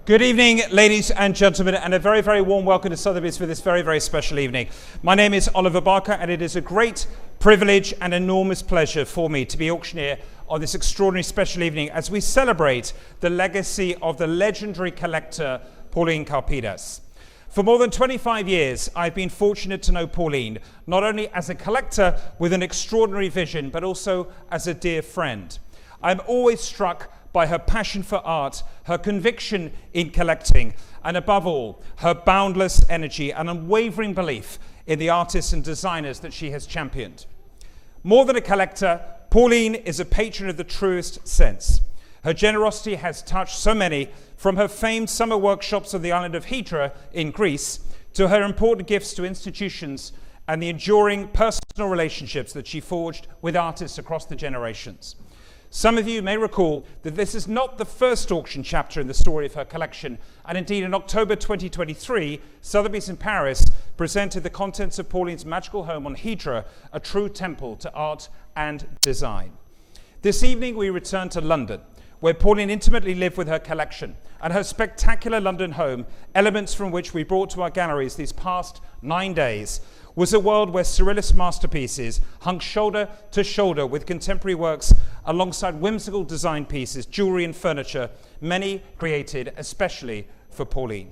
Good evening, ladies and gentlemen, and a very, very warm welcome to Sotheby's for this very, very special evening. My name is Oliver Barker, and it is a great privilege and enormous pleasure for me to be auctioneer on this extraordinary special evening as we celebrate the legacy of the legendary collector Pauline Karpidas. For more than 25 years, I've been fortunate to know Pauline, not only as a collector with an extraordinary vision, but also as a dear friend. I'm always struck by her passion for art, her conviction in collecting, and above all, her boundless energy and unwavering belief in the artists and designers that she has championed. More than a collector, Pauline is a patron of the truest sense. Her generosity has touched so many, from her famed summer workshops on the island of Hydra in Greece, to her important gifts to institutions and the enduring personal relationships that she forged with artists across the generations. Some of you may recall that this is not the first auction chapter in the story of her collection, and indeed in October 2023, Sotheby's in Paris presented the contents of Pauline's magical home on Hydra, a true temple to art and design. This evening we return to London, where Pauline intimately lived with her collection, and her spectacular London home, elements from which we brought to our galleries these past 9 days, was a world where surrealist masterpieces hung shoulder to shoulder with contemporary works alongside whimsical design pieces, jewelry and furniture, many created especially for Pauline.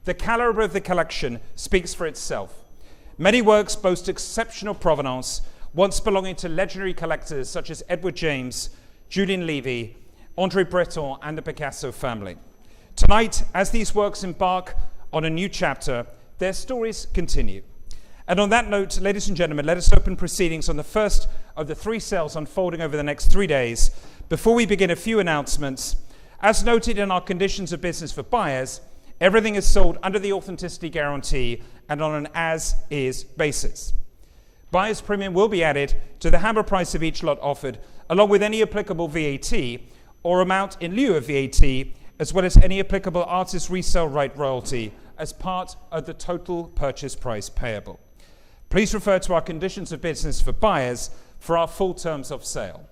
The caliber of the collection speaks for itself. Many works boast exceptional provenance, once belonging to legendary collectors such as Edward James, Julien Levy, André Breton and the Picasso family. Tonight, as these works embark on a new chapter, their stories continue. And on that note, ladies and gentlemen, let us open proceedings on the first of the 3 sales unfolding over the next 3 days. Before we begin, a few announcements. As noted in our conditions of business for buyers, everything is sold under the authenticity guarantee and on an as-is basis. Buyer's premium will be added to the hammer price of each lot offered, along with any applicable VAT or amount in lieu of VAT, as well as any applicable artist resale right royalty as part of the total purchase price payable. Please refer to our conditions of business for buyers for our full terms of sale.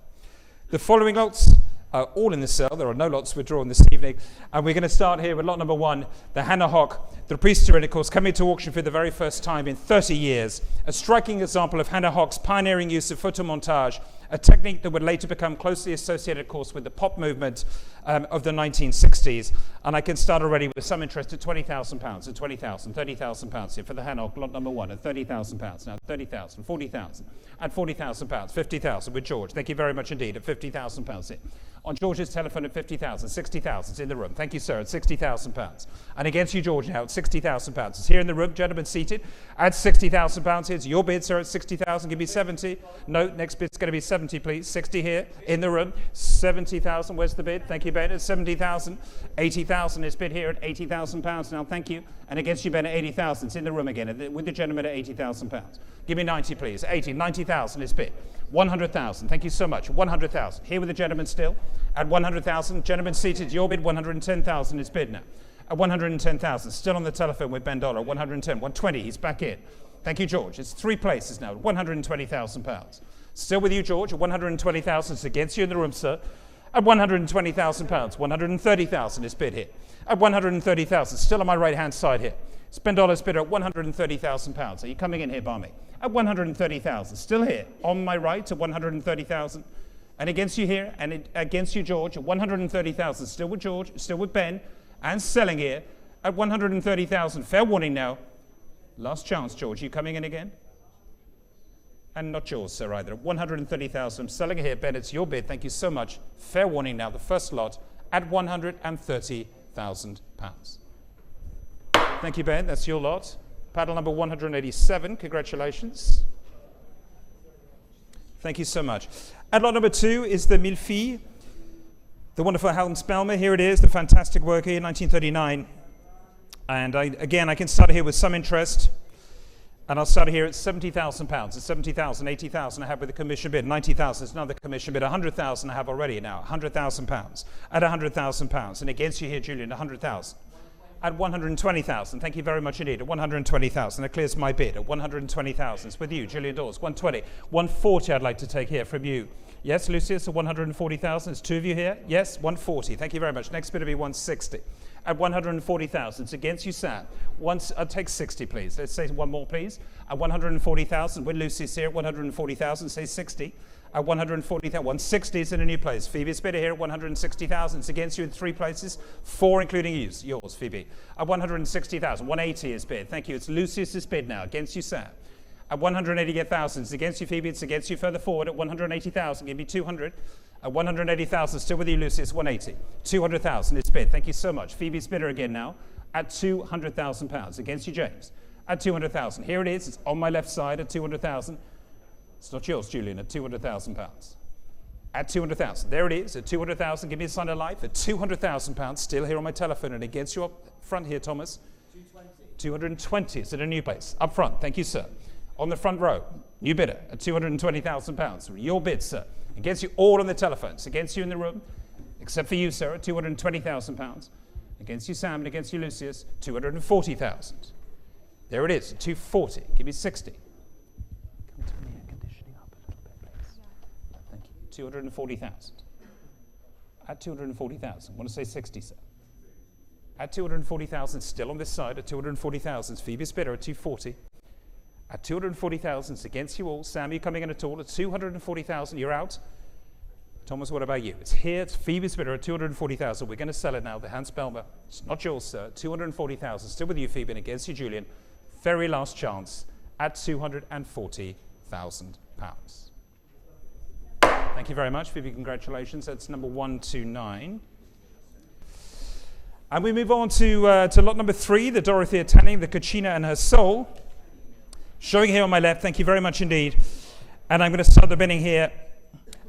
The following lots are all in the sale. There are no lots withdrawn this evening. And we're going to start here with lot number 1, the Höch, the Priesterin, of course, coming to auction for the very first time in 30 years. A striking example of Höch's pioneering use of photomontage, a technique that would later become closely associated, of course, with the pop movement of the 1960s. And I can start already with some interest at £20,000, at 20,000, £30,000 here for the Höch, lot number 1, at £30,000, now 30,000, 40,000, at £40,000, 50,000 with George. Thank you very much indeed, at £50,000 here. On George's telephone at 50,000, 60,000 in the room. Thank you, sir, at £60,000. And against you, George, now at £60,000. It's here in the room, gentlemen seated, at £60,000. It's your bid, sir, at 60,000. Give me 70. No, next bid's going to be 70, please. 60 here in the room. 70,000. Where's the bid? Thank you, Ben, at 70,000. 80,000 is bid here at £80,000 now. Thank you. And against you, Ben, at 80,000. It's in the room again with the gentleman at £80,000. Give me 90, please. 80. 90,000 is bid. 100,000. Thank you so much. 100,000. Here with the gentleman still at 100,000. Gentlemen seated. Your bid. 110,000 is bid now. At 110,000. Still on the telephone with Ben Dollar. 110. 120. He's back in. Thank you, George. It's 3 places now. £120,000. Still with you, George. At 120,000. It's against you in the room, sir. At £120,000. 130,000 is bid here. At 130,000. Still on my right-hand side here. Ben Dollar's bid at £130,000. Are you coming in here, Barmy? At 130,000. Still here on my right at 130,000. And against you here, and against you, George, at 130,000. Still with George, still with Ben, and selling here at 130,000. Fair warning now. Last chance, George. You coming in again? And not yours, sir, either. At 130,000. I'm selling here, Ben. It's your bid. Thank you so much. Fair warning now. The first lot at £130,000. Thank you, Ben. That's your lot. Paddle number 187. Congratulations. Thank you so much. At lot number 2 is the Mille Filles, the wonderful Hans Bellmer. Here it is, the fantastic work here, 1939. And I can start here with some interest. And I'll start here at £70,000. It's 70,000, 80,000 I have with the commission bid. 90,000 is another commission bid. 100,000 I have already now. £100,000 at £100,000. And against you here, Julian, 100,000. At 120,000. Thank you very much indeed. At 120,000. That clears my bid. At 120,000. It's with you, Julian Dawes. 120. 140 I'd like to take here from you. Yes, Lucius, at 140,000. There's two of you here. Yes, 140. Thank you very much. Next bid will be 160. At 140,000. It's against you, Sam. I'll take 60, please. Let's say one more, please. At 140,000. With Lucius here at 140,000. Say 60. At 140,000. 160 is in a new place. Phoebe's bidder here at 160,000. It's against you in three places. Four, including yours, Phoebe. At 160,000. 180 is bid. Thank you. It's Lucius's bid now. Against you, Sam. At 188,000. It's against you, Phoebe. It's against you further forward. At 180,000. Give me 200. At 180,000. Still with you, Lucius. 180. 200,000 is bid. Thank you so much. Phoebe's bidder again now. At £200,000. Against you, James. At 200,000. Here it is. It's on my left side at 200,000. It's not yours, Julian, at £200,000. At 200,000. There it is, at 200,000. Give me a sign of life. At £200,000. Still here on my telephone. And against you up front here, Thomas. 220. 220. It's at a new place. Up front. Thank you, sir. On the front row. New bidder at £220,000. Your bid, sir. Against you all on the telephones. Against you in the room. Except for you, sir, at £220,000. Against you, Sam, and against you, Lucius. 240,000. There it is, at 240. Give me 60. 240,000. At 240,000. Want to say 60, sir? At 240,000, still on this side, at 240,000. Phoebe's bidder at 240. At 240,000, it's against you all. Sam, you coming in at all? At 240,000, you're out. Thomas, what about you? It's here, it's Phoebe's bidder at 240,000. We're going to sell it now, the Hans Bellmer. It's not yours, sir. 240,000. Still with you, Phoebe, and against you, Julian. Very last chance at £240,000. Thank you very much, Phoebe. Congratulations. That's number 129. And we move on to lot number 3, the Dorothea Tanning, the Cucina and her Soul. Showing here on my left. Thank you very much indeed. And I'm going to start the bidding here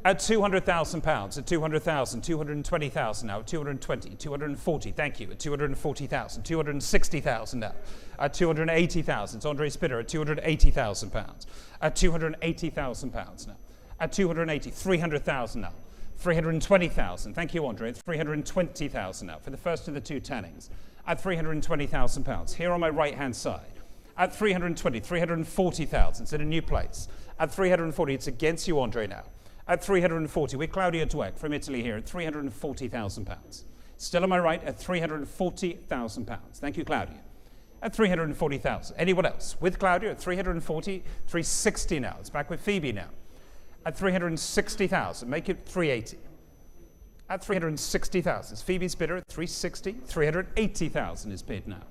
at £200,000. At 200,000, 220,000 now. At 220, 240. Thank you. At 240,000, 260,000 now. At 280,000. It's Andre's bidder at £280,000. At £280,000 now. At 280, 300,000 now. 320,000. Thank you, Andre. 320,000 now for the first of the two Tannings. At £320,000. Here on my right-hand side. At 320, 340,000. It's in a new place. At 340, it's against you, Andre, now. At 340, with Claudia Dweck from Italy here at £340,000. Still on my right at £340,000. Thank you, Claudia. At 340,000. Anyone else? With Claudia at 340, 360 now. It's back with Phoebe now. At 360,000, make it 380. At 360,000, it's Phoebe's bidder at 360. 380,000 is bid now.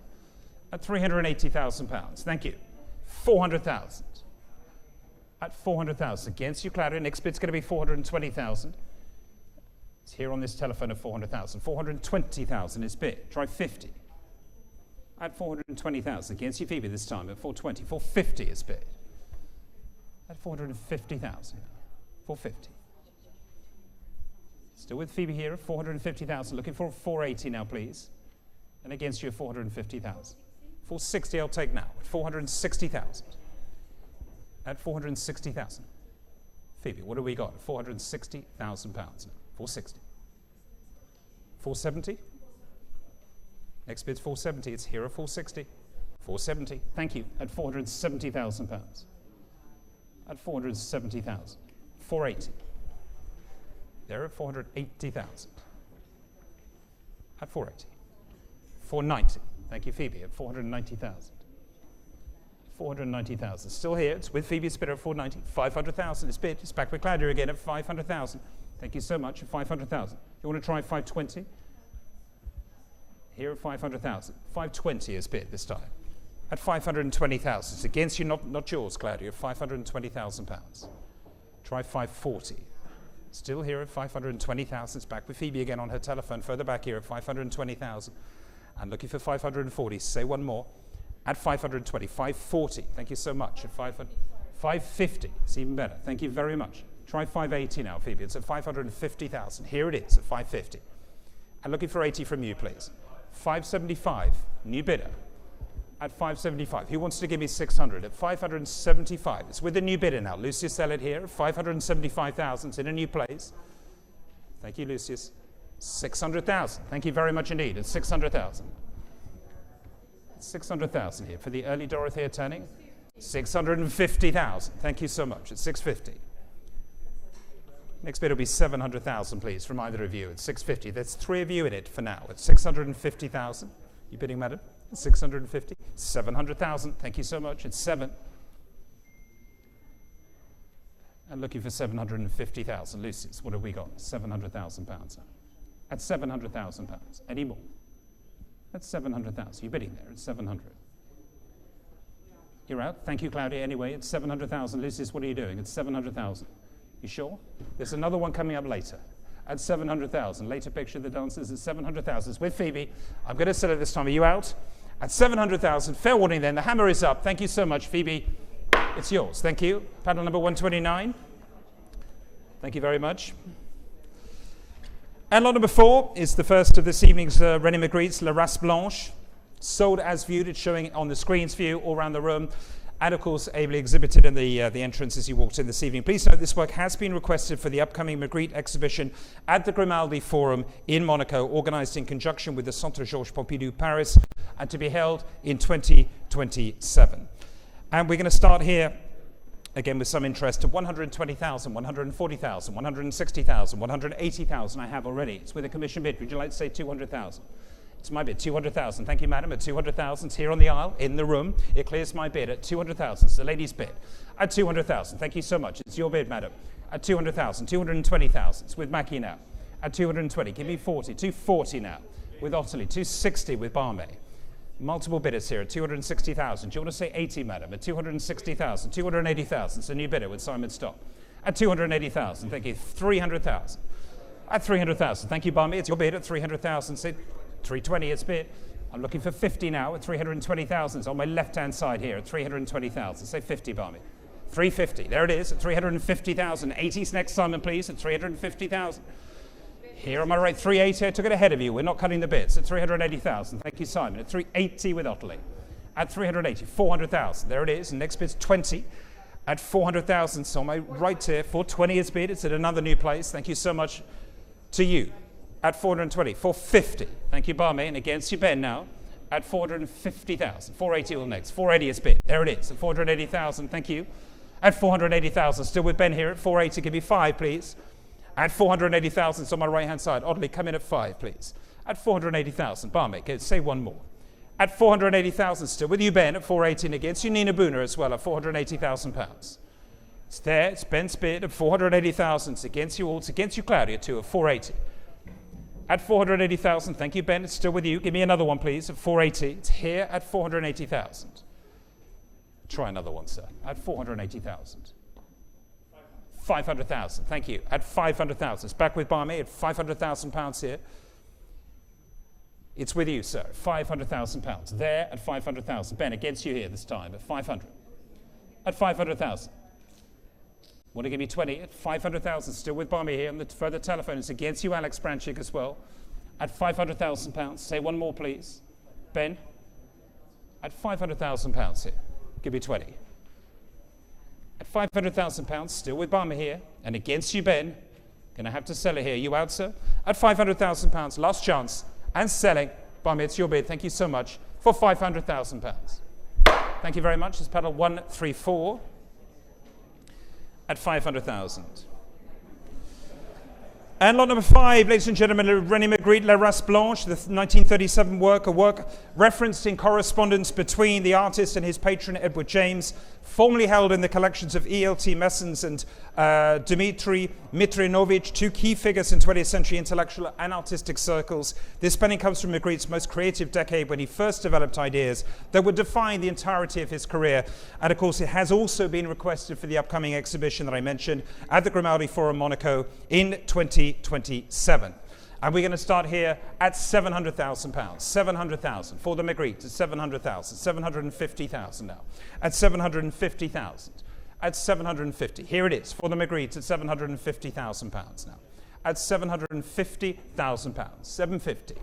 At £380,000. Thank you. 400,000. At 400,000, against you, Claudia. Next bid's going to be 420,000. It's here on this telephone at 400,000. 420,000 is bid. Try 50. At 420,000, against you, Phoebe, this time at 420. 450 is bid. At 450,000. 450. Still with Phoebe here at 450,000. Looking for 480 now, please. And against you at 450,000. 460 I'll take now. At 460,000. At 460,000. Phoebe, what have we got? £460,000. 460. 470. Next bid's 470. It's here at 460. 470. Thank you. At £470,000. At 470,000. 480. There at 480,000. At 480. 490. Thank you, Phoebe. At 490,000. 490,000. Still here. It's with Phoebe's bidder at 490. 500,000 is bid. It's back with Claudia again at 500,000. Thank you so much. At 500,000. You want to try 520? Here at 500,000. 520 is bid this time. At 520,000. It's against you, not yours, Claudia. At £520,000. Try 540. Still here at 520,000. It's back with Phoebe again on her telephone. Further back here at 520,000. And looking for 540. Say one more. At 520. 540. Thank you so much. At 550. It's even better. Thank you very much. Try 580 now, Phoebe. It's at 550,000. Here it is at 550. And looking for 80 from you, please. 575. New bidder. At 575. Who wants to give me 600? At 575. It's with a new bidder now. Lucius sell it here. 575,000. It's in a new place. Thank you, Lucius. 600,000. Thank you very much indeed. It's 600,000. 600,000 here for the early Dorothea Tanning. 650,000. Thank you so much. It's 650. Next bid will be 700,000, please, from either of you. It's 650. There's 3 of you in it for now. It's 650,000. You bidding, madam? 650. 700,000. Thank you so much. It's 7. And looking for 750,000. Lucy's, what have we got? 700,000 pounds. At 700,000 pounds. Any more? That's 700,000. You're bidding there. It's 700. You're out. Thank you, Claudia. Anyway, it's 700,000. Lucy's, what are you doing? It's 700,000. You sure? There's another one coming up later. At 700,000. Later picture of the dancers at 700,000. It's with Phoebe. I'm going to sell it this time. Are you out? At 700,000. Fair warning then. The hammer is up. Thank you so much, Phoebe. It's yours. Thank you. Paddle number 129. Thank you very much. And lot number 4 is the first of this evening's René Magritte's La Race Blanche. Sold as viewed. It's showing on the screens for you all around the room. And of course, ably exhibited in the entrance as you walked in this evening. Please note this work has been requested for the upcoming Magritte exhibition at the Grimaldi Forum in Monaco, organized in conjunction with the Centre Georges Pompidou Paris, and to be held in 2027. And we're going to start here, again with some interest, to 120,000, 140,000, 160,000, 180,000 I have already. It's with a commission bid. Would you like to say 200,000? It's my bid, 200,000. Thank you, madam. At 200,000, it's here on the aisle, in the room. It clears my bid at 200,000. It's the lady's bid. At 200,000. Thank you so much. It's your bid, madam. At 200,000. 220,000. It's with Mackie now. At 220. Give me 40. 240 now. With Ottilie. 260 with Barmay. Multiple bidders here at 260,000. Do you want to say 80, madam? At 260,000. 280,000. It's a new bidder with Simon Stock. At 280,000. Thank you. 300,000. At 300,000. Thank you, Barmay. It's your bid at 300,000. Say 320, it's bid. I'm looking for 50 now at 320,000. It's on my left-hand side here at 320,000. Say 50, Barmy. 350. There it is at 350,000. 80's next, Simon, please, at 350,000. Here on my right, 380. I took it ahead of you. We're not cutting the bids at 380,000. Thank you, Simon. At 380 with Ottilie. At 380, 400,000. There it is. Next bid's 20 at 400,000. So on my right here, 420 is bid. It's at another new place. Thank you so much to you. At 420, 450. Thank you, Barmy. And against you, Ben, now. At 450,000. 480 will next. 480 is bid. There it is. At 480,000. Thank you. At 480,000. Still with Ben here at 480. Give me 5, please. At 480,000. It's on my right-hand side. Oddly, come in at 5, please. At 480,000. Barmy, say one more. At 480,000. Still with you, Ben, at 480. And against you, Nina Booner, as well, at 480,000 pounds. It's there. It's Ben's bid at 480,000. It's against you all. It's against you, Claudia, too, at 480. At 480,000, thank you, Ben. It's still with you. Give me another one, please, at 480. It's here at 480,000. Try another one, sir. At 480,000. 500,000, thank you. At 500,000. It's back with Barmy at 500,000 pounds here. It's with you, sir. 500,000 pounds. There at 500,000. Ben, against you here this time at 500. At 500,000. Want to give me 20 at 500,000. Still with Barmy here on the further telephone. It's against you, Alex Branchik, as well. At 500,000 pounds. Say one more, please. Ben. At 500,000 pounds here. Give me 20. At 500,000 pounds. Still with Barmy here. And against you, Ben. Going to have to sell it here. You out, sir? At 500,000 pounds. Last chance. And selling. Barmy, it's your bid. Thank you so much. For 500,000 pounds. Thank you very much. It's paddle 134. At 500,000. And lot number 5, ladies and gentlemen, René Magritte, La Race Blanche, the 1937 work, a work referenced in correspondence between the artist and his patron Edward James, formerly held in the collections of E.L.T. Messens and Dmitry Mitrinovich, 2 key figures in 20th century intellectual and artistic circles. This penning comes from Magritte's most creative decade when he first developed ideas that would define the entirety of his career. And of course, it has also been requested for the upcoming exhibition that I mentioned at the Grimaldi Forum Monaco in 2027. And we're going to start here at £700,000. 700,000 for the Magritte. At 700,000. 750,000 now. At 750,000. At 750. Here it is for the Magritte at £750,000 now. At £750,000. 750.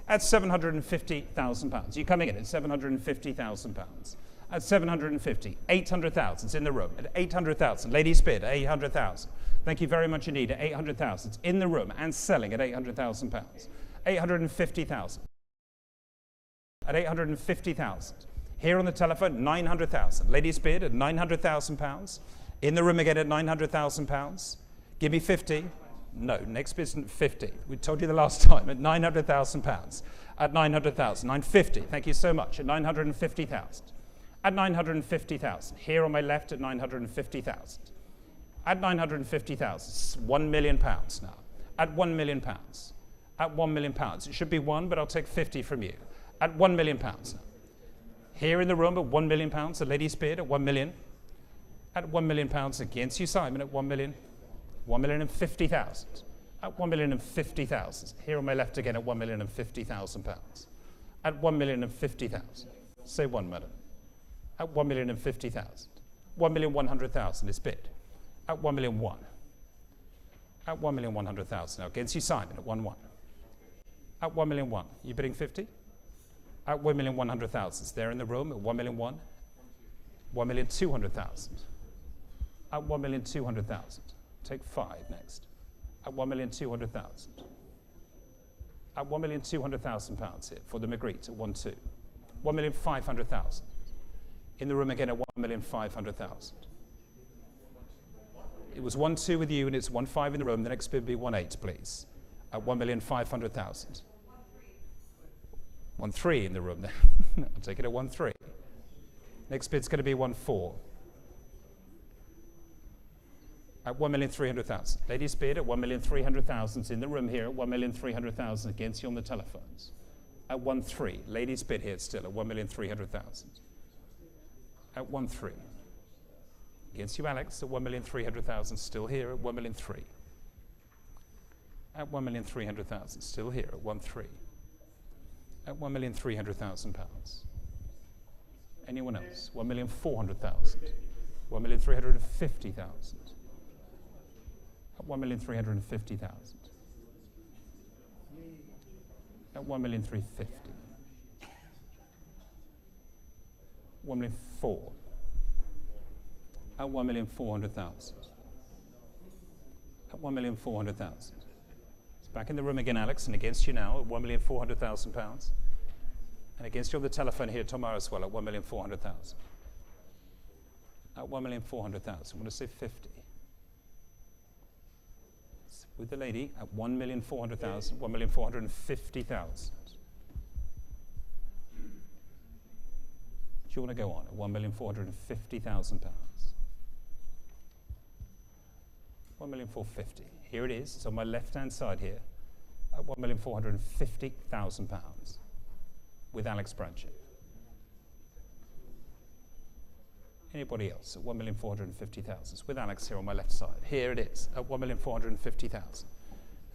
At £750,000. You're coming in at £750,000. At 750. 800,000 is in the room. At 800,000. Ladies bid. 800,000. Thank you very much indeed. At 800,000. It's in the room and selling at £800,000. 850,000. at 850,000. Here on the telephone, 900,000. Ladies bid at 900,000 pounds. In the room again at 900,000 pounds. Give me 50. No, next bid's 50. We told you the last time at 900,000 pounds. At 900,000, 950. Thank you so much. At 950,000. At 950,000. Here on my left at 950,000. At 950,000. 1 million pounds now. At 1 million pounds. At 1 million pounds. It should be 1, but I'll take 50 from you. At 1 million pounds now. Here in the room at 1 million pounds, the ladies bid at 1 million. At 1 million pounds against you, Simon, at 1 million. 1,050,000. At 1,050,000. Here on my left again at 1,050,000 pounds. At 1,050,000. Say 1, madam. At 1,050,000. 1,100,000 is bid. At 1,001,000. At 1,100,000. Now against you, Simon, at 1,1. At 1,001,000. You bidding 50? At 1,100,000. It's there in the room at 1,001,000. 1,200,000. At 1,200,000. Take 5 next. At 1,200,000. At 1,200,000 pounds here for the Magritte at 1,2. 1,500,000. In the room again at 1,500,000. It was 1,2 with you and it's 1,5 in the room. The next bid will be 1,8, please. At 1,500,000. 1,3 in the room then. I'll take it at 1,3. Next bid's going to be 1,4. At 1,300,000. Ladies bid at 1,300,000 in the room here at 1,300,000 against you on the telephones. At 1,3. Ladies bid here still at 1,300,000. At 1,3. Against you, Alex, at 1,300,000 still here at 1,3. At 1,300,000 still here at 1,3. At 1,300,000 pounds. Anyone else? 1,400,000. 1,350,000. At 1,350,000. At 1,350,000. 1,400,000. At 1,400,000. At 1,400,000. It's back in the room again, Alex, and against you now at 1,400,000 pounds. And against you on the telephone here tomorrow as well at 1,400,000. At 1,400,000. I'm going to say 50. With the lady at 1,400,000, 1,450,000. Do you want to go on at 1,450,000 pounds? 1,450,000. Here it is. It's on my left-hand side here at 1,450,000 pounds with Alex Branchett. Anybody else at 1,450,000 with Alex here on my left side. Here it is at 1,450,000.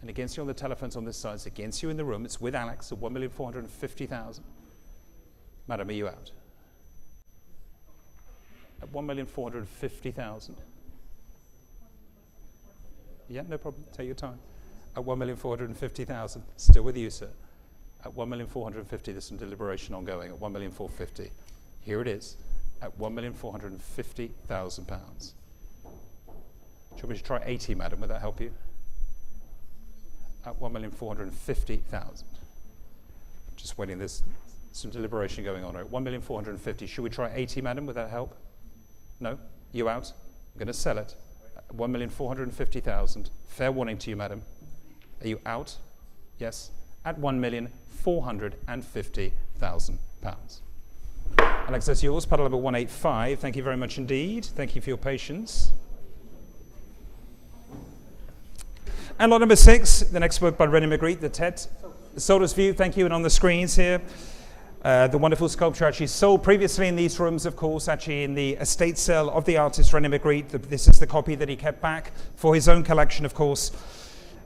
And against you on the telephones on this side, it's against you in the room. It's with Alex at 1,450,000. Madam, are you out? At 1,450,000. Yeah, no problem. Take your time. At 1,450,000. Still with you, sir. At 1,450,000. There's some deliberation ongoing. At 1,450,000. Here it is. At 1,450,000 pounds. Do you want me to try 80, madam? Would that help you? At 1,450,000. Just waiting. There's some deliberation going on. At 1,450,000. Should we try 80, madam? Would that help? No? You out? I'm going to sell it. 1,450,000. Fair warning to you, madam. Are you out? Yes. At 1,450,000 pounds. Alex, that's yours. Paddle number 185. Thank you very much indeed. Thank you for your patience. And lot number 6, the next book by René Magritte, The Tête. Sold as View. Thank you. And on the screens here, the wonderful sculpture actually sold previously in these rooms, of course, actually in the estate sale of the artist René Magritte. This is the copy that he kept back for his own collection, of course.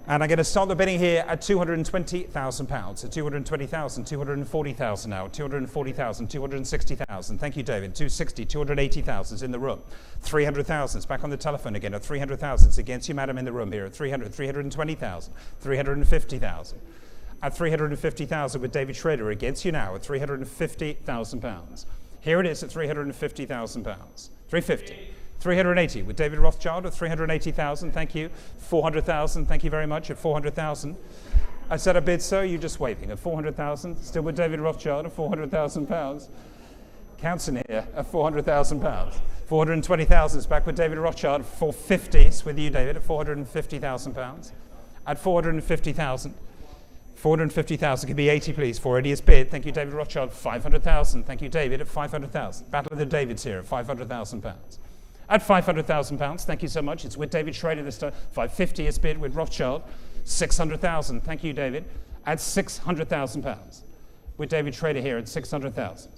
And I'm going to start the bidding here at £220,000. At 220,000, 240,000 now, 240,000, 260,000. Thank you, David. 260, 280,000 is in the room. 300,000 is back on the telephone again. At 300,000, it's against you, madam, in the room here. At 300, 320,000, 350,000. At 350,000 with David Schrader against you now at £350,000. Here it is at £350,000. 350. 380 with David Rothschild at 380,000. Thank you. 400,000. Thank you very much at 400,000. I said a bid, sir, you're just waving at 400,000. Still with David Rothschild at 400,000 pounds. Counts in here at 400,000 pounds. 420,000 is back with David Rothschild. 450 is with you, David, at 450,000 pounds. At 450,000. 450,000, give me 80, please. 480 is bid. Thank you, David Rothschild. 500,000. Thank you, David, at 500,000. Battle of the Davids here at 500,000 pounds. At 500,000 pounds, thank you so much. It's with David Schrader this time. 550 is bid with Rothschild. 600,000. Thank you, David. At 600,000 pounds. With David Schrader here at 600,000.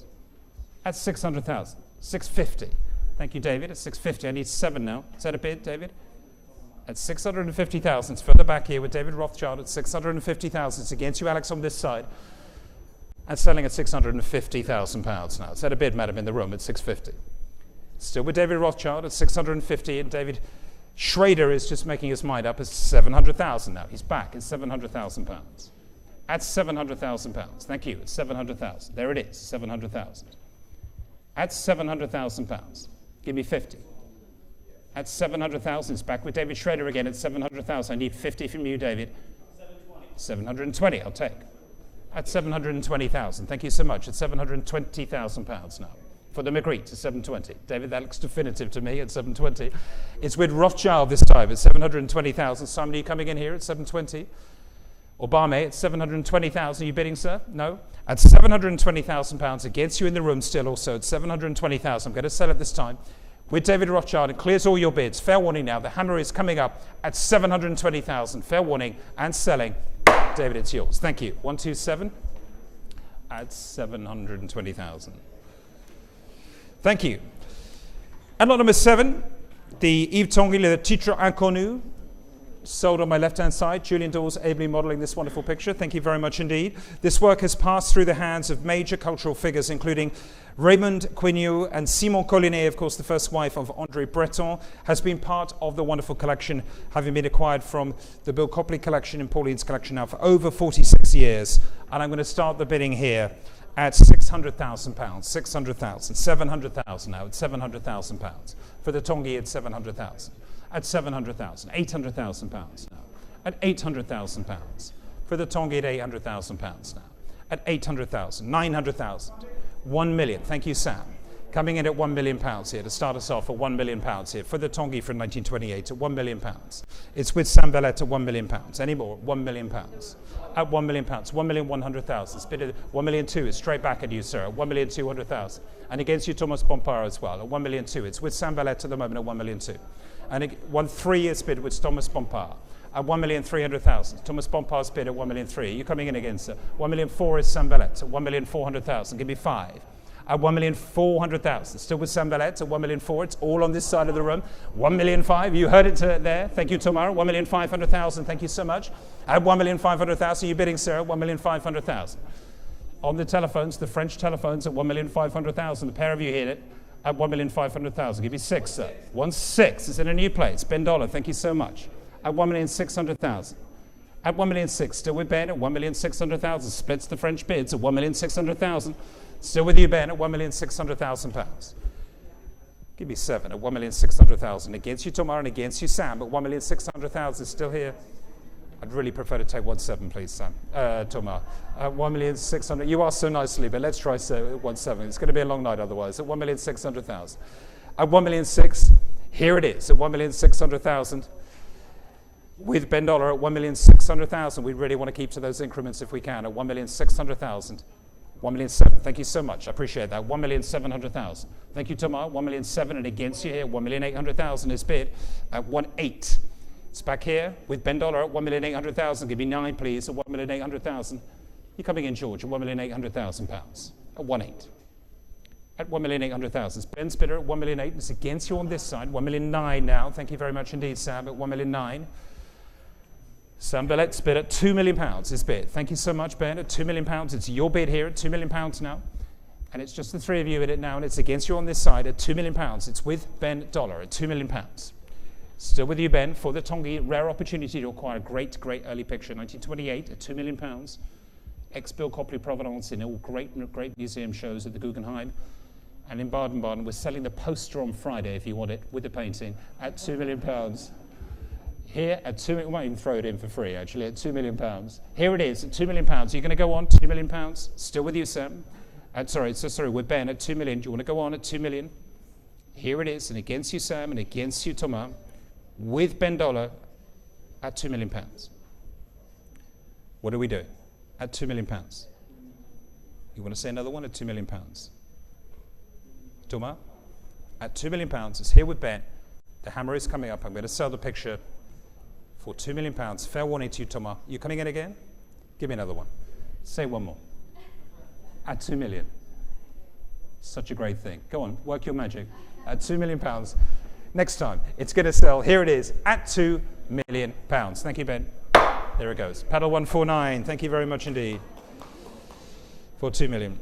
At 600,000. 650. Thank you, David. At 650. I need 7 now. Is that a bid, David? At 650,000. It's further back here with David Rothschild at 650,000. It's against you, Alex, on this side. And selling at 650,000 pounds now. Is that a bid, madam, in the room at 650? Still with David Rothschild at 650, and David Schrader is just making his mind up at 700,000 now. He's back at 700,000 pounds. At 700,000 pounds. Thank you. At 700,000. There it is. 700,000. At 700,000 pounds. Give me 50. At 700,000. It's back with David Schrader again at 700,000. I need 50 from you, David. 720. I'll take. At 720,000. Thank you so much. At 720,000 pounds now. For the Magritte at 720. David, that looks definitive to me at 720. It's with Rothschild this time at 720,000. Simon, are you coming in here at 720? Obama at 720,000. Are you bidding, sir? No? At 720,000 pounds against you in the room still also at 720,000. I'm going to sell it this time. With David Rothschild, it clears all your bids. Fair warning now. The hammer is coming up at 720,000. Fair warning and selling. David, it's yours. Thank you. 127 at 720,000. Thank you. And lot number 7, the Yves Tanguy, Le Titre Inconnu, sold on my left-hand side. Julian Dawes ably modeling this wonderful picture. Thank you very much indeed. This work has passed through the hands of major cultural figures, including Raymond Queneau and Simone Collinet, of course, the first wife of André Breton, has been part of the wonderful collection, having been acquired from the Bill Copley collection and Pauline's collection now for over 46 years. And I'm going to start the bidding here at £600,000, 600,000, 700,000 now at £700,000 for the Tanguy at 700,000, at 700,000, 800,000 pounds now, at 800,000 pounds for the Tanguy at 800,000 pounds now, at 800,000, 900,000, 1 million. Thank you, Sam. Coming in at £1 million here to start us off at £1 million here for the Tanguy from 1928 at £1 million. It's with Sam Bellet at £1 million. Any more? £1 million. At £1 million, 1,100,000. Spit it. 1,200,000 is straight back at you, sir. At 1,200,000. And against you, Thomas Bompard as well. At 1,200,000. It's with Sam Bellet at the moment at 1,200,000. And 1 year bid with Thomas Bompard at 1,300,000. Thomas Bompard's bid at 1,300,000. You coming in again, sir? 1,400,000 is Sam Bellet at 1,400,000. Give me 5. At 1,400,000. Still with Sam Bellet at 1,400,000. It's all on this side of the room. 1,500,000. You heard it there. Thank you, Tomar. 1,500,000. Thank you so much. At 1,500,000. You're bidding, sir, at 1,500,000. On the telephones, the French telephones at 1,500,000. The pair of you heard it at 1,500,000. Give me 6, sir. 1,600,000. It's in a new place. Ben Dollar. Thank you so much. At 1,600,000. At 1,600,000. Still with Ben at 1,600,000. Splits the French bids at 1,600,000. Still with you, Ben, at £1,600,000. Give me 7 at £1,600,000. Against you, Tomar, and against you, Sam, at £1,600,000. Still here. I'd really prefer to take 1,700,000, please, Sam. Tomar. At £1,600,000. You asked so nicely, but let's try 1,700,000. It's going to be a long night otherwise. At £1,600,000. At £1,600,000. Here it is. At £1,600,000. With Ben Dollar at £1,600,000. We really want to keep to those increments if we can. At £1,600,000. 1,700,000. Thank you so much. I appreciate that. 1,700,000. Thank you, Tomar. 1,700,000 and against you here. 1,800,000 is bid at 1,800,000. It's back here with Ben Dollar at 1,800,000. Give me 9, please, at 1,800,000. You're coming in, George, at £1,800,000 at 1,800,000. At 1,800,000. It's Ben's bidder at 1,800,000. It's against you on this side. 1,900,000 now. Thank you very much indeed, Sam, at 1,900,000. Sam Bellet's bid at £2 million is bid. Thank you so much, Ben, at £2 million. It's your bid here at £2 million now. And it's just the three of you in it now, and it's against you on this side at £2 million. It's with Ben Dollar at £2 million. Still with you, Ben, for the Tanguy. Rare opportunity to acquire a great, great early picture. 1928 at £2 million. Ex-Bill Copley Provenance in all great, great museum shows at the Guggenheim. And in Baden-Baden, we're selling the poster on Friday, if you want it, with the painting, at £2 million. Here at we might even throw it in for free, actually, at £2 million. Here it is, at £2 million. Are you going to go on, £2 million? Still with you, Sam? Sorry, with Ben at 2 million. Do you want to go on at 2 million? Here it is, and against you, Sam, and against you, Thomas, with Ben Dollar at £2 million. What are we doing at £2 million? You want to say another one at £2 million? Thomas, at £2 million, it's here with Ben. The hammer is coming up. I'm going to sell the picture for £2 million. Fair warning to you, Thomas. You coming in again? Give me another one. Say one more. At 2 million. Such a great thing. Go on, work your magic. At £2 million. Next time, it's going to sell. Here it is, at £2 million. Thank you, Ben. There it goes. Paddle 149. Thank you very much indeed. For 2 million.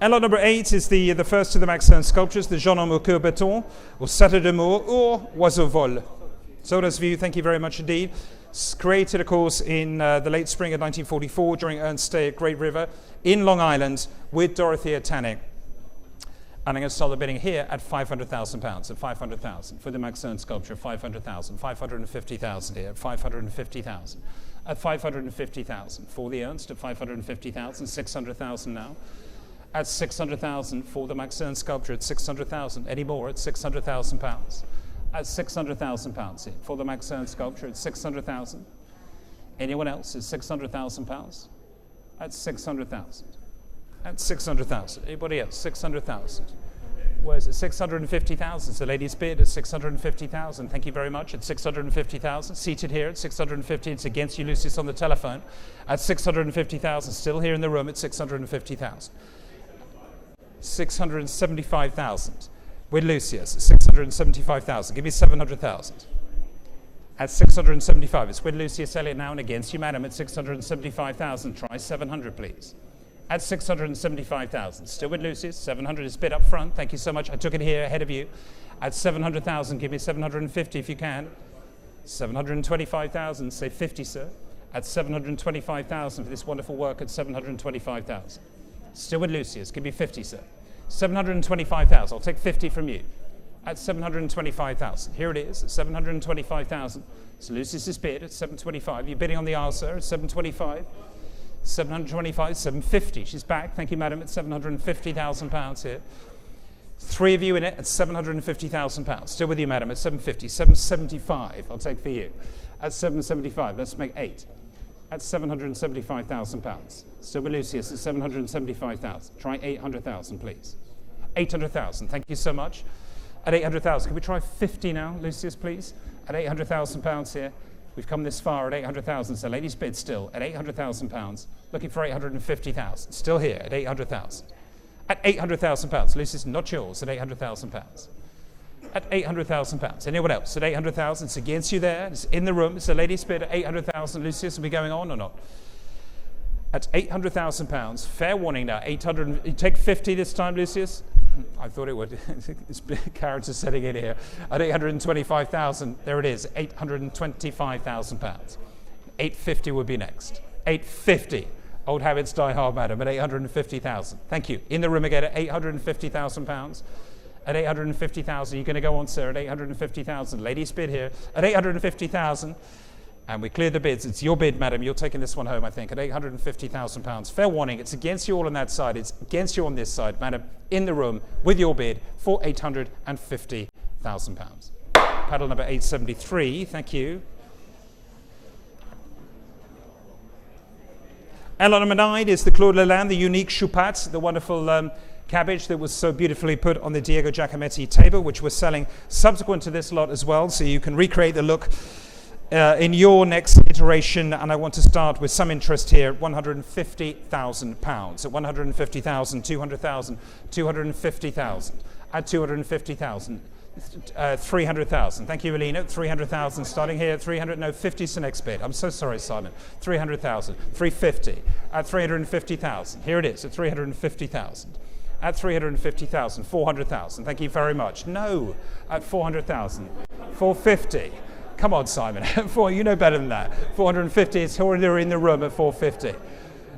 And lot number 8 is the first of the Max Ernst sculptures, the Jeune Homme au Cœur Béton, or Satyr de Mots, or Oiseau Vol. So does View, thank you very much indeed. Created, of course, in the late spring of 1944 during Ernst's stay at Great River in Long Island with Dorothea Tanning. And I'm going to start the bidding here at £500,000, at 500,000 for the Max Ernst sculpture, 500,000, 550,000 here, 550,000, at 550,000 for the Ernst, at 550,000, 600,000 now, at 600,000 for the Max Ernst sculpture, at 600,000, any more at £600,000. At £600,000 here for the Max Ernst sculpture at 600,000. Anyone else is £600,000? At 600,000. At 600,000. Anybody else? 600,000. Where is it? 650,000. So ladies bid at 650,000. Thank you very much. At 650,000. Seated here at 650. It's against you, Lucius, on the telephone. At 650,000. Still here in the room at 650,000. 675,000. With Lucius, 675,000. Give me 700,000. At 675, it's with Lucius Elliott now and against you, madam, at 675,000. Try 700, please. At 675,000. Still with Lucius, 700 is bid up front. Thank you so much. I took it here ahead of you. At 700,000, give me 750 if you can. 725,000, say 50, sir. At 725,000 for this wonderful work at 725,000. Still with Lucius, give me 50, sir. 725,000. I'll take 50 from you. At 725,000. Here it is, at 725,000. So Lucius's bid at 725. You're bidding on the aisle, sir, at 725. 725, 750. She's back. Thank you, madam, at £750,000 here. 3 of you in it at £750,000. Still with you, madam, at 750. 775. I'll take for you. At 775. Let's make 8. At £775,000. Still with Lucius at 775,000. Try 800,000, please. 800,000. Thank you so much. At 800,000. Can we try 50 now, Lucius, please? At £800,000 here. We've come this far at 800,000. So ladies bid still at £800,000. Looking for 850,000. Still here at 800,000. At £800,000. Lucius, not yours. At £800,000. At £800,000. Anyone else? At 800,000. It's against you there. It's in the room. It's a ladies bid at 800,000. Lucius, are we going on or not? At £800,000. Fair warning now. 800. You take 50 this time, Lucius? I thought it would. This character setting in here. At 825,000. There it is. £825,000. 850 would be next. 850. Old habits die hard, madam. At 850,000. Thank you. In the room again at £850,000. At 850,000, you're going to go on, sir, at 850,000. Ladies bid here at 850,000. And we cleared the bids. It's your bid, madam. You're taking this one home, I think, at £850,000. Fair warning, it's against you all on that side. It's against you on this side, madam, in the room with your bid for £850,000. Paddle number 873, thank you. And lot number 9 is the Claude Lalanne, the unique choupat, the wonderful cabbage that was so beautifully put on the Diego Giacometti table, which we're selling subsequent to this lot as well, so you can recreate the look in your next iteration. And I want to start with some interest here at £150,000. At 150,000, 200,000, 250,000. At 250,000, 300,000. Thank you, Alina. 300,000. Starting here at 300. No, 50 is the next bid. I'm so sorry, Simon. 300,000. 350. At 350,000. Here it is. At 350,000. At 350,000. 400,000. Thank you very much. No. At 400,000. 450. Come on, Simon. You know better than that. 450. It's already in the room at 450.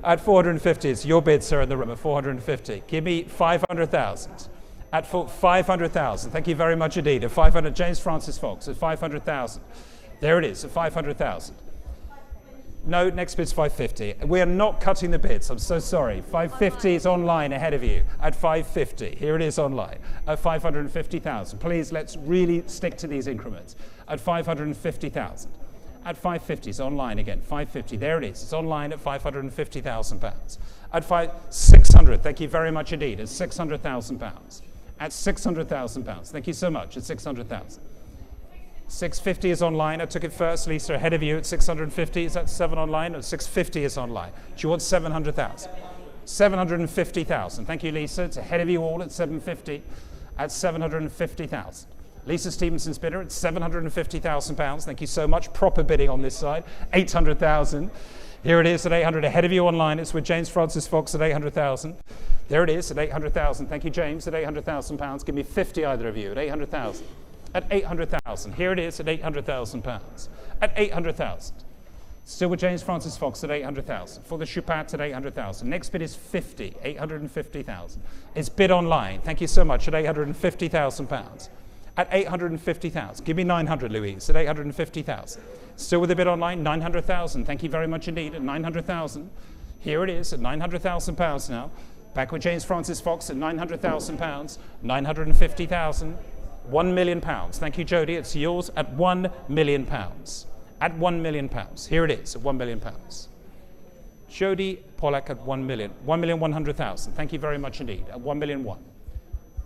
At 450, it's your bid, sir, in the room at 450. Give me 500,000. At 500,000. Thank you very much indeed. At 500, James Francis Fox at 500,000. There it is, at 500,000. No, next bid's 550. We are not cutting the bids. I'm so sorry. 550 is online ahead of you at 550. Here it is online at 550,000. Please, let's really stick to these increments. At 550,000. At 550 is online again. 550. There it is. It's online at 550,000 pounds. At 600. Thank you very much indeed. At 600,000 pounds. At 600,000 pounds. Thank you so much. At 600,000. 650 is online. I took it first. Lisa, ahead of you at 650. Is that 7 online? Or 650 is online. Do you want 700,000? 750,000. Thank you, Lisa. It's ahead of you all at 750. At 750,000. Lisa Stevenson's bidder at 750,000 pounds. Thank you so much. Proper bidding on this side. 800,000. Here it is at 800. Ahead of you online. It's with James Francis Fox at 800,000. There it is at 800,000. Thank you, James, at 800,000 pounds. Give me 50, either of you, at 800,000. At 800,000. Here it is at 800,000 pounds. At 800,000. Still with James Francis Fox at 800,000. For the Chupat at 800,000. Next bid is 50. 850,000. It's bid online. Thank you so much at 850,000 pounds. At 850,000. Give me 900, Louise, at 850,000. Still with a bid online, 900,000. Thank you very much indeed at 900,000. Here it is at 900,000 pounds now. Back with James Francis Fox at 900,000 pounds. 950,000. 1 million pounds. Thank you, Jody. It's yours at 1 million pounds. At 1 million pounds. Here it is at 1 million pounds. Jody Pollack at 1 million. 1,100,000. Thank you very much indeed. At 1,000,001.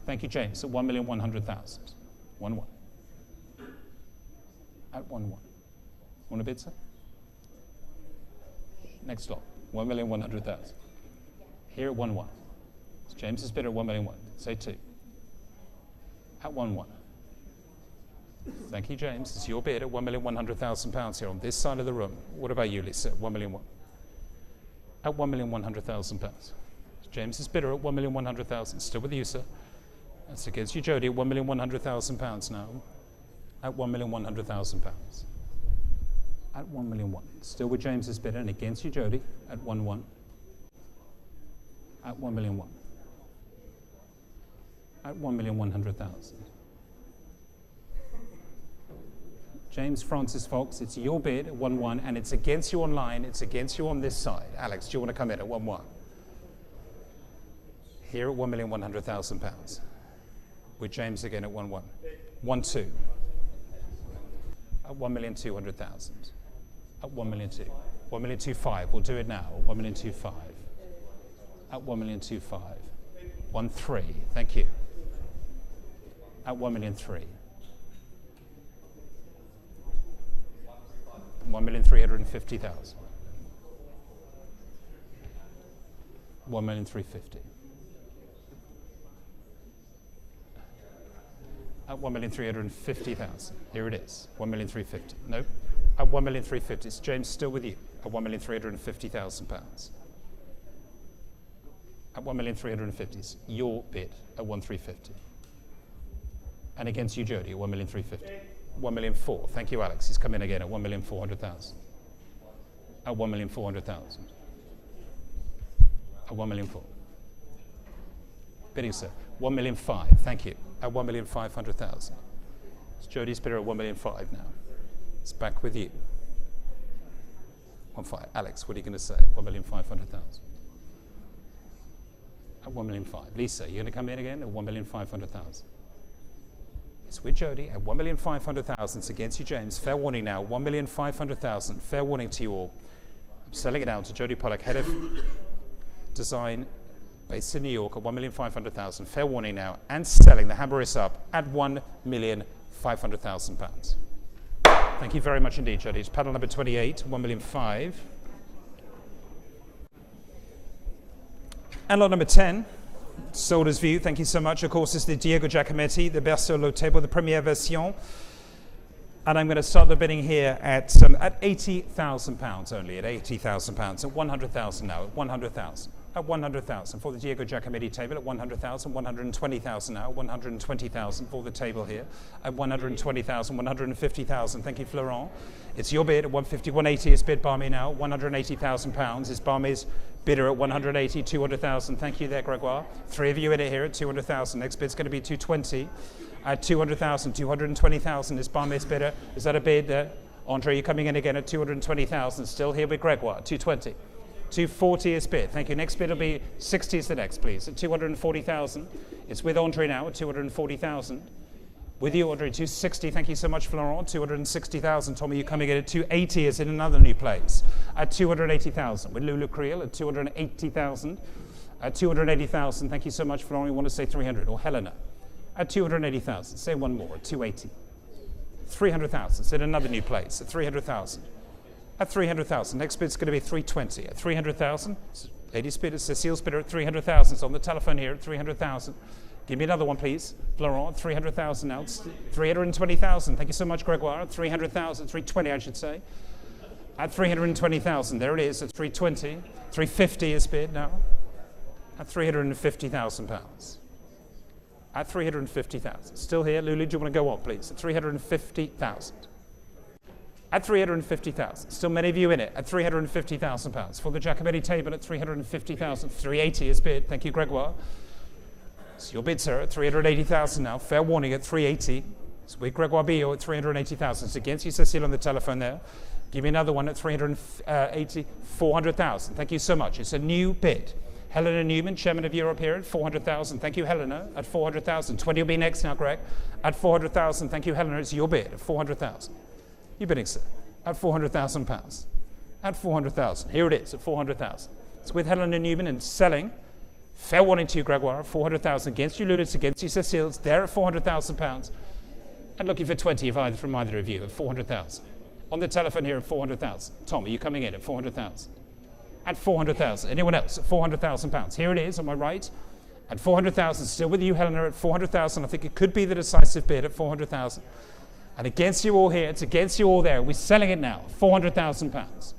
Thank you, James. At 1,100,000. 1-1. At 1-1. Want a bid, sir? Next lot. 1,100,000. Here at 1-1. It's James's bid at 1,000,001. Say 2. At 1-1. Thank you, James. It's your bid at 1,100,000 pounds here on this side of the room. What about you, Lisa? 1,000,001. At 1,100,000 pounds. James's bidder at 1,100,000. Still with you, sir. That's against you, Jody, at 1,100,000 pounds now. At 1,100,000 pounds. At 1,000,001. Still with James's bidder and against you, Jody, at 1-1. At 1,000,001. At 1,100,000. James Francis Fox, it's your bid at 1-1, and it's against you online. It's against you on this side. Alex, do you want to come in at 1-1? Here at 1,100,000 pounds. With James again at 1-1. 1-2. At 1,200,000. At 1,000,002. 1,000,025. We'll do it now. 1,000,025. At 1,000,025. 1-3. Thank you. At 1,000,003. 1,350,000. 1,350,000. At 1,350,000. Here it is. 1,350,000. No. At 1,350,000. It's James still with you. At 1,350,000 pounds. At 1,350,000. It's your bid at 1,350,000. And against you, Jody, at 1,350,000. 1,004,000. Thank you, Alex. He's come in again at 1,400,000. At 1,400,000. At 1,004,000. Bidding, sir. 1,005,000. Thank you. At 1,500,000. It's Jody's bidder at 1,005,000 now. It's back with you. 1,500,000. Alex, what are you going to say? 1,500,000. At 1,005,000. Lisa, you're going to come in again at 1,500,000. It's with Jody at 1,500,000. It's against you, James. Fair warning now. 1,500,000. Fair warning to you all. I'm selling it out to Jody Pollack, head of design, based in New York at 1,500,000. Fair warning now. And selling. The hammer is up at 1,500,000 pounds. Thank you very much indeed, Jody. It's panel number 28, 1,500,000. And lot number 10. Solder's View, thank you so much. Of course, it's the Diego Giacometti, the Berceau Le Table, the première version. And I'm going to start the bidding here at 80,000 pounds only, at 80,000 pounds, at 100,000 now, at 100,000. at 100,000 for the Diego Giacometti table at 100,000, 120,000 now, 120,000 for the table here at 120,000, 150,000. Thank you, Florent. It's your bid at 150, 180 is bid by me now. 180,000 pounds is Barmy's bidder at 180, 200,000. Thank you there, Gregoire. Three of you in it here at 200,000. Next bid's going to be 220 at 200,000, 220,000 is Barmy's bidder. Is that a bid there? Andre, you're coming in again at 220,000. Still here with Gregoire, 220. 240 is bid. Thank you. Next bid will be 60 is the next, please. At 240,000. It's with Andre now at 240,000. With you, Andre, 260. Thank you so much, Florent. 260,000. Tommy, you're coming in at 280 is in another new place. At 280,000. With Lulu Creel at 280,000. At 280,000. Thank you so much, Florent. You want to say 300. Or Helena. At 280,000. Say one more. At 280. 300,000. It's in another new place. At 300,000. At 300,000. Next bid's going to be 320. At 300,000. Ladies' bidder, Cecile's bidder at 300,000. It's on the telephone here at 300,000. Give me another one, please. Florent, 300,000 now. It's 320,000. Thank you so much, Gregoire. 300,000. 320, I should say. At 320,000. There it is. At 320. 350 is bid now. At 350,000 pounds. At 350,000. Still here. Lulu, do you want to go on, please? At 350,000. At 350,000. Still many of you in it. At 350,000 pounds. For the Giacometti table at 350,000. 380 is bid. Thank you, Gregoire. It's your bid, sir, at 380,000 now. Fair warning at 380. It's with Gregoire Billot at 380,000. It's against you, Cecile, on the telephone there. Give me another one at 380, 400,000. Thank you so much. It's a new bid. Helena Newman, Chairman of Europe here at 400,000. Thank you, Helena, at 400,000. 20 will be next now, Greg. At 400,000. Thank you, Helena. It's your bid at 400,000. You're bidding, sir, at 400,000 pounds. At 400,000. Here it is, at 400,000. It's with Helena Newman and selling. Fair warning to you, Gregoire, 400,000 against you, Luditz, against you, Cecile. It's there at 400,000 pounds. And looking for 20 from either of you at 400,000. On the telephone here at 400,000. Tom, are you coming in at 400,000? At 400,000. Anyone else at 400,000 pounds? Here it is on my right. At 400,000. Still with you, Helena, at 400,000. I think it could be the decisive bid at 400,000. And against you all here, it's against you all there. We're selling it now, 400,000 pounds.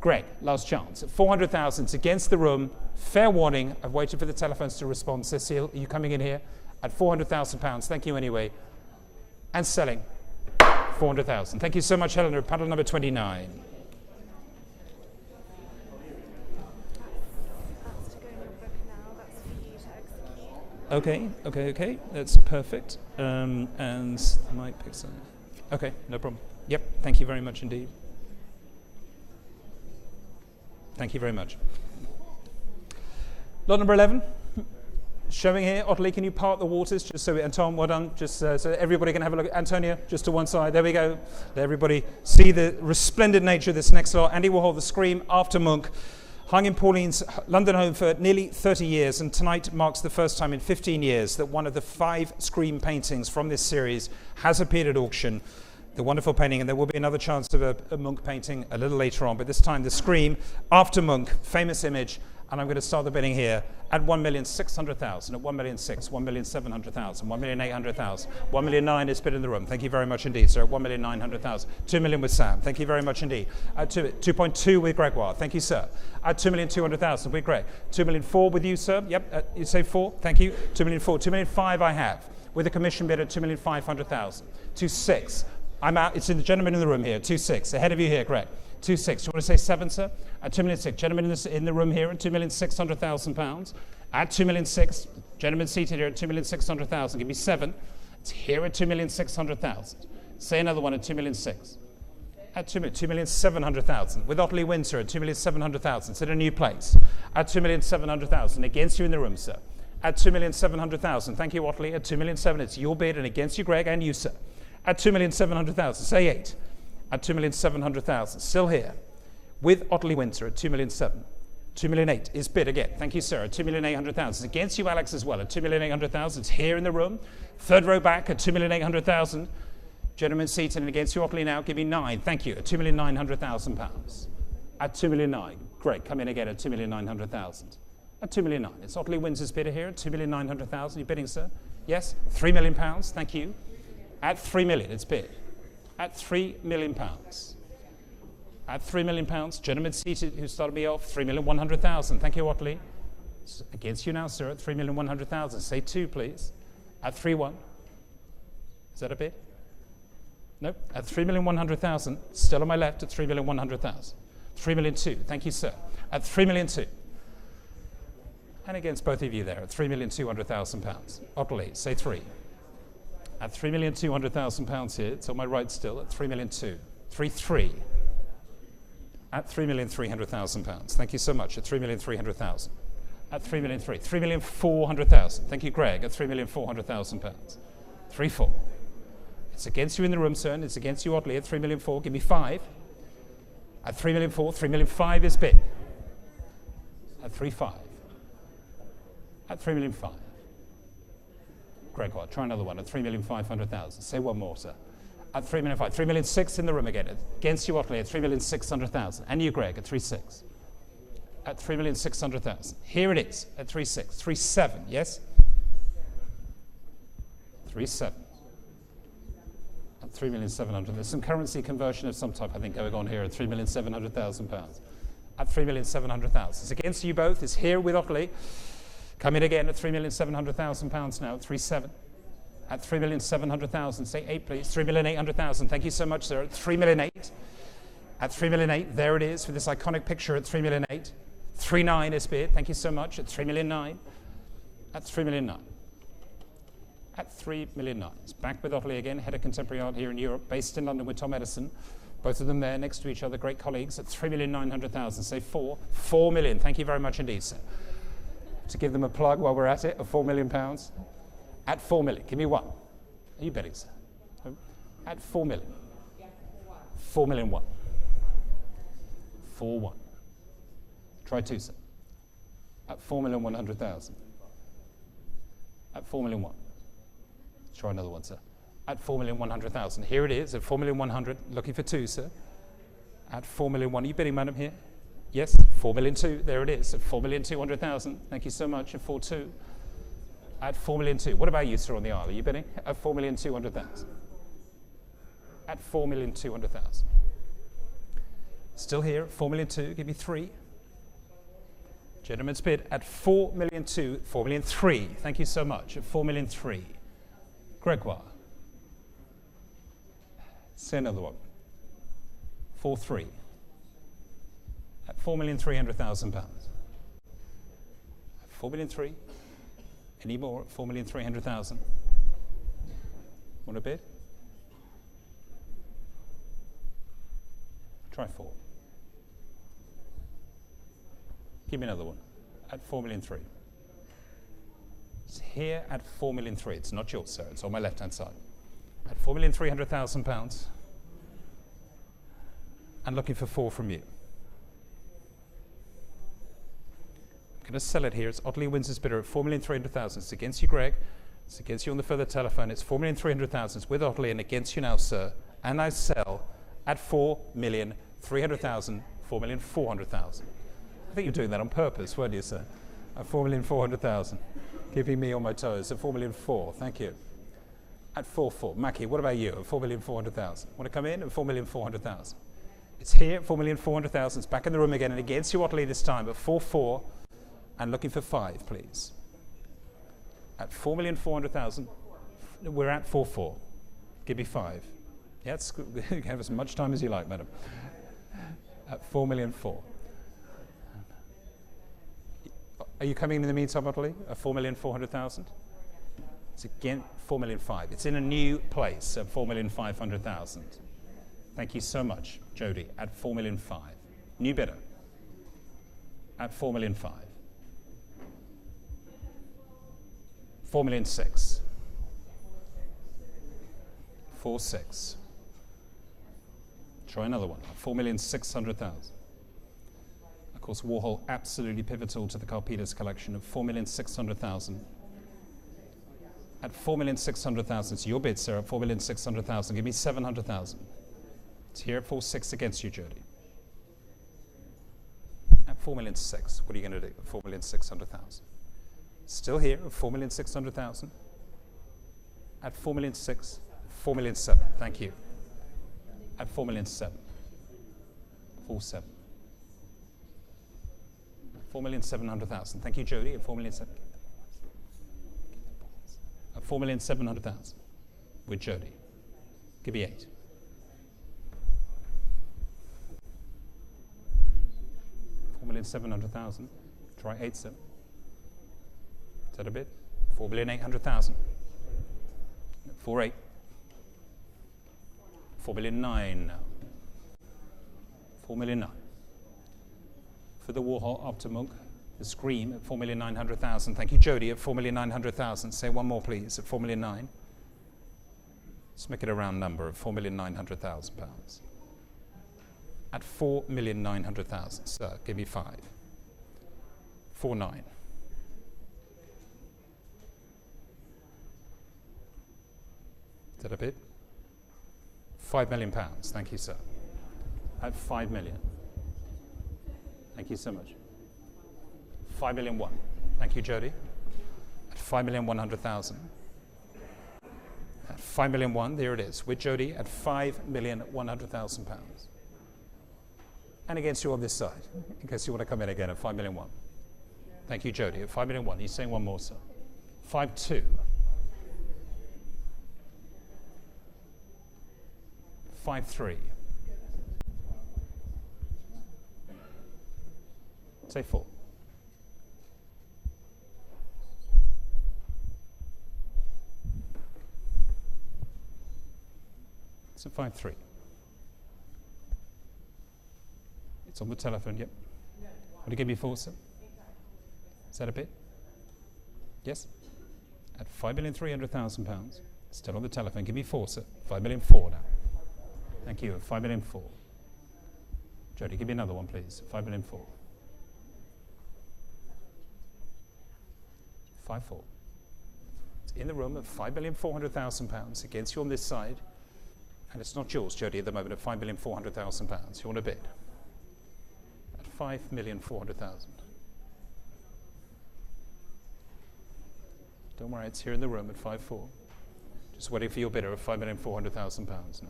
Greg, last chance. At 400,000, it's against the room. Fair warning. I've waited for the telephones to respond. Cecile, are you coming in here? At 400,000 pounds. Thank you anyway. And selling 400,000. Thank you so much, Helena. Paddle number 29. Okay. That's perfect. And my pixel. Okay, no problem. Yep, thank you very much indeed. Thank you very much. Lot number 11. Showing here, Ottilie, can you part the waters just so, and Tom, well done, just so everybody can have a look. Antonia, just to one side, there we go. Let everybody see the resplendent nature of this next lot. Andy Warhol, The Scream, after Munch, hung in Pauline's London home for nearly 30 years, and tonight marks the first time in 15 years that one of the 5 Scream paintings from this series has appeared at auction. The wonderful painting, and there will be another chance of a Munch painting a little later on, but this time The Scream, after Munch, famous image. And I'm going to start the bidding here at 1,600,000, at 1,600,000, 1,700,000, 1,800,000, 1,900,000 is bid in the room. Thank you very much indeed, sir. 1,900,000, 2 million with Sam. Thank you very much indeed. At 2.2 with Gregoire. Thank you, sir. At 2,200,000 with Greg. 2,000,004 with you, sir. Yep. You say 4. Thank you. 2,000,004. 2,000,005 I have with a commission bid at 2,500,000. 2,600. I'm out. It's in the gentleman in the room here. 2,600. Ahead of you here, Greg. 2,600. Do you want to say 7, sir? At 2,600,000. Gentlemen in the room here at 2,600,000 pounds. At 2,600,000. Gentlemen seated here at 2,600,000. Give me 7. It's here at 2,600,000. Say another one at 2,600,000. At 2,700,000. With Ottilie Windsor at 2,700,000. It's in a new place. At 2,700,000. Against you in the room, sir. At 2,700,000. Thank you, Ottilie. At 2,700,000. It's your bid, and against you, Greg, and you, sir. At 2,700,000. Say 8. At 2,700,000. Still here. With Ottilie Windsor at 2,700,000. 2,800,000 is bid again. Thank you, sir. At 2,800,000. It's against you, Alex, as well. At 2,800,000. It's here in the room. Third row back at 2,800,000. Gentlemen seated and against you, Ottilie now. Give me 9. Thank you. At 2,900,000 pounds. At 2,900,000. Great. Come in again at 2,900,000. At 2,900,000. It's Ottilie Windsor's bidder here at 2,900,000. You're bidding, sir? Yes? 3 million pounds. Thank you. At 3 million, it's bid. At 3 million pounds. At £3 million, gentlemen seated who started me off, 3,100,000. Thank you, Otley. It's against you now, sir, at 3,100,000. Say 2, please. At 3-1. Is that a bit? Nope. At 3,100,000, still on my left at 3,100,000. 3,000,002. Thank you, sir. At 3,000,002. And against both of you there at £3,200,000. Otley, say 3. At £3,200,000 here, it's on my right still, at 3,000,002. 3-3. At £3,300,000. Thank you so much. At 3,300,000. At 3,003,000. 3,400,000. Thank you, Greg. At £3,400,000. 3-4. It's against you in the room, sir, and it's against you, Otley, at 3,004,000. Give me 5. At 3,004,000. 3,005,000 is bid. At 3-5. At 3,005,000. Gregoire, try another one at 3,500,000. Say one more, sir. At 3,005,000. 3,006,000 in the room again. Against you, Otley, at 3,600,000. And you, Greg, at 3,600,000. At 3,600,000. Here it is at 3,600,000. 3,700,000, yes? 3,700,000. At 3,700,000. There's some currency conversion of some type, I think, going on here at £3,700,000. At 3,700,000. It's against you both. It's here with Otley. Come in again at £3,700,000 now. 3,700,000. At 3,700,000. Say 8, please. 3,800,000. Thank you so much, sir. At 3,008,000. At 3,008,000. There it is for this iconic picture at 3,008,000. 3,900,000 is bid. Thank you so much. At 3,009,000. At 3,009,000. At 3,009,000. It's back with Otley again, head of contemporary art here in Europe, based in London with Tom Edison. Both of them there next to each other, great colleagues, at 3,900,000. Say 4. 4 million. Thank you very much indeed, sir. To give them a plug while we're at it, of £4 million. At 4 million. Give me 1. Are you betting, sir? At 4 million. 4,000,001. 4-1. Try 2, sir. At 4,100,000. At 4,001,000. Try another one, sir. At 4,100,000. Here it is at 4,100,000. Looking for 2, sir. At 4,001,000. Are you bidding, madam, here? Yes. 4,002,000. There it is at 4,200,000. Thank you so much. At 4,200,000. At 4,200,000. What about you, sir, on the aisle? Are you bidding? At 4,200,000. At 4,200,000. Still here at 4,200,000. Give me 3. Gentleman's bid at 4,200,000. 4,300,000. Thank you so much. At 4,300,000. Gregoire. Say another one. 4,300,000. At £4,300,000. At 4,300,000. Any more at 4,300,000? Want a bid? Try 4. Give me another one. At 4,300,000. It's here at 4,300,000. It's not yours, sir. It's on my left-hand side. At £4,300,000. And looking for 4 from you. I'm going to sell it here. It's Otley wins his bidder at 4,300,000. It's against you, Greg. It's against you on the further telephone. It's 4,300,000. It's with Otley and against you now, sir. And I sell at 4,300,000. 4,400,000. I think you're doing that on purpose, weren't you, sir? At 4,400,000. Keeping me on my toes. At 4,400,000. Thank you. At 4,400,000. Mackie, what about you? At 4,400,000. Want to come in? At 4,400,000. It's here at 4,400,000. It's back in the room again and against you, Otley, this time at 4,400,000. And looking for 5, please. At 4,400,000, we're at 4,400,000. Give me 5. Yeah, you can have as much time as you like, madam. At 4,400,000. Are you coming in the meantime, Otley? At 4,400,000? It's again 4,500,000. It's in a new place at 4,500,000. Thank you so much, Jody. At 4,500,000. New bidder. At 4,500,000. 4,600,000. 4,600,000. Try another one. 4,600,000. Of course, Warhol absolutely pivotal to the Karpidas collection of 4,600,000. At 4,600,000, it's your bid, sir. At 4,600,000, give me 700,000. It's here at 4,600,000 against you, Jody. At 4,600,000, what are you going to do? At 4,600,000. Still here at 4,600,000. At 4,600,000, 4,700,000. Thank you. At 4,700,000. 47. 4,700,000. Thank you, Jody. At 4,700,000 with Jody. Give me 8. 4,700,000. Try 8, sir. Is that a bit? 4,800,000. 4,8. 4,900,000 now. 4,900,000. For the Warhol up to Munch, the Scream at 4,900,000. Thank you, Jody, at 4,900,000. Say one more, please, at 4,900,000. Let's make it a round number of £4,900,000. At 4,900,000, sir, give me 5. 4,900,000. Is that a bit? £5 million. Thank you, sir. At 5 million. Thank you so much. 5,000,001. Thank you, Jody. At 5,100,000. At 5,000,001, there it is. With Jody at £5,100,000. And against you on this side, in case you want to come in again at 5,000,001. Thank you, Jody. At 5,000,001. He's saying one more, sir. 5,200,000. 5,300,000. Say 4. So 5,300,000. It's on the telephone, yep. Want to give me 4, sir? Is that a bit? Yes? At £5,300,000. Still on the telephone. Give me 4, sir. 5,000,004 now. Thank you. 5,000,004. Jody, give me another one, please. 5,000,004. 5,400,000. It's in the room at £5,400,000 against you on this side. And it's not yours, Jody, at the moment at £5,400,000. You want a bid? At 5,400,000. Don't worry, it's here in the room at 5,400,000. Just waiting for your bidder at £5,400,000 now.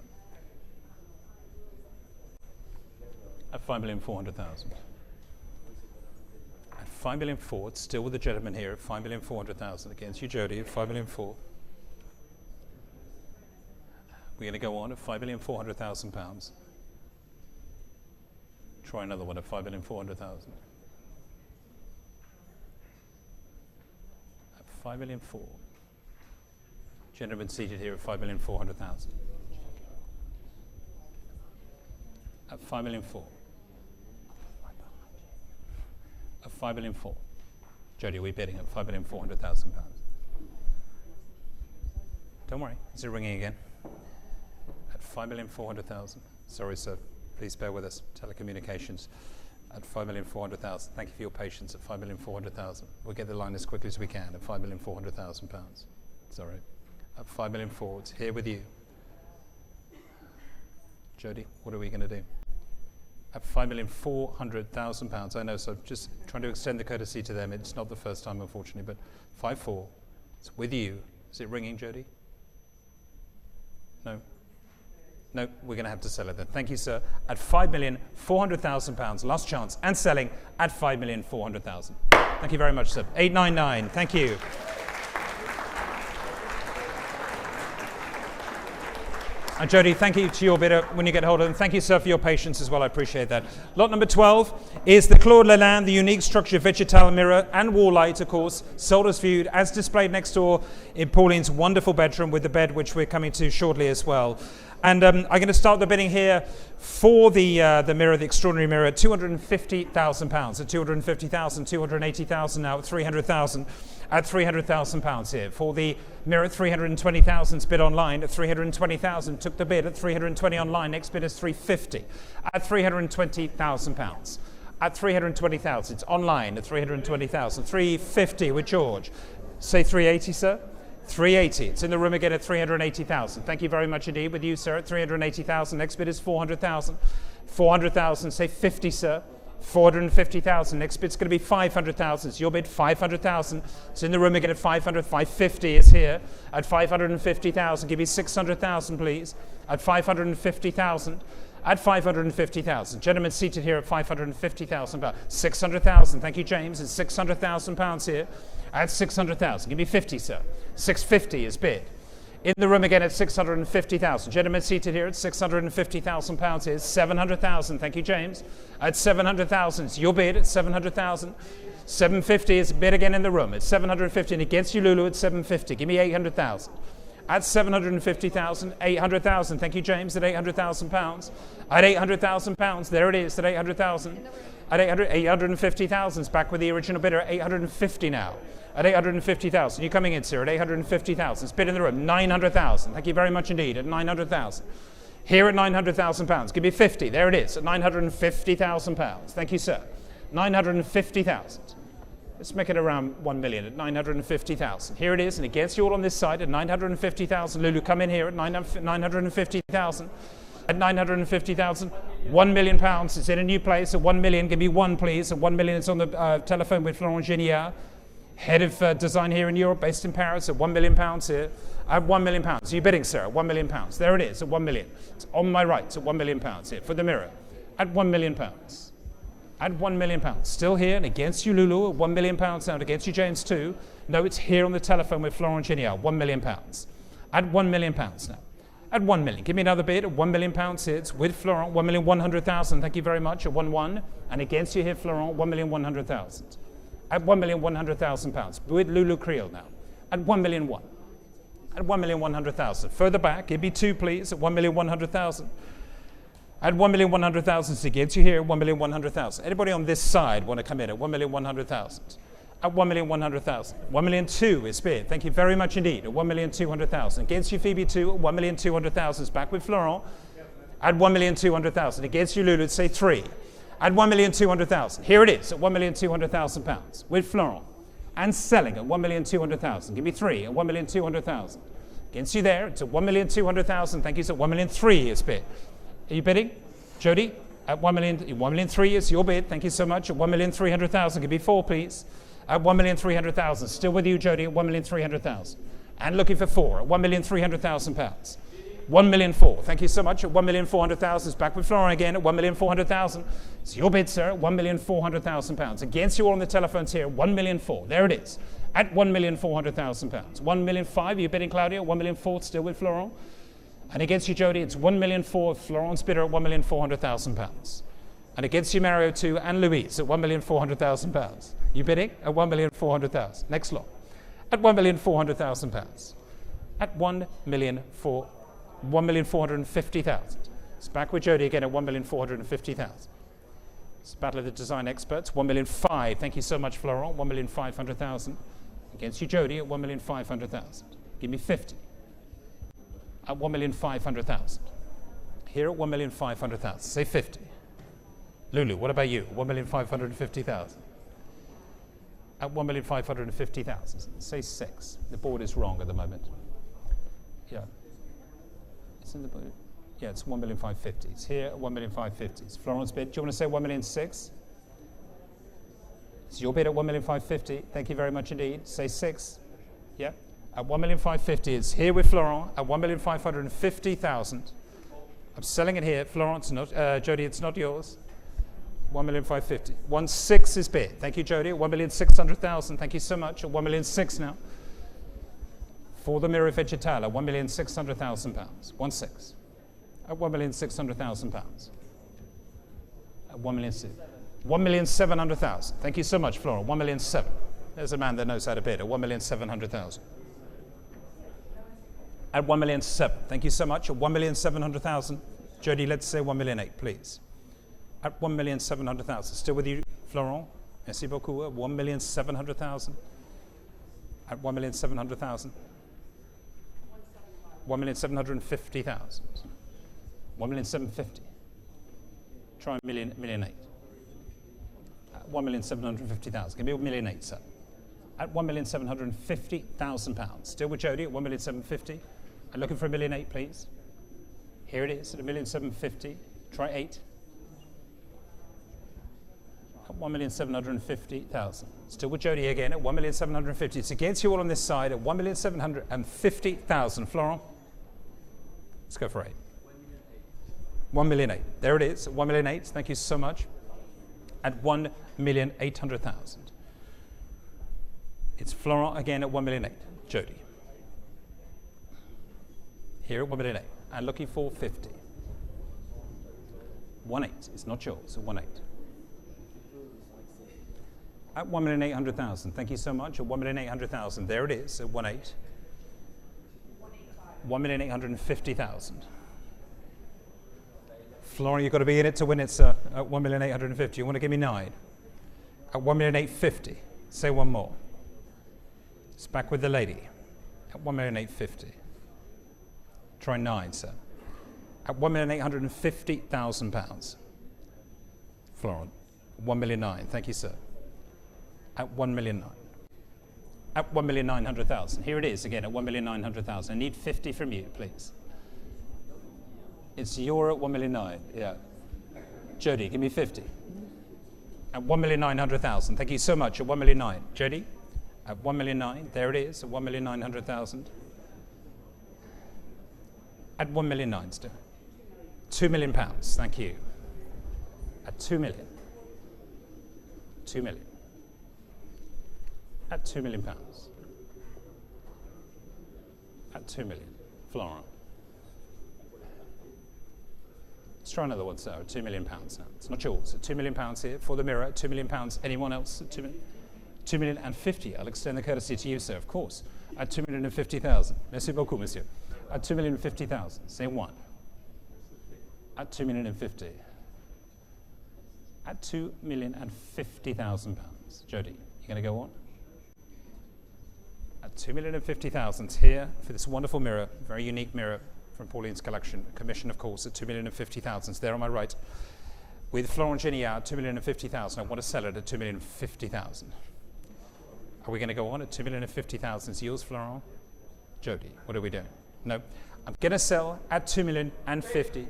At 5,400,000. At 5,004,000, it's still with the gentleman here at 5,400,000 against you, Jody, at 5,004,000. We're going to go on at £5,400,000. Try another one at 5,400,000. At 5,004,000. Gentleman seated here at 5,400,000. At 5,004,000. At 5,004,000. Jody, we're bidding at £5,400,000. Don't worry, is it ringing again? At 5,400,000. Sorry, sir. Please bear with us. Telecommunications at 5,400,000. Thank you for your patience at 5,400,000. We'll get the line as quickly as we can at £5,400,000. Sorry. At 5,004,000. It's here with you. Jody, what are we going to do? At £5,400,000. I know, so just trying to extend the courtesy to them. It's not the first time, unfortunately, but 5,400,000. It's with you. Is it ringing, Jody? No? No, we're going to have to sell it then. Thank you, sir. At £5,400,000. Last chance. And selling at £5,400,000. Thank you very much, sir. 899. Thank you. And Jody, thank you to your bidder when you get hold of them. Thank you, sir, for your patience as well. I appreciate that. Lot number 12 is the Claude Lalanne, the unique structure vegetal mirror and wall light, of course, sold as viewed, as displayed next door in Pauline's wonderful bedroom with the bed, which we're coming to shortly as well. And I'm going to start the bidding here for the mirror, the extraordinary mirror, at £250,000. At 250,000, 280,000 now, at 300,000. At £300,000 here. For the mirror at 320,000, bid online at 320,000. Took the bid at 320 online. Next bid is 350 at £320,000. At 320,000, it's online at 320,000. 350 with George. Say 380, sir. 380. It's in the room again at 380,000. Thank you very much indeed. With you, sir, at 380,000. Next bid is 400,000. 400,000. Say 50, sir. 450,000. Next bid's going to be 500,000. It's your bid, 500,000. It's in the room again at 500. 550 is here at 550,000. Give me 600,000, please. At 550,000. At 550,000. Gentlemen seated here at 550,000 pounds. 600,000. Thank you, James. It's 600,000 pounds here. At 600,000. Give me 50, sir. 650 is bid. In the room again at 650,000. Gentlemen seated here at 650,000 pounds here. 700,000. Thank you, James. At 700,000. It's your bid at 700,000. 750 is bid again in the room. It's 750. And against you, Lulu, at 750. Give me 800,000. At 750,000, 800,000. Thank you, James, at 800,000 pounds. At 800,000 pounds, there it is, at 800,000. At 850,000, it's back with the original bidder at 850 now. At 850,000, you're coming in, sir, at 850,000. It's bid in the room, 900,000. Thank you very much indeed, at 900,000. Here at 900,000 pounds, give me 50. There it is, at 950,000 pounds. Thank you, sir. 950,000. Let's make it around 1 million at 950,000. Here it is, and against you all on this side at 950,000. Lulu, come in here at 950,000. At 950,000, 1 million pounds. It's in a new place at 1 million. Give me one, please. At 1 million, it's on the telephone with Florent Geniard, head of design here in Europe, based in Paris. At 1 million pounds here. At 1 million pounds. Are you bidding, sir? At 1 million pounds. There it is, at 1 million. It's on my right, at 1 million pounds here for the mirror. At 1 million pounds. At 1 million pounds. Still here, and against you, Lulu, at 1 million pounds now, and against you, James, too. No, it's here on the telephone with Florent Geniard, 1 million pounds. At 1 million pounds now. At 1 million. Give me another bid at 1 million pounds here. It's with Florent, 1,100,000. Thank you very much. At 1-1. And against you here, Florent, 1,100,000. At 1,100,000 pounds. With Lulu Creole now. At 1,000,001. At 1,100,000. Further back, give me two, please, at 1,100,000. At 1,100,000, it's against you here, 1,100,000. Anybody on this side want to come in at 1,100,000? At 1,100,000. 1,002,000 is bid. Thank you very much indeed. At 1,200,000. Against you, Phoebe, too, at 1,200,000 is back with Florent. At 1,200,000. Against you, Lulu, say 3. At 1,200,000. Here it is, at 1,200,000 pounds with Florent. And selling at 1,200,000. Give me 3 at 1,200,000. Against you there, it's at 1,200,000. Thank you, sir. 1,300,000 is bid. Are you bidding? Jody? At 1,300,000 is your bid. Thank you so much. At 1,300,000. Give me 4, please. At 1,300,000. Still with you, Jody, at 1,300,000. And looking for 4 at 1,300,000 pounds. 1,400,000. Thank you so much. At 1,400,000. It's back with Florent again at 1,400,000. It's your bid, sir, at 1,400,000 pounds. Against you all on the telephones here, 1,400,000. There it is. At 1,400,000 pounds. 1,500,000. Are you bidding, Claudia? 1,400,000. Still with Florent. And against you, Jody, it's 1,400,000. Florent's bidder at 1,400,000 pounds. And against you, Mario, too, and Louise at 1,400,000 pounds. You bidding at 1,400,000. Next lot. At 1,400,000 pounds. At 1,450,000. It's back with Jody again at 1,450,000. It's Battle of the Design Experts. 1,500,000. Thank you so much, Florent. 1,500,000. Against you, Jody, at 1,500,000. Give me 50. At 1,500,000. Here at 1,500,000. Say 50. Lulu, what about you? 1,550,000. At 1,550,000. Say 6. The board is wrong at the moment. Yeah. It's in the board. Yeah, it's 1,550,000. It's here at 1,550,000. It's Florent's bid. Do you want to say 1,600,000? It's your bid at 1,550,000. Thank you very much indeed. Say 6. Yeah. At 1,550,000. It's here with Florent at 1,550,000. I'm selling it here. Florent, not Jody, it's not yours. 1,550,000. 1,600,000 is bid. Thank you, Jody. 1,600,000. Thank you so much. At 1,600,000 now. For the Mirror Vegetale at 1,600,000 pounds. 1,600,000. At 1,600,000 pounds. At 1,600,000. 1,700,000. Thank you so much, Florent. 1,700,000. There's a man that knows how to bid at 1,700,000. At 1,700,000. Thank you so much. At 1,700,000. Jody, let's say 1,800,000, please. At 1,700,000. Still with you, Florent. Merci beaucoup. At 1,700,000. At 1,700,000. 1,750,000. 1,750,000. Try 1,800,000. At 1,750,000. Give me 1,800,000, sir. At 1,750,000 pounds. Still with Jody at 1,750,000. I'm looking for 1,800,000, please. Here it is at 1,750,000. Try 8. At 1,750,000. Still with Jody again at 1,750,000. It's against you all on this side at 1,750,000. Florent, let's go for 8. 1,000,008. There it is, 1,000,008. Thank you so much. At 1,800,000. It's Florent again at 1,000,008. Jody. Here at 1,000,008. And looking for 50. 1,8. It's not yours. 1,8. At 1,800,000. Thank you so much. At 1,800,000. There it is. At 1,8. 1,850,000. Florent, you've got to be in it to win it, sir. At 1,850,000. You want to give me 9? At 1,850,000. Say one more. It's back with the lady. At 1,850,000. Try 9, sir. At £1,850,000. Florent. 1,000,009. Thank you, sir. At 1,000,009. At 1,900,000. Here it is again at 1,900,000. I need 50 from you, please. It's you're at 1,000,009. Yeah. Jody, give me 50. At 1,900,000. Thank you so much. At 1,000,009. Jody, at 1,000,009. There it is. At 1,900,000. At 1,000,009 still. £2 million. Thank you. At 2 million. 2 million. At £2 million. At 2 million. Florent. Let's try another one, sir. £2 million now. It's not yours. At £2 million here for the mirror. £2 million. Anyone else? At 2,050,000. I'll extend the courtesy to you, sir, of course. At 2,050,000. Merci beaucoup, monsieur. At 2,050,000. Say 1. At 2,050,000. At £2,050,000. Jody, you going to go on? At 2,050,000 here for this wonderful mirror, very unique mirror from Pauline's collection, commission, of course, at 2,050,000. There on my right. With Florent Geniard, 2,050,000. I want to sell it at 2,050,000. Are we going to go on at 2,050,000? It's yours, Florent? Jody, what are we doing? No. I'm going to sell at 2,050,000.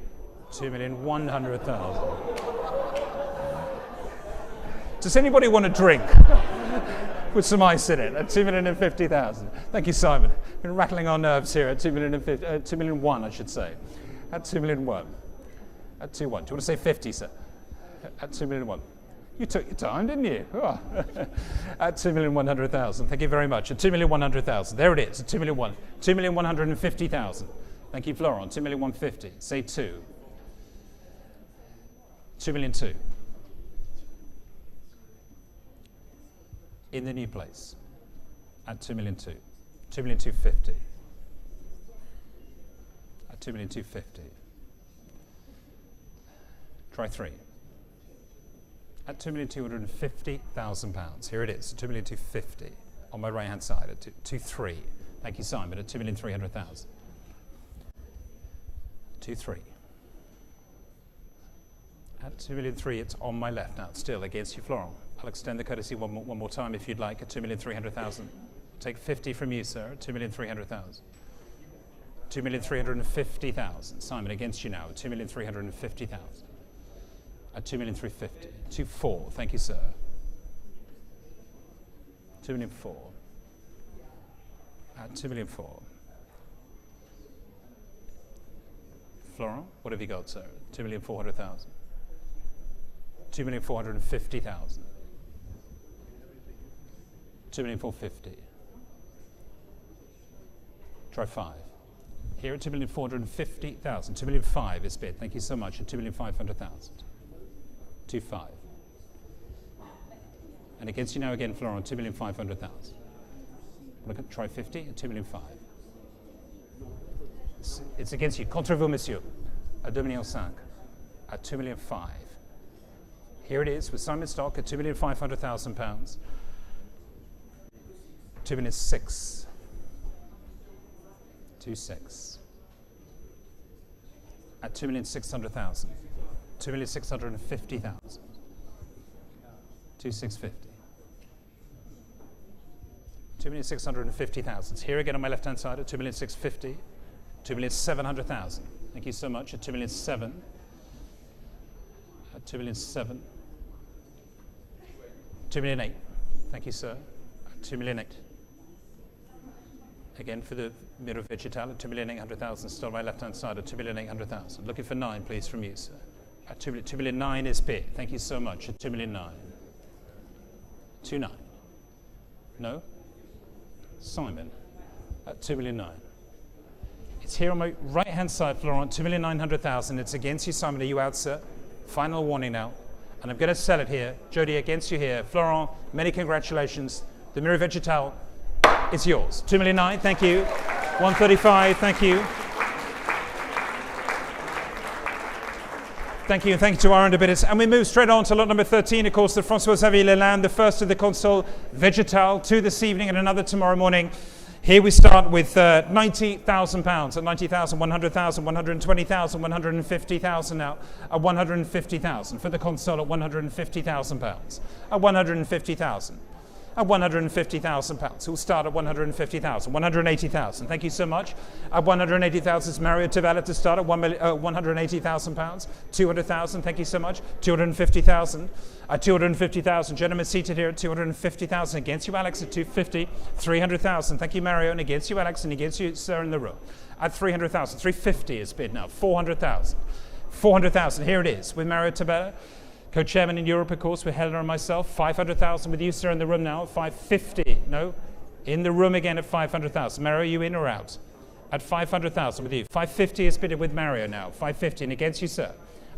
2,100,000. Does anybody want a drink with some ice in it at 2,050,000? Thank you, Simon. We've been rattling our nerves here at 2,001,000, I should say. At 2,001,000. At 2,1. Do you want to say 50, sir? At 2,001,000. You took your time, didn't you? Oh. At 2,100,000. Thank you very much. At 2,100,000. There it is. At 2,001,000. 2,150,000. Thank you, Florent. 2,150,000. Say 2. 2,002,000. In the new place. At 2,002,000. 2,250,000. At 2,250,000. Try 3. At £2,250,000. Here it is, £2,250,000 on my right hand side at 2,3. Thank you, Simon, at 2,300,000. 2,3. At 2,003,000, it's on my left now. It's still against you, Florent. I'll extend the courtesy one more time if you'd like at 2,300,000. Take 50 from you, sir, at 2,300,000. 2,350,000. Simon, against you now at 2,350,000. At 2,350,000. 2,4. Thank you, sir. 2,400,000. At 2,400,000. Florent, what have you got, sir? 2,400,000. 2,450,000. 2,450,000. Try 5. Here at 2,450,000. 2,500,000 is bid. Thank you so much. At 2,500,000. 2,500,000. And against you now again, Florent, 2,500,000. Want to try 50 at 2,500,000. It's against you. Contre vous, monsieur. At 2,500,000. At 2,500,000. Here it is with Simon Stock at £2,500,000. 2,600,000. 2,600,000. At 2,600,000. 2,650,000. 2,650,000. 2,650,000. Here again on my left-hand side at 2,650,000. 2,700,000. Thank you so much. At 2,700,000. At 2,700,000. 2,008,000. Thank you, sir. At 2,008,000. Again for the Miro Vegetal at 2,800,000, still my left-hand side at 2,800,000. Looking for 9, please, from you, sir. At 2,000,009 is bid. Thank you so much. At 2,000,009. 2,9. No? Simon at 2,000,009. It's here on my right-hand side, Florent, 2,900,000. It's against you, Simon. Are you out, sir? Final warning now. And I'm going to sell it here. Jody, against you here. Florent, many congratulations. The Miro Vegetal is yours. 2,000,009, thank you. 135, thank you. Thank you, and thank you to our underbidders. And we move straight on to lot number 13, of course, the François-Xavier Lalande, the first of the Console Vegetal, 2 this evening and another tomorrow morning. Here we start with £90,000 at 90,000, 100,000, 120,000, 150,000 now, at 150,000 for the Console at £150,000, at 150,000. At £150,000. We'll start at 150,000, 180,000. Thank you so much. At 180,000, it's Mario Tavella to start at £180,000. 200,000. Thank you so much. 250,000. At 250,000, gentlemen seated here at 250,000. Against you, Alex, at 250. 300,000. Thank you, Mario. And against you, Alex, and against you, sir, in the room. At 300,000. 350 is bid now. 400,000. 400,000. Here it is with Mario Tavella. Co-chairman in Europe, of course, with Helena and myself. 500,000 with you, sir, in the room now. 550. No? In the room again at 500,000. Mario, you in or out? At 500,000 with you. 550 is bidded with Mario now. 550. And against you, sir.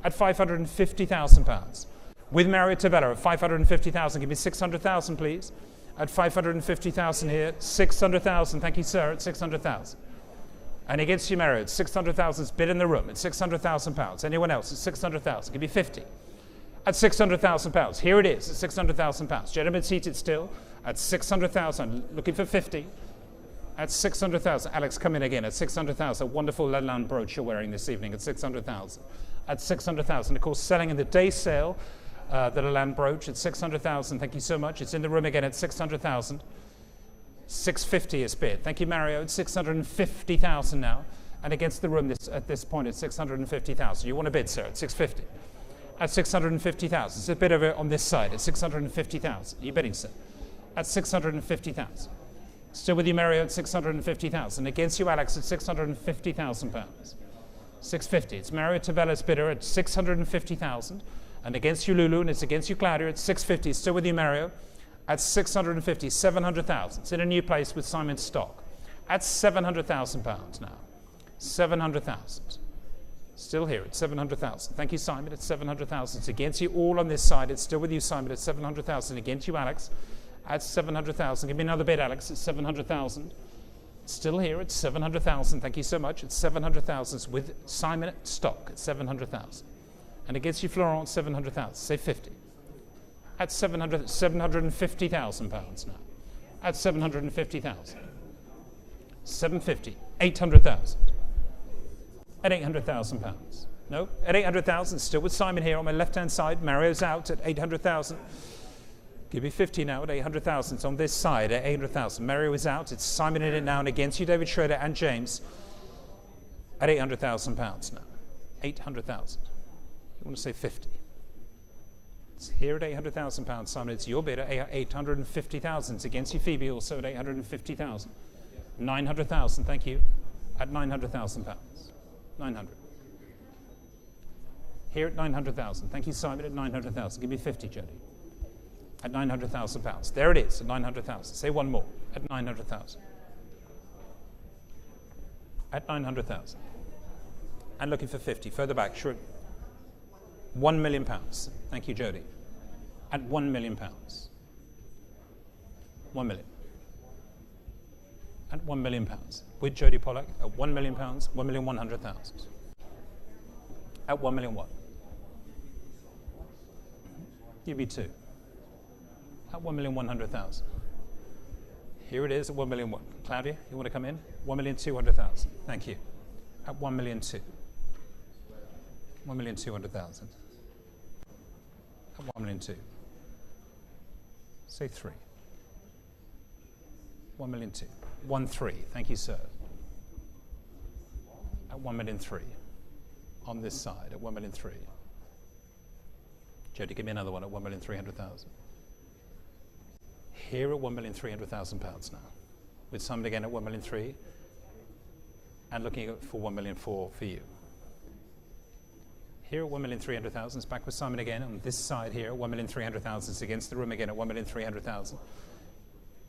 At £550,000. With Mario Tavella at 550,000. Give me 600,000, please. At 550,000 here. 600,000. Thank you, sir. At 600,000. And against you, Mario. 600,000 is bid in the room. At £600,000. Anyone else? At 600,000. Give me 50. At £600,000. Here it is, at £600,000. Gentlemen seated still at 600,000. Looking for 50. At 600,000. Alex, come in again at 600,000. Wonderful Lalanne brooch you're wearing this evening at 600,000. At 600,000. Of course, selling in the day sale, the Lalanne brooch at 600,000. Thank you so much. It's in the room again at 600,000. 650 is bid. Thank you, Mario. It's 650,000 now. And against the room at this point, it's 650,000. You want to bid, sir, at 650. At 650,000. It's a bit of it on this side at 650,000. Are you bidding, sir? At 650,000. Still with you, Mario, at 650,000. Against you, Alex, at £650,000. 650. It's Mario Tavella's bidder at 650,000. And against you, Lulu, and it's against you, Claudia, at 650. Still with you, Mario, at 650. 700,000. It's in a new place with Simon Stock. At £700,000 now. 700,000. Still here at 700,000. Thank you, Simon, at 700,000. It's against you all on this side. It's still with you, Simon, at 700,000. Against you, Alex, at 700,000. Give me another bid, Alex, at 700,000. Still here at 700,000. Thank you so much. At 700,000 with Simon at Stock at 700,000. And against you, Florent, 700,000. Say 50. At 750,000 pounds now. At 750,000. 750. 800,000. At £800,000. No, at 800,000, still with Simon here on my left-hand side. Mario's out at 800,000. Give me 50 now at 800,000. It's on this side at 800,000. Mario is out. It's Simon in it now. And against you, David Schroeder and James at £800,000 now. 800,000. You want to say 50. It's here at £800,000, Simon. It's your bid at 850,000. It's against you, Phoebe, also at 850,000. 900,000, thank you. At £900,000. 900. Here at 900,000. Thank you, Simon, at 900,000. Give me 50, Jody. At £900,000. There it is, at 900,000. Say one more. At 900,000. At 900,000. And looking for 50. Further back, sure. £1 million. Thank you, Jody. At £1 million. 1 million. At £1 million. With Jody Pollack at £1 million, 1,100,000. At 1 million what? Give me 2. At 1,100,000. Here it is at 1 million what? Claudia, you want to come in? 1,200,000. Thank you. At 1 million 2. 1,200,000. At 1 million 2. Say 3. 1 million 2. 1 3. Thank you, sir. At 1 million 3. On this side at 1 million 3. Jody, give me another one at 1,300,000. Here at £1,300,000 now. with Simon again at 1,000,003, and looking for 1,000,004 for you. Here at 1,300,000, it's back with Simon again on this side here, 1,300,000, it's against the room again at 1,300,000.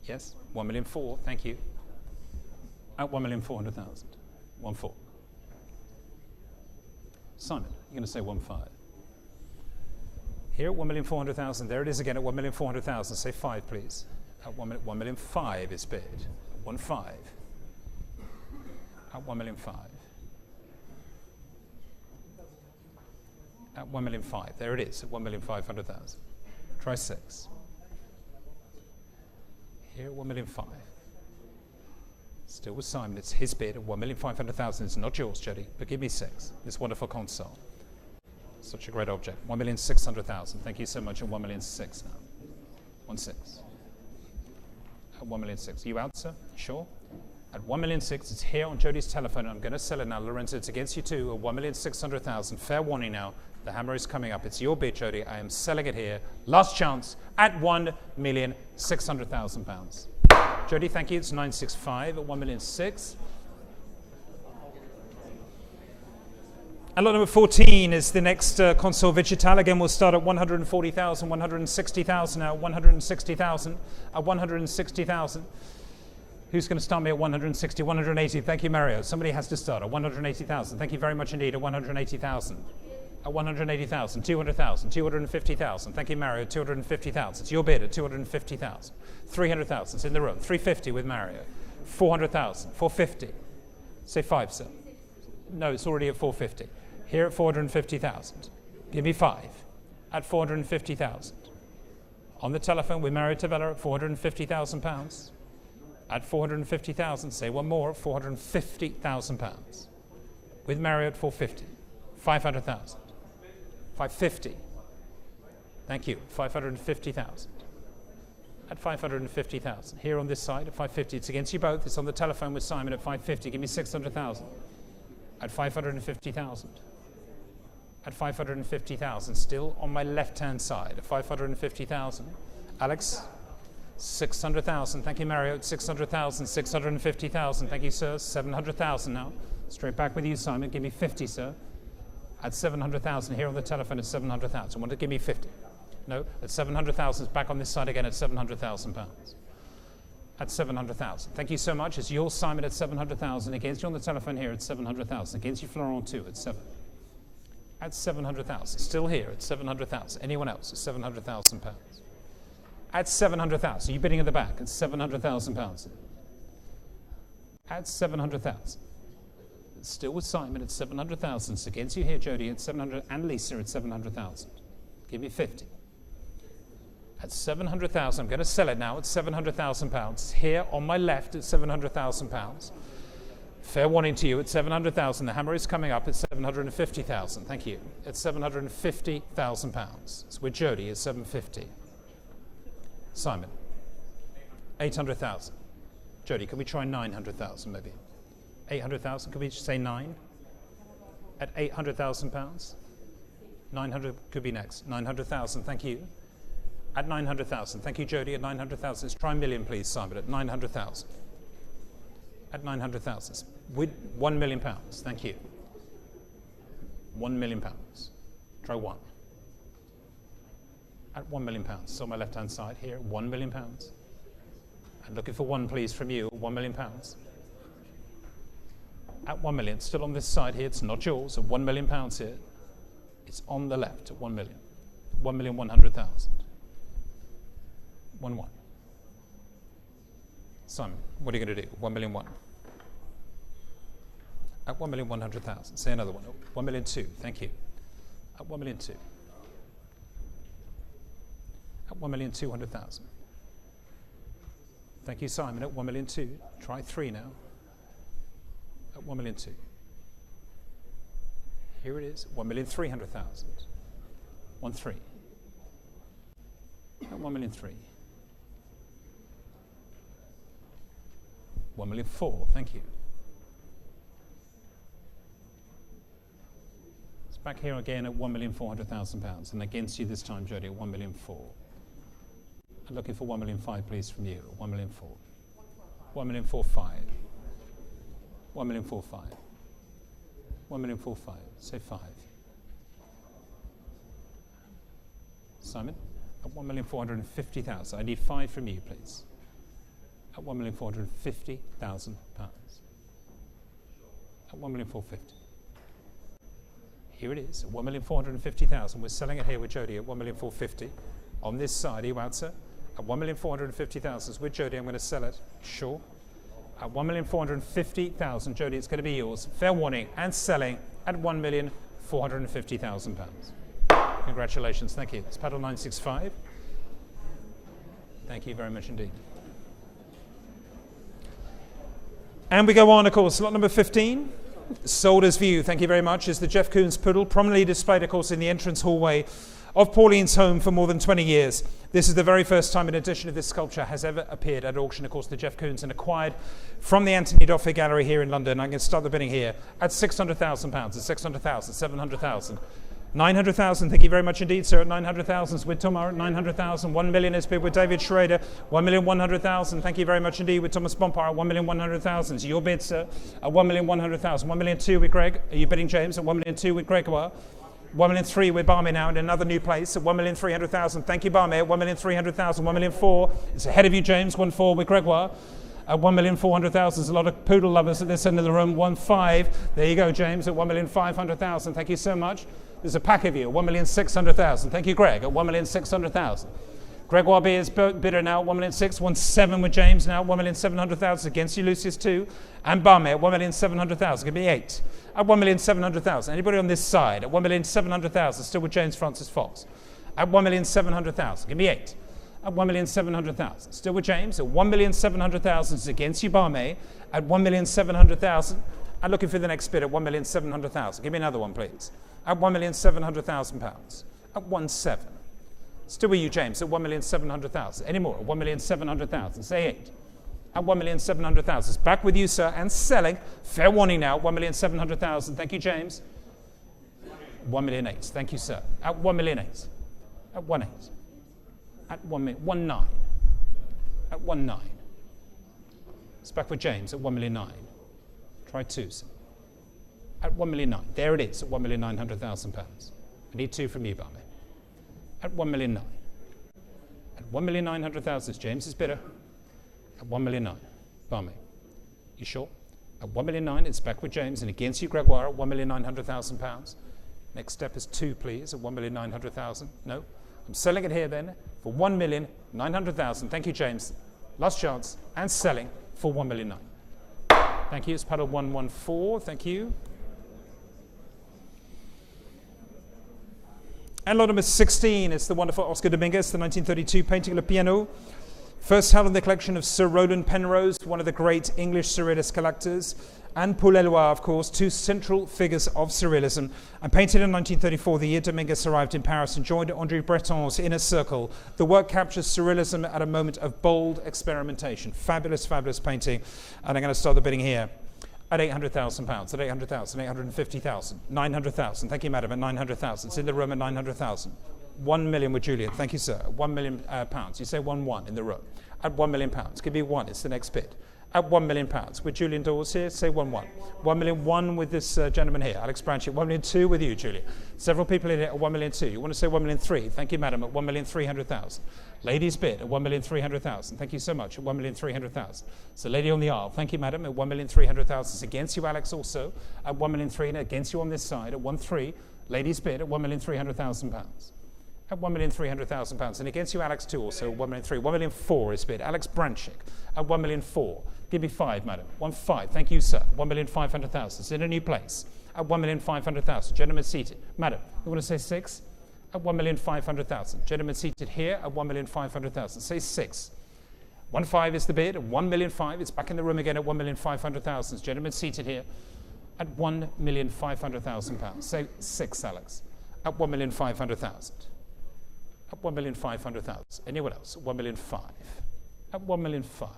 Yes, 1,004,000, thank you. At 1,400,000, 1,4. Simon, you're going to say 1,5. Here at 1,400,000, there it is again at 1,400,000, say 5 please. At 1,500,000 is bid, 1,5. At 1,500,000. At 1,500,000, there it is at 1,500,000. Try 6. Here at 1,500,000. Still with Simon, it's his bid at 1,500,000. It's not yours, Jody, but give me 6. This wonderful console. Such a great object. 1,600,000. Thank you so much. At 1,600,000 now. 1,600,000. At 1,600,000. You out, sir? Sure? At 1,600,000, it's here on Jody's telephone. I'm going to sell it now. Lorenzo, it's against you too. At 1,600,000. Fair warning now. The hammer is coming up. It's your bid, Jody. I am selling it here. Last chance at £1,600,000. Jody, thank you. It's 965 at 1,600,000. And lot number 14 is the next console Vigital. Again, we'll start at 140,000, 160,000 now, 160,000, at 160,000. Who's going to start me at 160, 180? Thank you, Mario. Somebody has to start at 180,000. Thank you very much indeed at 180,000. At 180,000, 200,000, 250,000. Thank you, Mario. 250,000. It's your bid at 250,000. 300,000. It's in the room. 350 with Mario. 400,000. 450. Say 5, sir. No, it's already at 450. Here at 450,000. Give me 5. At 450,000. On the telephone with Mario Tavella at 450,000 pounds. At 450,000. Say one more at 450,000 pounds. With Mario at 450. 500,000. 550. Thank you. 550,000. At 550,000. Here on this side at 550. It's against you both. It's on the telephone with Simon at 550. Give me 600,000. At 550,000. At 550,000. Still on my left-hand side at 550,000. Alex, 600,000. Thank you, Mario. At 600,000. 650,000. Thank you, sir. 700,000 now. Straight back with you, Simon. Give me 50, sir. At 700,000, here on the telephone at 700,000. Want to give me 50? No, at 700,000. It's back on this side again at 700,000 pounds. At 700,000. Thank you so much. It's yours, Simon, at 700,000. Against you on the telephone here at 700,000. Against you, Florent, too, at 7. At 700,000. Still here at 700,000. Anyone else at 700,000 pounds? At 700,000. You bidding at the back at 700,000 pounds. At 700,000. Still with Simon at 700,000. It's against you here, Jody, at 700, and Lisa at 700,000. Give me 50. At 700,000, I'm going to sell it now at 700,000 pounds. Here on my left at 700,000 pounds. Fair warning to you at 700,000. The hammer is coming up at 750,000. Thank you. At 750,000 pounds. It's with Jody at 750. Simon, 800,000. Jody, can we try 900,000 maybe? 800,000, could we just say 9? At 800,000 pounds? 900 could be next. 900,000, thank you. At 900,000, thank you, Jody. At 900,000, let's try a million, please, Simon. At 900,000. At 900,000, with £1 million, thank you. £1 million. Try 1. At £1 million, so on my left-hand side here, £1 million. And looking for 1, please, from you, £1 million. At 1 million, still on this side here, it's not yours, at £1 million here. It's on the left at 1 million. 1,100,000. 1. Simon, what are you going to do? 1,000,001. At 1,100,000. Say another one. 1,002,000. Thank you. At 1,002,000. At 1,200,000. Thank you, Simon. At 1,002,000. Try 3 now. At 1,002,000. Here it is. 1,300,000. 1,300,000. At 1,300,000. 1,400,000. Thank you. It's back here again at £1,400,000, and against you this time, Jody, at 1,400,000. I'm looking for 1,500,000, please, from you. 1,400,000. 1,045,000. 1,045,000. 1,045,000. Say 5. Simon? At 1,450,000. I need 5 from you, please. At 1,450,000 pounds. At 1,450,000. Here it is, at 1,450,000. We're selling it here with Jodie at 1,450,000. On this side, are you out, sir? At 1,450,000 with Jodie, I'm going to sell it. Sure. At 1,450,000, Jodie, it's going to be yours. Fair warning, and selling at 1,450,000 pounds. Congratulations, thank you. It's paddle 965. Thank you very much indeed. And we go on, of course, lot number 15. Solder's View, thank you very much, is the Jeff Koons poodle, prominently displayed, of course, in the entrance hallway of Pauline's home for more than 20 years. This is the very first time an edition of this sculpture has ever appeared at auction, of course, the Jeff Koons, and acquired from the Anthony Doffe Gallery here in London. I'm going to start the bidding here at £600,000, at 600,000, 700,000. 900,000, thank you very much indeed, sir, at 900,000 with Tomar at 900,000. 1 million is bid with David Schrader, 1,100,000, thank you very much indeed with Thomas Bompire at 1,100,000. It's your bid, sir, at 1,100,000. 1,200,000 with Greg. Are you bidding, James, at 1,200,000 with Gregoire? 1,300,000 with Barmy now in another new place at 1,300,000. Thank you, Barmy, at 1,300,000. 1,400,000. It's ahead of you, James. 1,400,000 with Gregoire. At 1,400,000. There's a lot of poodle lovers at this end of the room. 1,500,000. There you go, James, at 1,500,000. Thank you so much. There's a pack of you at 1,600,000. Thank you, Greg, at 1,600,000. Gregoire B is bidder now at 1,600,000. 1,700,000 with James now, 1,700,000 against you, Lucius 2. And Barmy at 1,700,000. Give me 8. At 1,700,000. Anybody on this side at 1,700,000, still with James Francis Fox. At 1,700,000. Give me 8. At 1,700,000. Still with James at 1,700,000 is against you, Barmy. At 1,700,000. And looking for the next bid at 1,700,000. Give me another one, please. At £1,700,000. At 1,700,000. Still with you, James, at 1,700,000. Any more? At 1,700,000. Say 8. At 1,700,000. It's back with you, sir, and selling. Fair warning now, 1,700,000. Thank you, James. 1,800,000. Thank you, sir. At 1,800,000. At 1,800,000. At 1,900,000. At 1,900,000. It's back with James at 1,900,000. Try 2, sir. At 1,900,000. There it is, at £1,900,000. I need 2 from you, Barmy. At 1,900,000. At 1,900,000 is James's bidder. At 1,900,000. Barmy. You sure? At 1,900,000, it's back with James, and against you, Gregoire, at £1,900,000. Next step is 2, please, at 1,900,000. No. I'm selling it here then for 1,900,000. Thank you, James. Last chance, and selling for 1,900,000. Thank you. It's paddle 114. Thank you. And lot number 16 is the wonderful Óscar Domínguez, the 1932 painting Le Piano. First held in the collection of Sir Roland Penrose, one of the great English Surrealist collectors, and Paul Eluard, of course, 2 central figures of Surrealism. And painted in 1934, the year Domínguez arrived in Paris and joined André Breton's inner circle. The work captures Surrealism at a moment of bold experimentation. Fabulous, fabulous painting. And I'm going to start the bidding here. At £800,000, at 800,000, 850,000, 900,000. Thank you, madam, at 900,000. It's in the room at 900,000. 1 million with Julian. Thank you, sir. 1 million pounds. You say 1-1 in the room. At 1 million pounds. Give me 1. It's the next bid. At 1 million pounds. With Julian Dawes here, say 1-1. 1,000,001 with this gentleman here, Alex Branchett. 1,000,002 with you, Julian. Several people in it at 1,000,002. You want to say 1,000,003? Thank you, madam, at 1,300,000. Ladies bid at 1,300,000. Thank you so much, at 1,300,000. It's the lady on the aisle. Thank you, madam, at 1,300,000. It's against you, Alex, also at 1,300,000. Against you on this side at 1,300,000. Ladies bid at £1,300,000. At £1,300,000. And against you, Alex, too, also 1,300,000. 1,400,000 is bid. Alex Branchik at 1,400,000. Give me 5, madam. 1,500,000. Thank you, sir. 1,500,000. It's in a new place. At 1,500,000. Gentlemen seated. Madam, you want to say 6? At 1,500,000. Gentlemen seated here at 1,500,000. Say 6. 1,500,000 is the bid. At 1,500,000. It's back in the room again at 1,500,000. Gentlemen seated here at £1,500,000. Say 6, Alex. At 1,500,000. At 1,500,000. Anyone else? 1,500,000. At 1,500,000.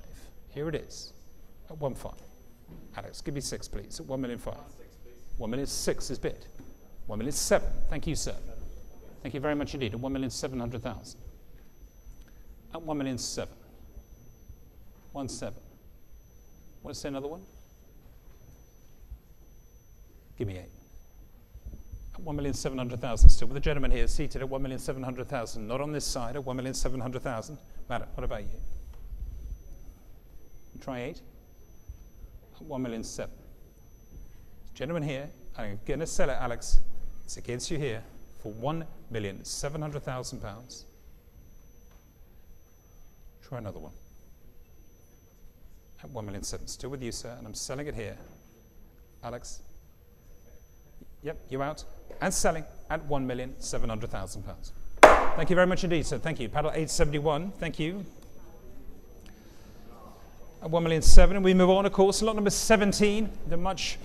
Here it is. At 1,500,000. Alex, give me 6, please. At 1,500,000. 1,600,000 is bid. 1,700,000. Thank you, sir. Thank you very much indeed. At 1,700,000. At 1,700,000. 1,700,000. Want to say another one? Give me 8. At 1,700,000 still. With the gentleman here seated at 1,700,000. Not on this side at 1,700,000. Madam, what about you? Try 8. At 1,700,000. Gentleman here, I'm going to sell it, Alex. It's against you here for £1,700,000. Try another one. At 1,700,000. Still with you, sir, and I'm selling it here. Alex. Yep, you out. And selling at £1,700,000. Thank you very much indeed, sir. Thank you. Paddle 871. Thank you. At 1,700,000. And we move on, of course. Lot number 17. The much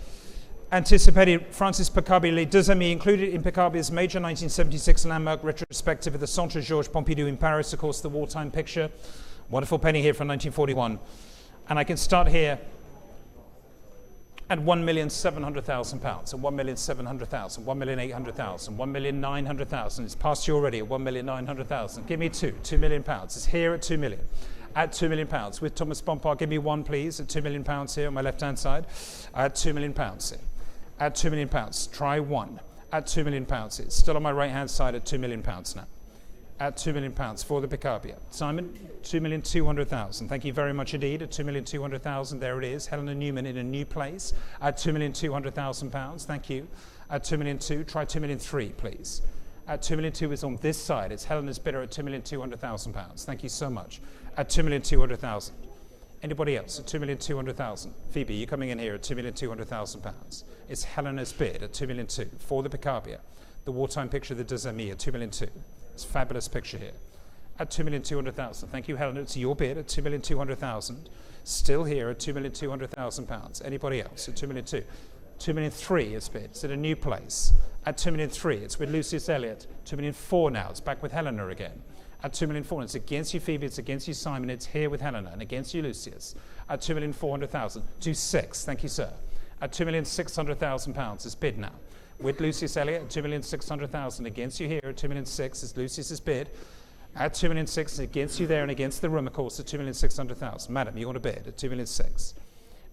anticipated Francis Picabia Les Deux Amis, included in Picabia's major 1976 landmark retrospective at the Centre Georges Pompidou in Paris, of course, the wartime picture. Wonderful painting here from 1941. And I can start here at £1,700,000, at £1,700,000, £1,800,000, £1,900,000. It's past you already at £1,900,000. Give me £2 million. It's here at £2 million. At £2 million. With Thomas Bompard, give me 1, please, at £2 million here on my left-hand side. At £2 million here. At £2 million. Try 1. At £2 million here. It's still on my right-hand side at £2 million now. At £2 million for the Picabia. Simon, 2,200,000. Thank you very much indeed. At 2,200,000, there it is. Helena Newman in a new place. At £2,200,000. Thank you. At 2,200,000, try 2,300,000, please. At 2,200,000 is on this side. It's Helena's bidder at £2,200,000. Thank you so much. At 2,200,000. Anybody else at 2,200,000? Phoebe, you're coming in here at £2,200,000. It's Helena's bid at 2,200,000 for the Picabia. The wartime picture that does me at 2,200,000. It's a fabulous picture here. At 2,200,000. Thank you, Helena. It's your bid at 2,200,000. Still here at £2,200,000. Anybody else at 2,200,000? 2,300,000 is bid. It's at a new place. At 2,300,000, it's with Lucius Elliott. 2,400,000 now. It's back with Helena again. At 2,400,000, it's against you, Phoebe. It's against you, Simon. It's here with Helena and against you, Lucius. At 2,400,000. 2,600,000. Thank you, sir. At £2,600,000 is bid now. With Lucius Elliott at 2,600,000 against you here at 2,600,000 is Lucius's bid. At 2,600,000 against you there and against the room, of course, at 2,600,000. Madam, you want a bid at 2,600,000.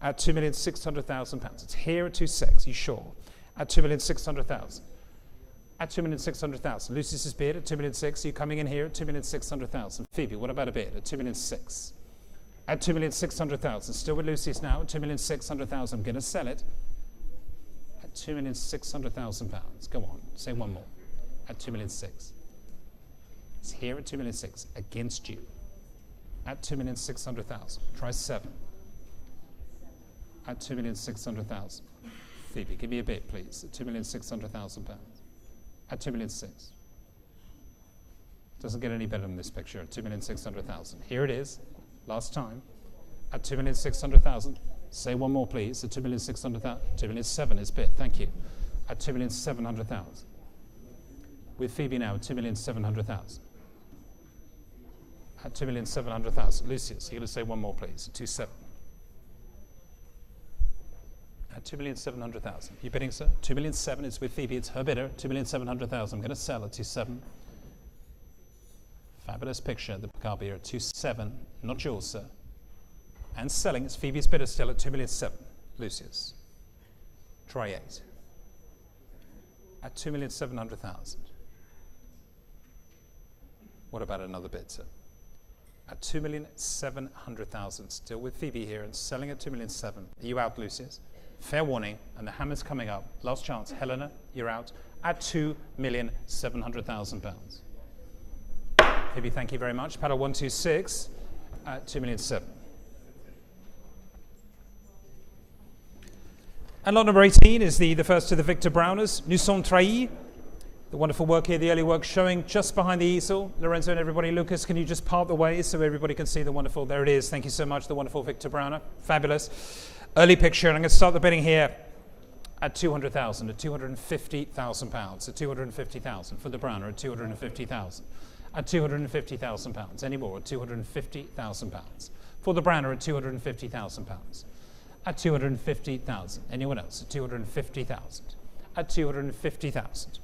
At £2,600,000. It's here at 2,600,000. You sure? At 2,600,000. At 2,600,000. Lucius's bid at 2,600,000. You coming in here at 2,600,000. Phoebe, what about a bid at 2,600,000? At 2,600,000. Still with Lucius now at 2,600,000. I'm going to sell it. £2,600,000. Go on, say one more. At 2,600,000. It's here at 2,600,000 against you. At 2,600,000. Try 7. At 2,600,000. Phoebe, give me a bid, please. At £2,600,000. At 2,600,000. Doesn't get any better than this picture. At 2,600,000. Here it is. Last time. At 2,600,000. Say one more, please. At 2,600,000. 2,700,000 is bid. Thank you. At 2,700,000. With Phoebe now at 2,700,000. At 2,700,000. Lucius, you're going to say one more, please. At 2,700,000. At 2,700,000. You bidding, sir? 2,700,000 is with Phoebe. It's her bidder. 2,700,000. I'm going to sell at 2,700,000. Fabulous picture. The Picabia at 2,700,000. Not yours, sir. And selling, it's Phoebe's bidder still at 2,700,000. Lucius. Try 8. At 2,700,000. What about another bid, sir? At 2,700,000. Still with Phoebe here and selling at 2,700,000. Are you out, Lucius? Fair warning, and the hammer's coming up. Last chance. Helena, you're out at £2,700,000. Phoebe, thank you very much. Paddle 126 at 2,700,000. And lot number 18 is the first of the Victor Brauners, Nous sommes trahis. The wonderful work here, the early work showing just behind the easel. Lorenzo and everybody, Lucas, can you just part the way so everybody can see the wonderful, there it is. Thank you so much, the wonderful Victor Brauner. Fabulous. Early picture, and I'm going to start the bidding here at 200,000, at £250,000, at 250,000 for the Brauner, at 250,000. At £250,000. Any more? At £250,000. For the Brauner, at £250,000. At 250,000. Anyone else? At 250,000. At 250,000.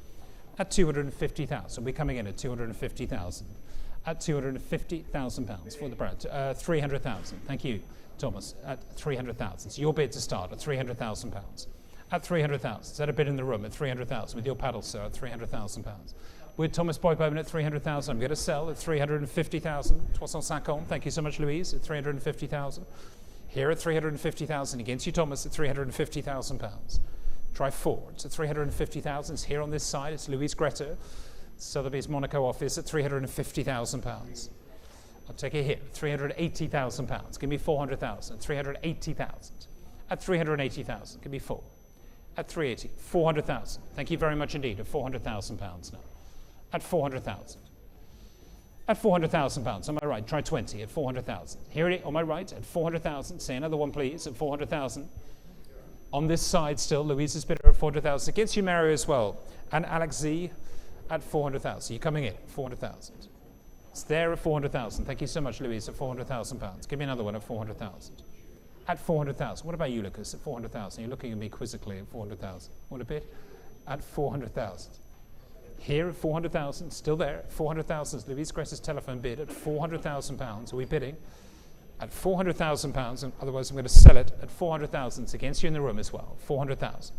At 250,000. We're coming in at 250,000. at £250,000 for the Brad. 300,000. Thank you, Thomas. At 300,000. So your bid to start at £300,000. At 300,000. Is that a bid in the room at 300,000 with your paddle, sir? At £300,000. With Thomas Boyboven at 300,000. I'm going to sell at 350,000. 350. Thank you so much, Louise. At 350,000. Here at 350,000 against you, Thomas, at £350,000. Try four. It's at 350,000. It's here on this side. It's Louise Greta. Sotheby's Monaco office at £350,000. I'll take it here. £380,000. Give me 400,000. 380,000. At 380,000. Give me four. At 380. 400,000. Thank you very much indeed. At £400,000 now. At 400,000. At £400,000. On my right. Try 20. At 400,000. Here it is. On my right. At 400,000. Say another one, please. At 400,000. On this side still, Louise's bidder at 400,000. Against you, Mary, as well. And Alex Z at 400,000. You're coming in. 400,000. It's there at 400,000. Thank you so much, Louise, at £400,000. Give me another one at 400,000. At 400,000. What about you, Lucas? At 400,000. You're looking at me quizzically at 400,000. What a bid? At 400,000. Here at 400,000. Still there. 400,000. Louise Gress's telephone bid at £400,000. Are we bidding? At £400,000. And otherwise, I'm going to sell it at 400,000. It's against you in the room as well. 400,000.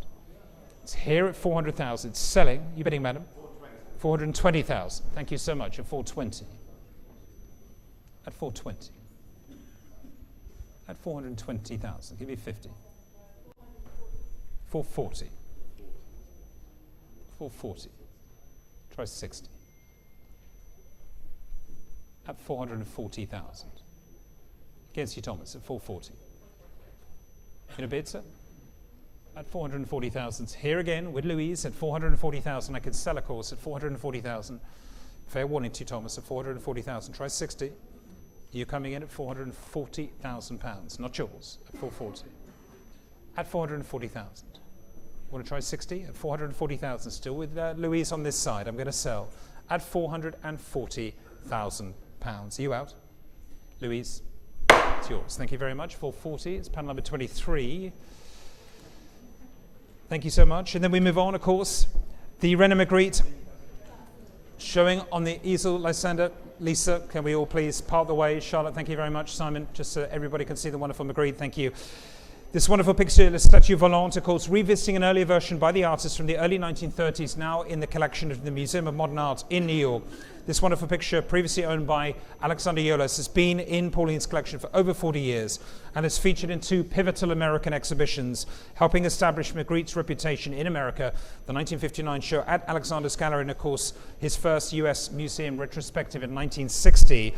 It's here at 400,000. It's selling. You bidding, madam? 420,000. Thank you so much. At 420. At 420. At 420,000. Give me 50. 440. 440. Try 60. At 440,000. Against you, Thomas, at 440. In a bid, sir? At 440,000. Here again with Louise at 440,000. I could sell a course at 440,000. Fair warning to you, Thomas, at 440,000. Try 60. You're coming in at £440,000. Not yours. At 440. At 440,000. Want to try 60? At 440,000. Still with Louise on this side. I'm going to sell at £440,000. Are you out? Louise, it's yours. Thank you very much. 440. It's panel number 23. Thank you so much. And then we move on, of course. The René Magritte showing on the easel. Lysander, Lisa, can we all please part the way? Charlotte, thank you very much. Simon, just so everybody can see the wonderful Magritte. Thank you. This wonderful picture, the statue volante, of course, revisiting an earlier version by the artist from the early 1930s, now in the collection of the Museum of Modern Art in New York. This wonderful picture, previously owned by Alexander Yolas, has been in Pauline's collection for over 40 years and is featured in two pivotal American exhibitions, helping establish Magritte's reputation in America, the 1959 show at Alexander's Gallery, and of course, his first US museum retrospective in 1960.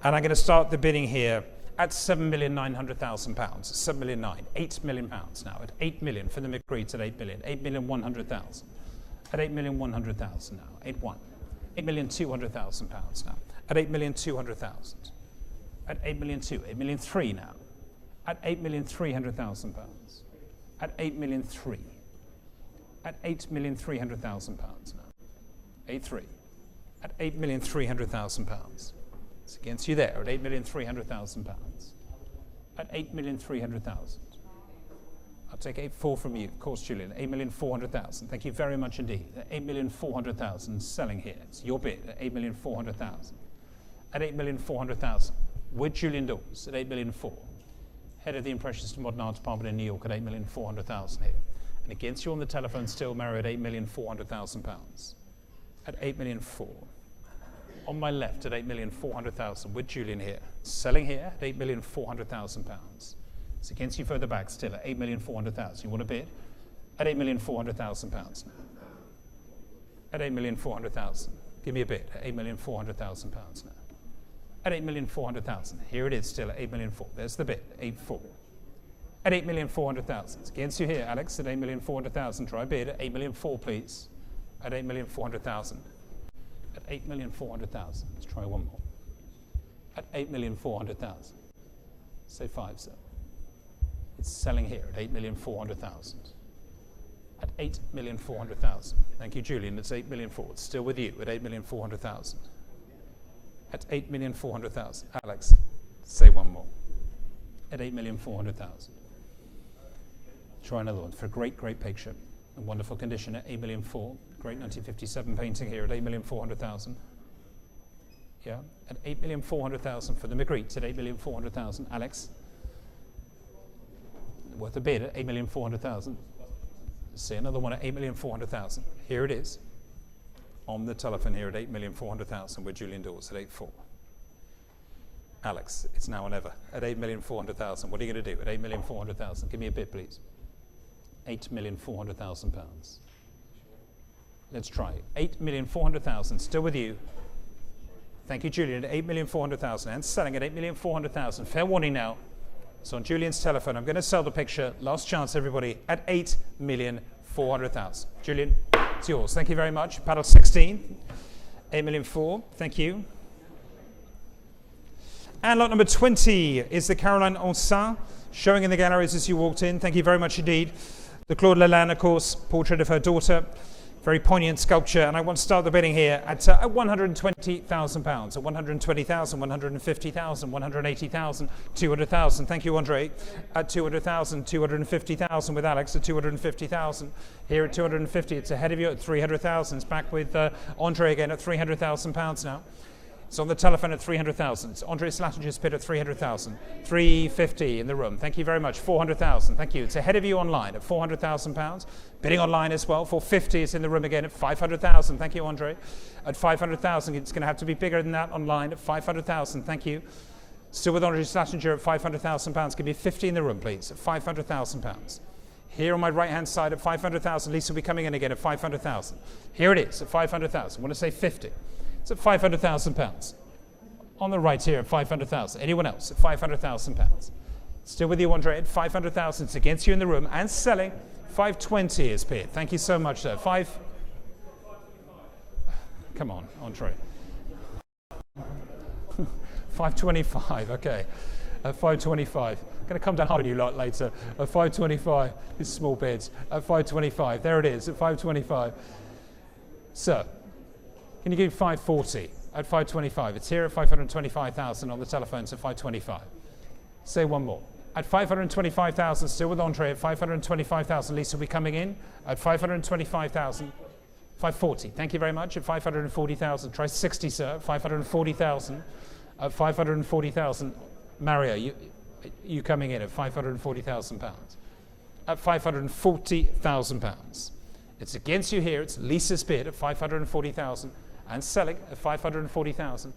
And I'm going to start the bidding here at £7,900,000. 7,000,009, £8 million now. At 8 million for the Magritte at 8 million. 8,100,000. At 8,100,000 now. 8-1. £8,200,000 now. At 8,200,000. At 8,200,000. 8,300,000 now. At 8,300,000 pounds. At 8,300,000. At 8,300,000 pounds now. 8-3. At 8,300,000 pounds. It's against you there at £8,300,000. At 8,300,000. I'll take 8-4 from you, of course, Julian. 8,400,000. Thank you very much indeed. At 8,400,000 selling here. It's your bid at 8,400,000. At 8,400,000 with Julian Dawes at 8,400,000. Head of the Impressionist Modern Art Department in New York at 8,400,000 here. And against you on the telephone still, Mary at £8,400,000. At 8,400,000. On my left at 8,400,000 with Julian here. Selling here at £8,400,000. It's against you further back still at 8,400,000. You want to bid? At £8,400,000. At 8,400,000. Give me a bid at £8,400,000 now. At 8,400,000. Here it is still at 8,400,000. There's the bid, 8-4. At 8,400,000. It's against you here, Alex, at 8,400,000. Try a bid at 8,400,000, please. At 8,400,000. At 8,400,000. Let's try one more. At 8,400,000. Say 5, sir. It's selling here at 8,400,000. At 8,400,000. Thank you, Julian. It's 8,400,000. It's still with you at 8,400,000. At 8,400,000. Alex, say one more. At 8,400,000. Try another one for a great, great picture. In wonderful condition at 8,400,000. Great 1957 painting here at 8,400,000. Yeah, at 8,400,000 for the Magritte at 8,400,000. Alex? Worth a bid at 8,400,000. See another one at 8,400,000. Here it is. On the telephone here at 8,400,000 with Julian Dawes at 8.4. Alex, it's now or never at 8,400,000. What are you going to do at 8,400,000? Give me a bid, please. 8,400,000 pounds. Let's try 8,400,000. Still with you. Thank you, Julian. At 8,400,000 and selling at 8,400,000. Fair warning now. So on Julian's telephone, I'm going to sell the picture. Last chance, everybody, at 8,400,000. Julian, it's yours. Thank you very much. Paddle 16. 8,400,000. Thank you. And lot number 20 is the Caroline Ansin, showing in the galleries as you walked in. Thank you very much indeed. The Claude Lalanne, of course, portrait of her daughter. Very poignant sculpture. And I want to start the bidding here at £120,000. At 120,000, 150,000, 180,000, 200,000. Thank you, Andre. At 200,000, 250,000 with Alex at 250,000. Here at 250, it's ahead of you at 300,000. It's back with Andre again at £300,000 now. It's on the telephone at 300,000. It's Andre Slattinger's bid at 300,000. 350 in the room. Thank you very much. 400,000. Thank you. It's ahead of you online at £400,000. Bidding online as well. 450 is in the room again at 500,000. Thank you, Andre. At 500,000, it's going to have to be bigger than that online at 500,000. Thank you. Still with Andre Slattinger at £500,000. Give me 50 in the room, please. At £500,000. Here on my right-hand side at 500,000. Lisa will be coming in again at 500,000. Here it is at 500,000. I want to say 50. It's at £500,000. On the right here at 500,000. Anyone else at £500,000? Still with you, Andre, at 500,000. It's against you in the room and selling. 520 is bid. Thank you so much, sir. Come on, Andre. 525. Okay. At 525. Going to come down hard on you lot later. At 525. These small bids. At 525. There it is. At 525. Sir. Can you give 540 at 525? It's here at 525,000 on the telephone, so 525. Say one more. At 525,000, still with Andre at 525,000. Lisa will be coming in at 525,000. 540. Thank you very much. At 540,000. Try 60, sir. 540,000. At 540,000. Mario, you coming in at 540,000 pounds. At 540,000 pounds. It's against you here. It's Lisa's bid at 540,000. And selling at 540,000.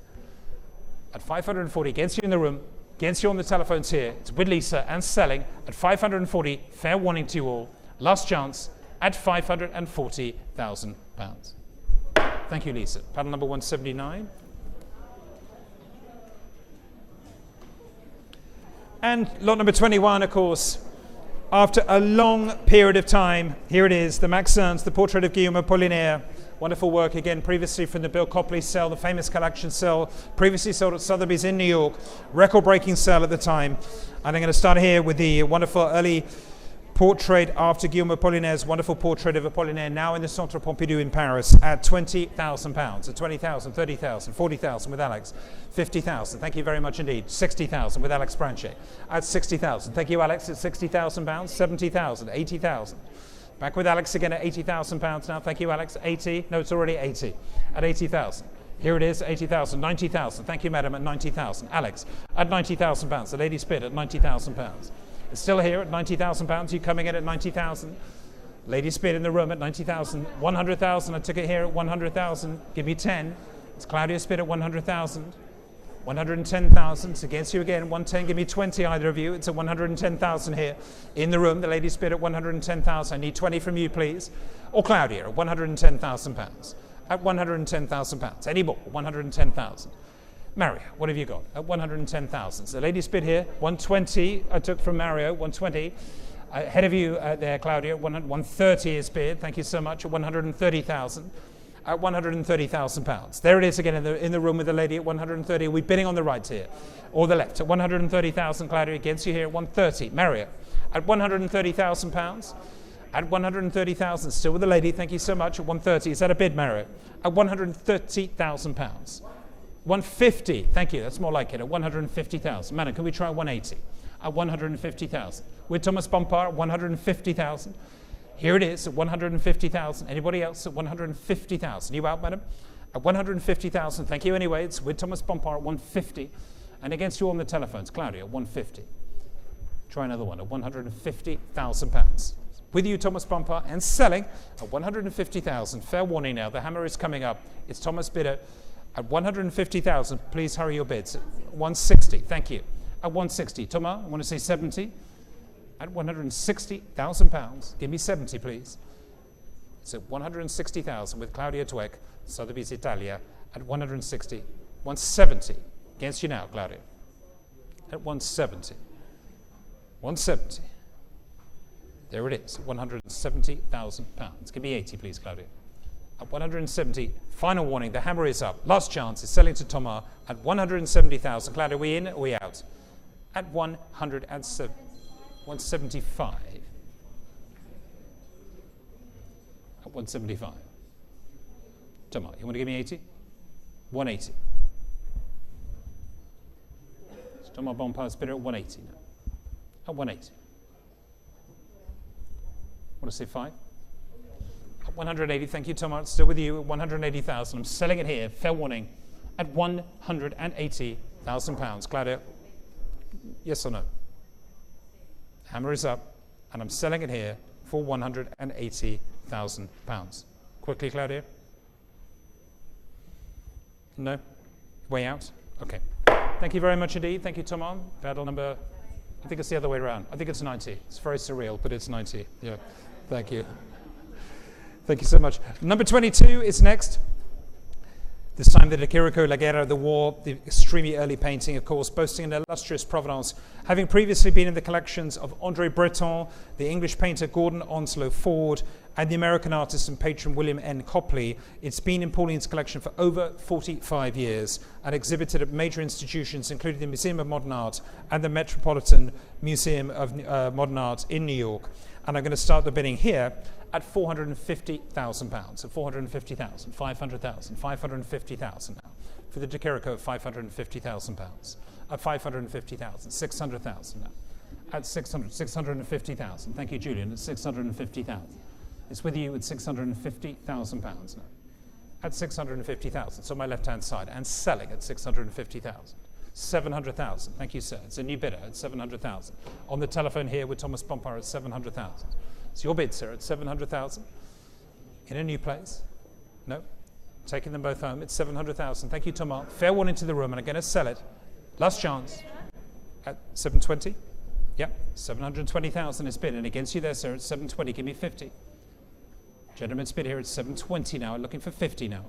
At 540, against you in the room, against you on the telephones here. It's with Lisa and selling at 540. Fair warning to you all. Last chance at £540,000. Thank you, Lisa. Paddle number 179. And lot number 21, of course. After a long period of time, here it is, the Max Ernst, the portrait of Guillaume Apollinaire. Wonderful work again, previously from the Bill Copley sale, the famous collection sale, previously sold at Sotheby's in New York, record-breaking sale at the time. And I'm going to start here with the wonderful early portrait after Guillaume Apollinaire's wonderful portrait of Apollinaire, now in the Centre Pompidou in Paris at £20,000, at 20,000, 30,000, 40,000 with Alex, 50,000. Thank you very much indeed. 60,000 with Alex Branche at 60,000. Thank you, Alex, at £60,000, 70,000, 80,000. Back with Alex again at £80,000 now. Thank you, Alex. 80. No, it's already 80. At 80,000. Here it is, 80,000. 90,000. Thank you, madam, at 90,000. Alex, at £90,000. The lady's bid at £90,000. It's still here at £90,000. You coming in at 90,000. Lady's bid in the room at 90,000. 100,000. I took it here at 100,000. Give me 10. It's Claudia's bid at 100,000. 110,000. It's against you again. 110. Give me 20, either of you. It's at 110,000 here in the room. The lady's bid at 110,000. I need 20 from you, please. Or Claudia at £110,000. At £110,000. Any more? 110,000. Mario, what have you got? At 110,000. So the lady's bid here. 120. I took from Mario. 120. Ahead of you there, Claudia. 130 is bid. Thank you so much. At 130,000. At £130,000. There it is again in the room with the lady at 130. Are we bidding on the right here? Or the left? At 130,000, Claudia, against you here at 130. Mario, at £130,000. At 130,000, still with the lady, thank you so much, at 130. Is that a bid, Mario? At £130,000. 150, thank you, that's more like it, at 150,000. Madam, can we try 180? At 150,000. With Thomas Bompard at 150,000. Here it is at 150,000. Anybody else at 150,000? You out, madam? At 150,000, thank you anyway. It's with Thomas Bompard at 150. And against you on the telephones, Claudia, at 150. Try another one at 150,000 pounds. With you, Thomas Bompard, and selling at 150,000. Fair warning now, the hammer is coming up. It's Thomas bidder at 150,000. Please hurry your bids. At 160, thank you. At 160, Thomas, I want to say 70. At 160,000 pounds. Give me 70, please. It's at 160,000 with Claudia Dweck, Sotheby's Italia, at 160. 170. Against you now, Claudia. At 170. 170. There it is, 170,000 pounds. Give me 80, please, Claudia. At 170, final warning, the hammer is up. Last chance is selling to Thomas at 170,000. Claudia, are we in or are we out? At 175. At 175. Thomas, you want to give me 80? 180. Thomas Bompard's bidder at 180 now. At 180. Want to say 5? At 180, thank you, Thomas. Still with you at 180,000. I'm selling it here, fair warning, at 180,000 pounds. Claudia, yes or no? Hammer is up, and I'm selling it here for 180,000 pounds. Quickly, Claudia. No? Way out? Okay. Thank you very much indeed. Thank you, Thomas. Battle number, I think it's the other way around. I think it's 90. It's very surreal, but it's 90. Yeah. Thank you. Thank you so much. Number 22 is next. This time the De Chirico, La Guerra, the War, the extremely early painting, of course, boasting an illustrious provenance, having previously been in the collections of André Breton, the English painter Gordon Onslow Ford, and the American artist and patron William N. Copley. It's been in Pauline's collection for over 45 years and exhibited at major institutions, including the Museum of Modern Art and the Metropolitan Museum of Modern Art in New York. And I'm going to start the bidding here at £450,000, at 450,000, 500,000, 550,000 now. For the De Chirico at £550,000, at 550,000, 600,000 now. At 650,000. Thank you, Julian, at 650,000. It's with you at £650,000 now. At 650,000, so my left-hand side, and selling at 650,000. 700,000, thank you, sir. It's a new bidder at 700,000. On the telephone here with Thomas Bompard at 700,000. It's your bid, sir, at 700,000. In a new place? No? Taking them both home. It's 700,000. Thank you, Thomas. Fair warning to the room, and I'm going to sell it. Last chance. At 720? Yep, 720,000 is bid, and against you there, sir, at 720. Give me 50. Gentleman's bid here at 720 now. Looking for 50 now.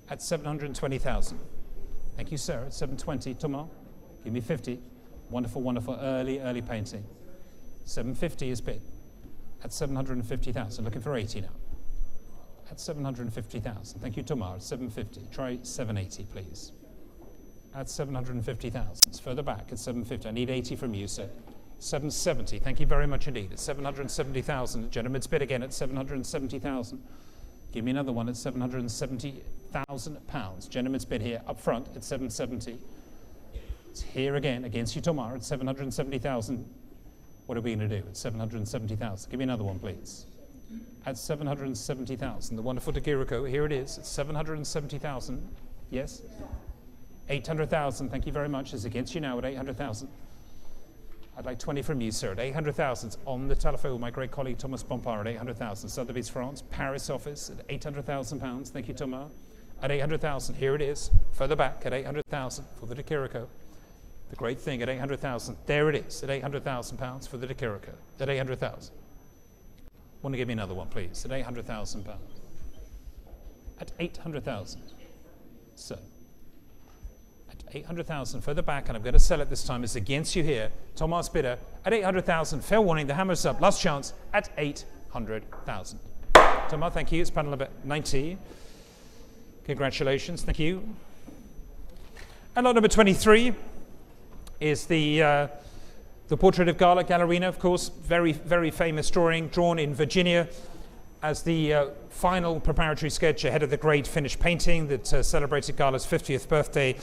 At 720,000. Thank you, sir. At 720, Thomas. Give me 50. Wonderful, wonderful early painting. 750 is bid. At 750,000. Looking for 80 now. At 750,000. Thank you, Thomas. At 750. Try 780, please. At 750,000. It's further back at 750. I need 80 from you, sir. 770. Thank you very much indeed. At 770,000. Gentleman's bid again at 770,000. Give me another one at £770,000. Gentleman's bid here up front at 770. It's here again against you, Thomas, at 770,000. What are we going to do at 770,000? Give me another one, please. At 770,000. The wonderful De Chirico. Here it is. It's 770,000. Yes? 800,000. Thank you very much. It's against you now at 800,000. I'd like 20 from you, sir, at 800,000. On the telephone with my great colleague Thomas Bompard at 800,000. Sotheby's France, Paris office at £800,000. Thank you, Thomas. At 800,000, here it is. Further back at 800,000 for the De Chirico. The great thing at 800,000. There it is at £800,000 for the De Chirico. At 800,000. Want to give me another one, please? At £800,000. At 800,000. So. 800,000 further back, and I'm going to sell it this time. It's against you here. Thomas bidder at 800,000. Fair warning, the hammer's up. Last chance at 800,000. Thomas, thank you. It's panel number 90. Congratulations. Thank you. And lot number 23 is the portrait of Gala Gallerina, of course. Very, very famous drawing drawn in Virginia as the final preparatory sketch ahead of the great finished painting that celebrated Gala's 50th birthday.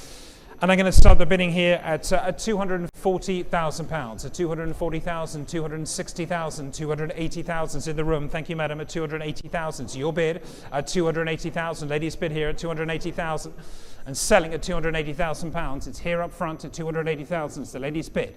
And I'm going to start the bidding here at £240,000. At 240,000, 260,000, 280,000 is in the room. Thank you, madam. At 280,000. So your bid at 280,000. Ladies bid here at 280,000. And selling at £280,000. It's here up front at 280,000. It's the ladies bid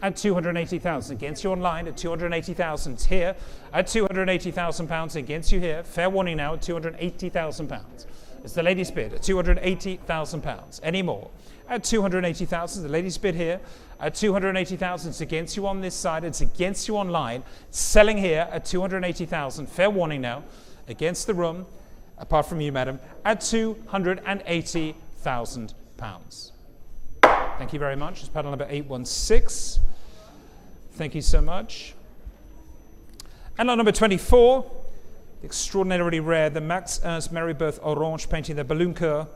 at 280,000. Against you online at 280,000. It's here at £280,000. Against you here. Fair warning now at £280,000. It's the ladies bid at £280,000. Any more? At 280,000, the ladies bid here at 280,000. It's against you on this side. It's against you online. Selling here at 280,000. Fair warning now. Against the room, apart from you, madam, at £280,000. Thank you very much. It's paddle number 816. Thank you so much. And lot number 24, the extraordinarily rare, the Max Ernst Maribeth Orange painting, the Balloon Coeur.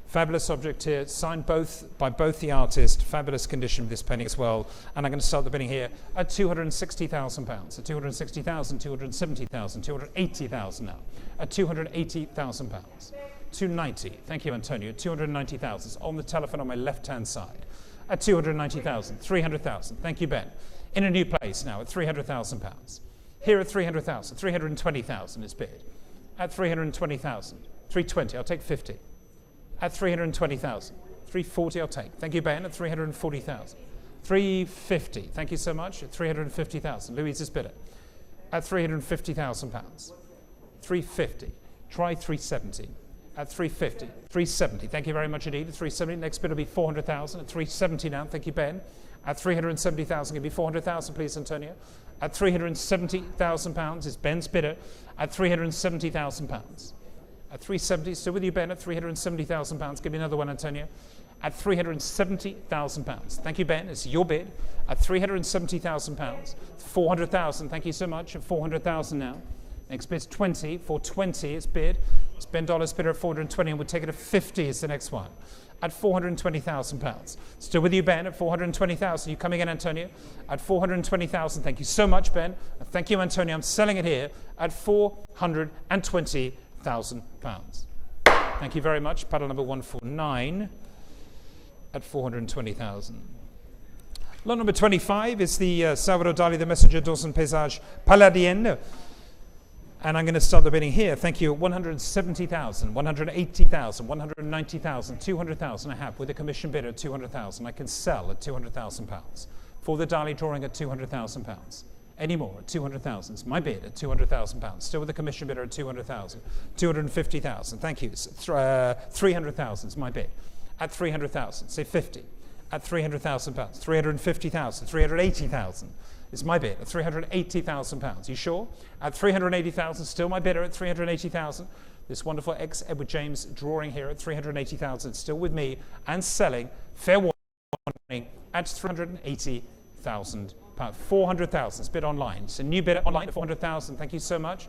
Fabulous object here, signed by both the artists. Fabulous condition of this painting as well. And I'm going to start the bidding here at £260,000. At 260,000, 270,000, 280,000 now. At £280,000. 290. Thank you, Antonio. 290,000. It's on the telephone on my left-hand side. At 290,000. 300,000. Thank you, Ben. In a new place now at £300,000. Here at 300,000. 320,000 is bid. At 320,000. 320. I'll take 50. At 320,000. 340 I'll take. Thank you, Ben. At 340,000. 350. Thank you so much. At 350,000. Louise's bidder. At £350,000. 350. Try 370. At 350. 370. Thank you very much indeed. At 370. Next bid will be 400,000. At 370 now. Thank you, Ben. At 370,000. Give me 400,000, please, Antonio. At £370,000 is Ben's bidder. At £370,000. At 370, still with you, Ben, at £370,000. Give me another one, Antonio. At £370,000. Thank you, Ben. It's your bid. At £370,000. 400,000. Thank you so much. At 400,000 now. Next bid's 20. For 20, it's bid. It's Ben Dollar's bidder at 420, and we'll take it at 50 is the next one. At £420,000. Still with you, Ben, at 420,000. You coming in, Antonio? At 420,000. Thank you so much, Ben. And thank you, Antonio. I'm selling it here at £420,000. Thank you very much. Paddle number 149 at 420,000. Lot number 25 is the Salvador Dalí, the Messenger dans un paysage paladien. And I'm going to start the bidding here. Thank you. 170,000, 180,000, 190,000, 200,000 I have with a commission bid at 200,000. I can sell at £200,000 for the Dalí drawing at £200,000. Any more at 200,000. It's my bid at £200,000. Still with the commission bidder at 200,000. 250,000. Thank you. 300,000 is my bid at 300,000. Say 50 at £300,000. 350,000. 380,000 is my bid at £380,000. You sure? At 380,000. Still my bidder at 380,000. This wonderful ex-Edward James drawing here at 380,000. Still with me and selling. Fair warning at 380,000. 400,000. It's bid online. It's a new bidder online at 400,000. Thank you so much.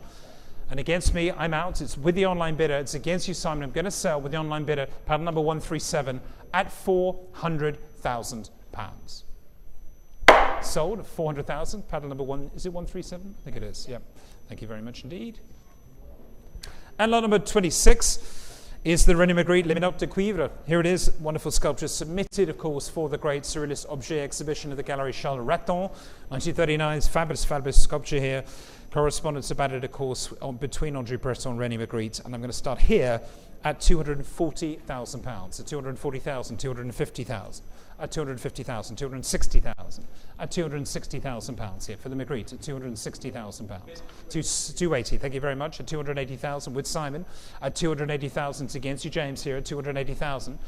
And against me, I'm out. It's with the online bidder. It's against you, Simon. I'm going to sell with the online bidder. Paddle number 137 at £400,000. Sold at 400,000. Paddle number one. Is it 137? I think it is. Yeah. Thank you very much indeed. And lot number 26 is the René Magritte Les Minottes de Cuivre. Here it is, wonderful sculpture, submitted, of course, for the great Surrealist Objet exhibition at the Gallery Charles Raton, 1939. It's fabulous, fabulous sculpture here. Correspondence about it, of course, between André Breton and René Magritte. And I'm going to start here at £240,000, at 240,000, 250,000, at 250,000, 260,000, at £260,000 here for the Magritte at £260,000. 280, thank you very much, at 280,000 with Simon, at 280,000 it's against you, James, here at 280,000,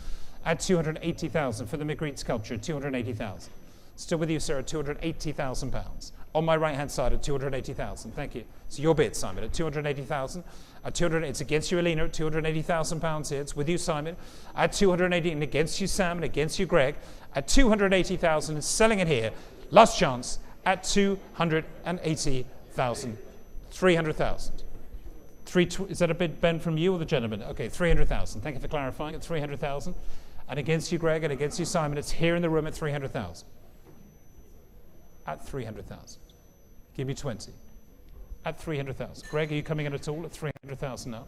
at 280,000 for the Magritte sculpture, 280,000. Still with you, sir, at £280,000. On my right-hand side at 280,000. Thank you. So your bid, Simon, at 280,000. At 200, it's against you, Alina, at £280,000 here. It's with you, Simon. At 280, and against you, Sam, and against you, Greg. At 280,000, and selling it here. Last chance at 280,000. 300,000. Is that a bid, Ben, from you or the gentleman? Okay, 300,000. Thank you for clarifying. At 300,000. And against you, Greg, and against you, Simon. It's here in the room at 300,000. At 300,000. Give me 20. At 300,000. Greg, are you coming in at all at 300,000 now?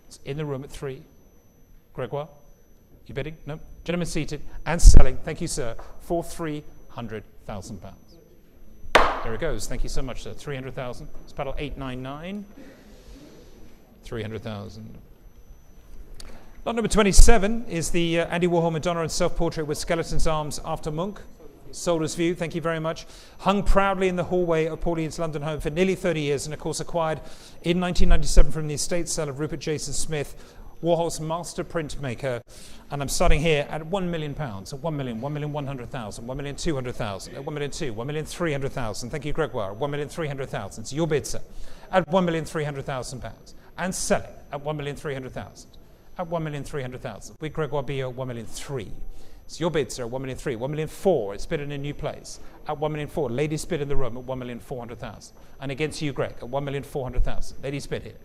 It's in the room at 3. Gregoire? You bidding? No? Gentlemen seated and selling, thank you, sir, for £300,000. There it goes. Thank you so much, sir. 300,000. It's paddle 899. 300,000. Lot number 27 is the Andy Warhol Madonna and self-portrait with skeleton's arms after Munch. Soldier's View, thank you very much. Hung proudly in the hallway of Pauline's London home for nearly 30 years and, of course, acquired in 1997 from the estate sale of Rupert Jason Smith, Warhol's master printmaker. And I'm starting here at £1 million, at 1 million, 1,100,000, 1,200,000, at 1,200,000, 1,300,000. Thank you, Gregoire. 1,300,000. It's your bid, sir. At £1,300,000. And selling at 1,300,000. At 1,300,000. With Gregoire Bio, 1,300,000. It's your bid, sir. 1,300,000. 1,400,000. It's bid in a new place. At 1,400,000. Ladies bid in the room at 1,400,000. And against you, Greg, at 1,400,000. Ladies bid here.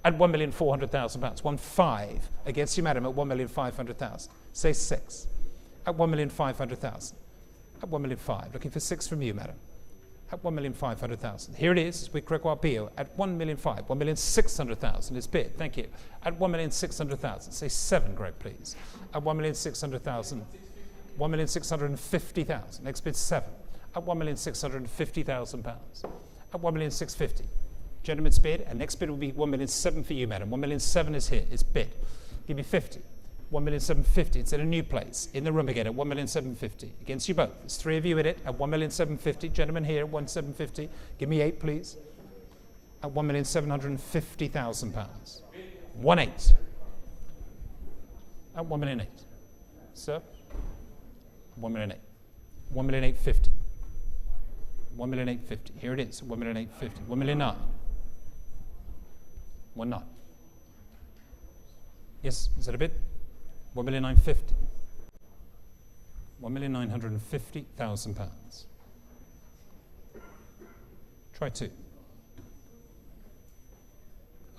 At £1,400,000. 1,500,000 against you, madam, at 1,500,000. Say 6. At 1,500,000. At 1,500,000. Looking for 6 from you, madam. At 1,500,000. Here it is with Gregoire Bio at 1,500,000. 1,600,000 is bid. Thank you. At 1,600,000. Say 7, Greg, please. At 1,600,000. 1,650,000. Next bid 7. At £1,650,000. At 1,650,000. Gentleman's bid, and next bid will be 1,700,000 for you, madam. 1,700,000 is here, is bid. Give me 50. 1,750,000. It's in a new place. In the room again at 1,750,000. Against you both. There's 3 of you in it at 1,750,000. Gentlemen here, 1,750,000. Give me 8, please. At £1,750,000. 1,800,000. At 1,800,000. Sir? 1,800,000. 1,850,000. 1,850,000. Here it is. 1,850,000. 1,900,000. 1,900,000. Yes, is that a bit? 1,950,000. £1,950,000. Try 2.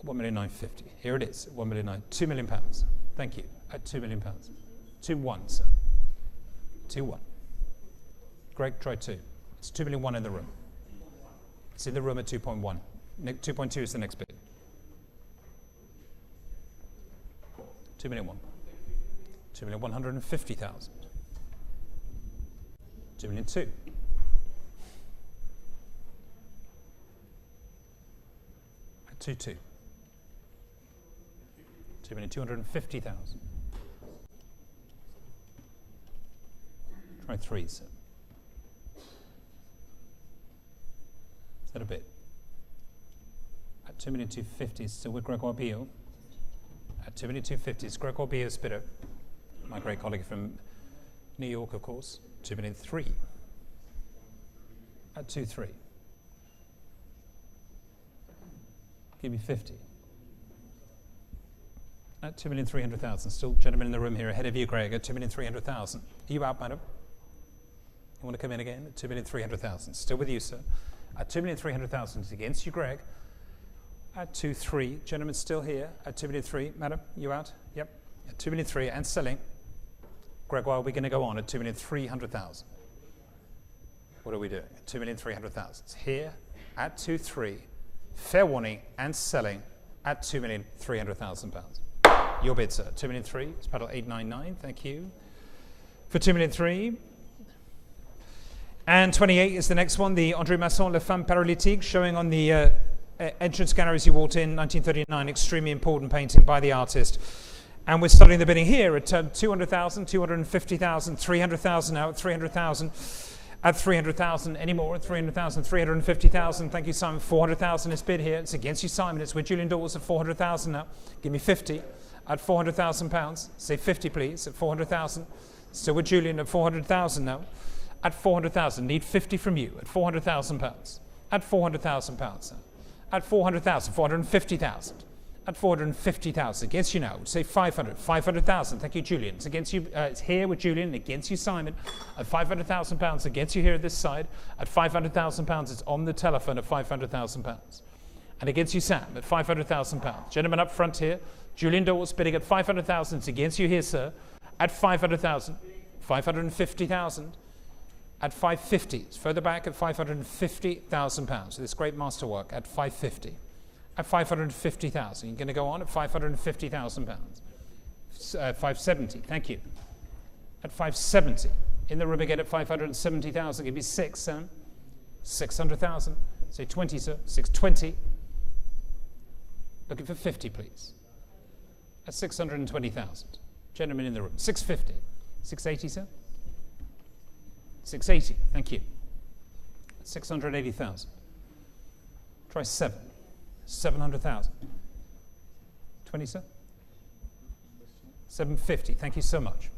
1,950,000. Here it is. 1,900,000. £2 million. Thank you. At £2 million. 2-1, sir. 2-1. Greg, try 2. It's 2,000,001 in the room. It's in the room at 2.1. 2.2 is the next bid. 2,000,001. 2,150,000. 2,000,002. At 2.2. 2,250,000. Try 3, sir. Is that a bit? At 2,250,000, it's still with Gregoire Bio. At 2,250,000, it's Gregoire Bio's bidder. My great colleague from New York, of course. 2,300,000. At 2.3. Give me 50. At 2,300,000. Still gentlemen in the room here ahead of you, Greg, at 2,300,000. Are you out, madam? You want to come in again? At 2,300,000. Still with you, sir. At 2,300,000 is against you, Greg. At 2.3. Gentlemen still here. At 2,300,000. Madam, you out? Yep. At 2,300,000 and selling. Gregoire, we're going to go on at 2,300,000. What are we doing? At 2,300,000. It's here at 2.3. Fair warning and selling at £2,300,000. Your bid, sir. 2,300,000. It's paddle 899. Thank you. For 2,300,000. And 28 is the next one, the André Masson, La Femme Paralytique, showing on the entrance gallery as you walked in, 1939, extremely important painting by the artist. And we're starting the bidding here at 200,000, 250,000, 300,000 now at 300,000, at 300,000 anymore, at 300,000, 350,000. Thank you, Simon. 400,000 is bid here. It's against you, Simon. It's with Julian Dawes at 400,000 now. Give me 50 at £400,000. Say 50, please, at 400,000. Still with Julian at 400,000 now. At 400,000. Need 50 from you at £400,000. At £400,000. At 400,000, 450,000. At 450,000. Against you now. Say 500. 500,000. Thank you, Julian. It's against you. It's here with Julian. Against you, Simon. At £500,000. Against you here at this side. At £500,000. It's on the telephone at £500,000. And against you, Sam. At £500,000. Gentlemen up front here. Julian Dawes bidding at 500,000. It's against you here, sir. At 500,000. 550,000. At 550. It's further back at £550,000. So this great masterwork at 550. At 550,000. You're going to go on at £550,000. 570, thank you. At 570. In the room again at 570,000. Give me 6, Sam. 600,000. Say 20, sir. 620. Looking for 50, please. At 620,000. Gentlemen in the room. 650. 680, sir. 680. Thank you. 680,000. Try 7. 700,000. 20, sir. 750. Thank you so much.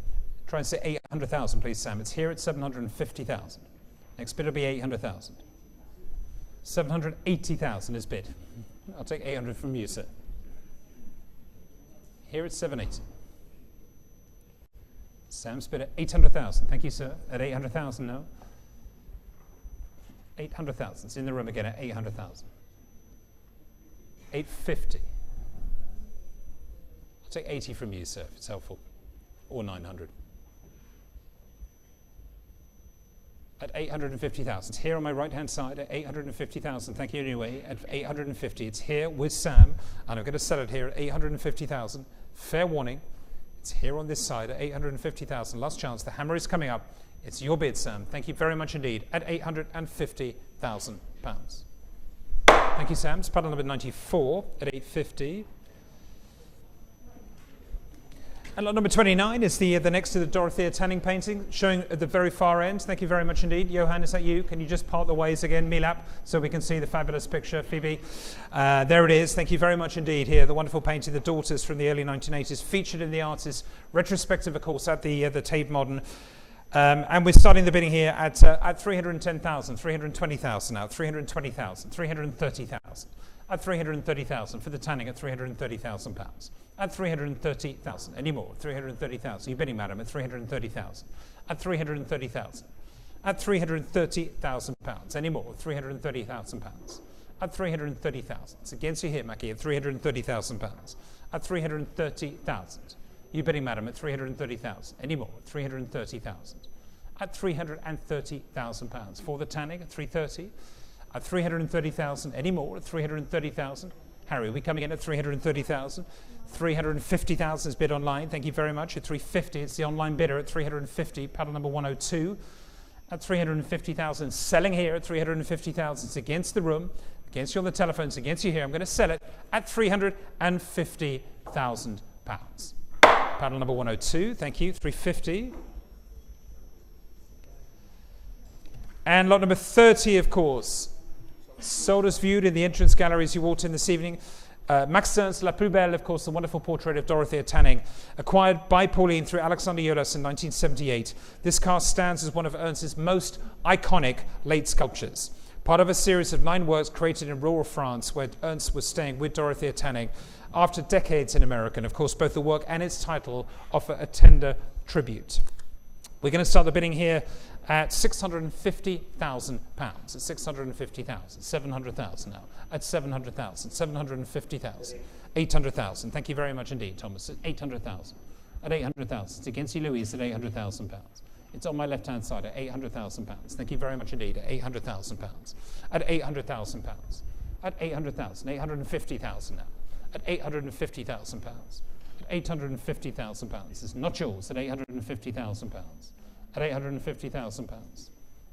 Try and say 800,000, please, Sam. It's here at 750,000. Next bid will be 800,000. 780,000 is bid. I'll take 800 from you, sir. Here it's 780. Sam's bid at 800,000. Thank you, sir. At 800,000 now. 800,000. It's in the room again at 800,000. 850. I'll take 80 from you, sir, if it's helpful. Or 900. At 850,000. It's here on my right-hand side at 850,000. Thank you anyway. At 850. It's here with Sam. And I'm going to sell it here at 850,000. Fair warning. It's here on this side at 850,000. Last chance. The hammer is coming up. It's your bid, Sam. Thank you very much indeed. At 850,000 pounds. Thank you, Sam. It's paddle number 94 at 850. And lot number 29 is the next to the Dorothea Tanning painting, showing at the very far end. Thank you very much indeed. Johan, is that you? Can you just part the ways again, Milap, so we can see the fabulous picture, Phoebe? There it is. Thank you very much indeed here. The wonderful painting, The Daughters from the early 1980s, featured in the artist's retrospective, of course, at the Tate Modern. And we're starting the bidding here at 310,000, 320,000 now, 320,000, 330,000. At 330,000 for the tanning at 330,000 pounds. At 330,000. Any more? 330,000. You're bidding, madam, at 330,000. At 330,000. At 330,000 pounds. Any more? 330,000 pounds. At 330,000. It's against you here, Mackie, at 330,000 pounds. At 330,000. You're bidding, madam, at 330,000. Any more? 330,000. At 330,000 pounds. For the tanning at 330. At 330,000. Any more? At 330,000. Harry, are we coming in at 330,000? 350,000 is bid online. Thank you very much. At 350, it's the online bidder at 350. Paddle number 102 at 350,000. Selling here at 350,000. It's against the room, against you on the telephones, against you here. I'm going to sell it at 350,000 pounds. Paddle number 102. Thank you. 350. And lot number 30, of course. Sold as viewed in the entrance gallery as you walked in this evening. Maxence La Plus Belle, of course, the wonderful portrait of Dorothea Tanning, acquired by Pauline through Alexander Jolas in 1978. This cast stands as one of Ernst's most iconic late sculptures. Part of a series of 9 works created in rural France where Ernst was staying with Dorothea Tanning after decades in America. And of course, both the work and its title offer a tender tribute. We're going to start the bidding here at £650,000. At 650,000, 700,000 now. At 700,000, 750,000, 800,000. Thank you very much indeed, Thomas. At 800,000. At 800,000. It's against you, Louise, at £800,000. It's on my left-hand side at £800,000. Thank you very much indeed. At £800,000. At £800,000. At 800,000. 850,000 now. At £850,000. At £850,000. It's not yours. At £850,000. At £850,000.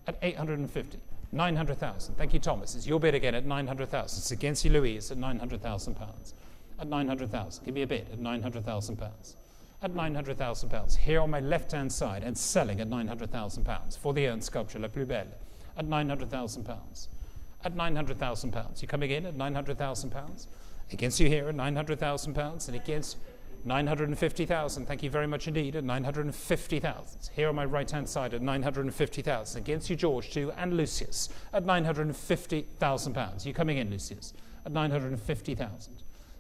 At 850. 900,000. Thank you, Thomas. It's your bid again at 900,000. It's against you, Louise, at £900,000. At 900,000. Give me a bid at £900,000. At £900,000. Here on my left-hand side and selling at £900,000 for the Ernst sculpture, La Plus Belle, at £900,000. At £900,000. You're coming in at £900,000. Against you here at £900,000 and against 950,000. Thank you very much indeed. At 950,000. Here on my right-hand side at 950,000. Against you, George, too, and Lucius at 950,000 pounds. You coming in, Lucius, at 950,000.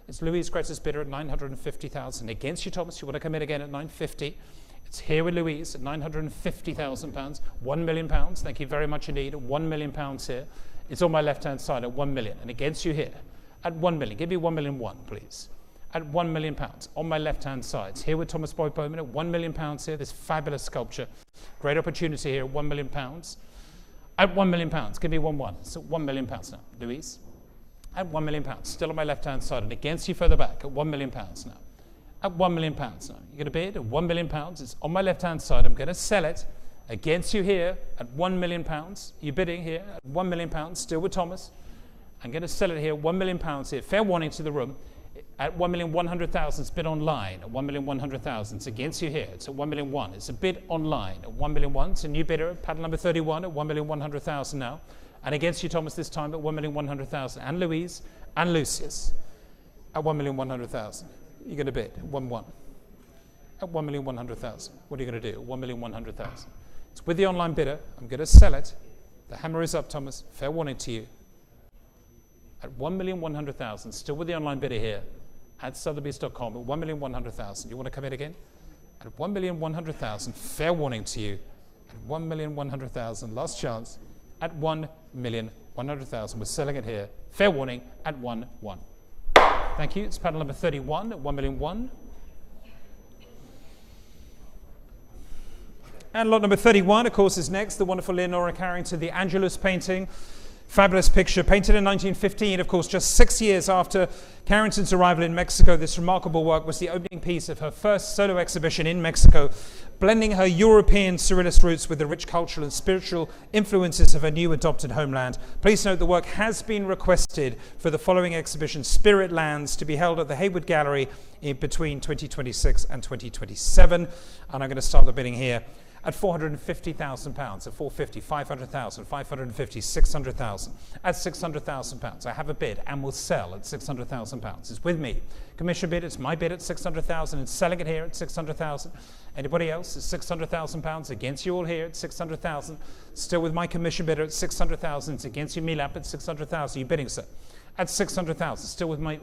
It's Louise Greta's bidder at 950,000. Against you, Thomas. You want to come in again at 950. It's here with Louise at 950,000 pounds. £1 million. Thank you very much indeed. At £1 million here. It's on my left-hand side at 1 million. And against you here at 1 million. Give me 1,000,001, please. At £1 million on my left-hand side. Here with Thomas Boyd Bowman at £1 million here. This fabulous sculpture. Great opportunity here at £1 million. At £1 million. Give me 1,1. So £1 million now. Louise. At £1 million. Still on my left-hand side. And against you further back at £1 million now. at £1 million. Now, you're going to bid at £1 million. It's on my left-hand side. I'm going to sell it against you here at £1 million. You're bidding here at £1 million, still with Thomas. I'm going to sell it here, £1 million here. Fair warning to the room. At 1,100,000, it's bid online at 1,100,000. It's against you here. It's at 1,000,001. It's a bid online at 1,000,001. It's a new bidder, paddle number 31 at 1,100,000 now. And against you, Thomas, this time at 1,100,000. And Louise and Lucius at 1,100,000. You're going to bid 1-1 at 1,100,000. What are you going to do? 1,100,000. It's with the online bidder. I'm going to sell it. The hammer is up, Thomas. Fair warning to you. At 1,100,000, still with the online bidder here. At Sotheby's.com at 1,100,000. You want to come in again? At 1,100,000. Fair warning to you. At 1,100,000. Last chance. At 1,100,000. We're selling it here. Fair warning at 1-1. Thank you. It's paddle number 31 at 1,000,001. And lot number 31, of course, is next. The wonderful Leonora Carrington, the Angelus painting. Fabulous picture, painted in 1915, of course, just 6 years after Carrington's arrival in Mexico. This remarkable work was the opening piece of her first solo exhibition in Mexico, blending her European surrealist roots with the rich cultural and spiritual influences of her new adopted homeland. Please note the work has been requested for the following exhibition, Spirit Lands, to be held at the Hayward Gallery in between 2026 and 2027. And I'm going to start the bidding here at £450,000, at 450, 500,000, 550, 600,000, at £600,000. I have a bid and will sell at £600,000. It's with me. Commission bid, it's my bid at £600,000 and selling it here at £600,000. Anybody else? It's £600,000 against you all here at £600,000. Still with my commission bidder at £600,000. It's against you, Milap, at £600,000. You bidding, sir? At £600,000. Still with me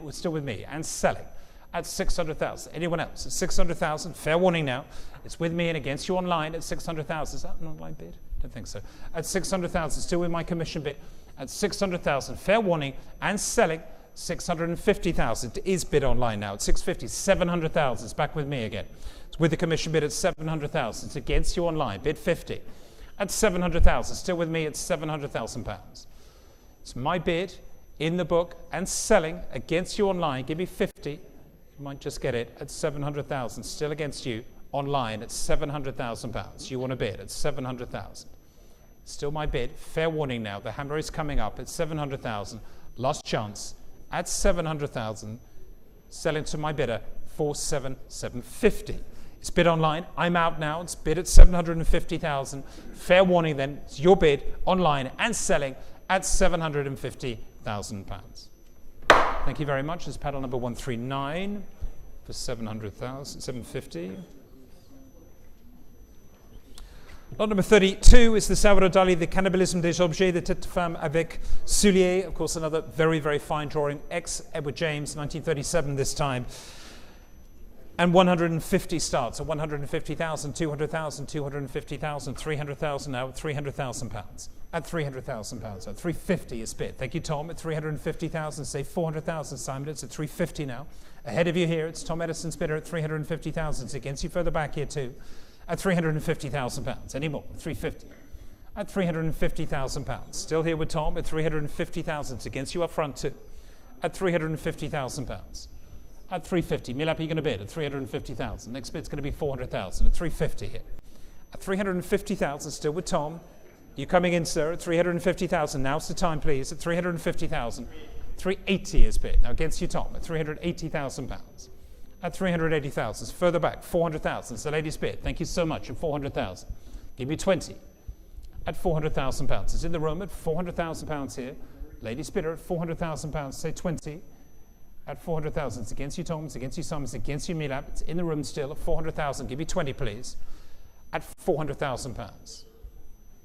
and selling at £600,000. Anyone else? At £600,000. Fair warning now. It's with me and against you online at £600,000. Is that an online bid? Don't think so. At £600,000. Still with my commission bid at £600,000. Fair warning and selling £650,000. It is bid online now at £650,000. £700,000. It's back with me again. It's with the commission bid at £700,000. It's against you online. Bid 50 at £700,000. Still with me at £700,000. It's my bid in the book and selling against you online. Give me 50. You might just get it at £700,000. Still against you online at £700,000. You want to bid at £700,000. Still my bid. Fair warning now. The hammer is coming up at £700,000. Last chance at £700,000. Selling to my bidder for £750,000. It's bid online. I'm out now. It's bid at £750,000. Fair warning then. It's your bid online and selling at £750,000. Thank you very much. It's paddle number 139 for £750,000. Lot number 32 is the Salvador Dalí, the Cannibalisme des objets de toute femme avec souliers. Of course, another very, very fine drawing. Ex-Edward James, 1937 this time. And 150 starts at 150,000, 200,000, 250,000, 300,000 now at £300,000. At £300,000. At 350 is bid. Thank you, Tom. At 350,000, say 400,000. Simon, it's at 350 now. Ahead of you here, it's Tom Edison's bidder at 350,000. It's against you further back here too. At £350,000. Any more? 350. At £350,000. Still here with Tom at 350,000. It's against you up front too. At £350,000. At 350. Milap, you're going to bid at 350,000. Next bid's going to be 400,000 at 350 here. At 350,000, still with Tom. You coming in, sir, at 350,000. Now's the time, please. At 350,000. 380 is bid. Now against you, Tom, at £380,000. At 380,000. Further back, 400,000. It's the lady's bid. Thank you so much. At 400,000. Give me 20. At £400,000. It's in the room at £400,000 here. Lady's bidder at £400,000. Say 20. At 400,000. It's against you, Tom. It's against you, Simon. It's against you, Milap. It's in the room still at 400,000. Give me 20, please. At £400,000.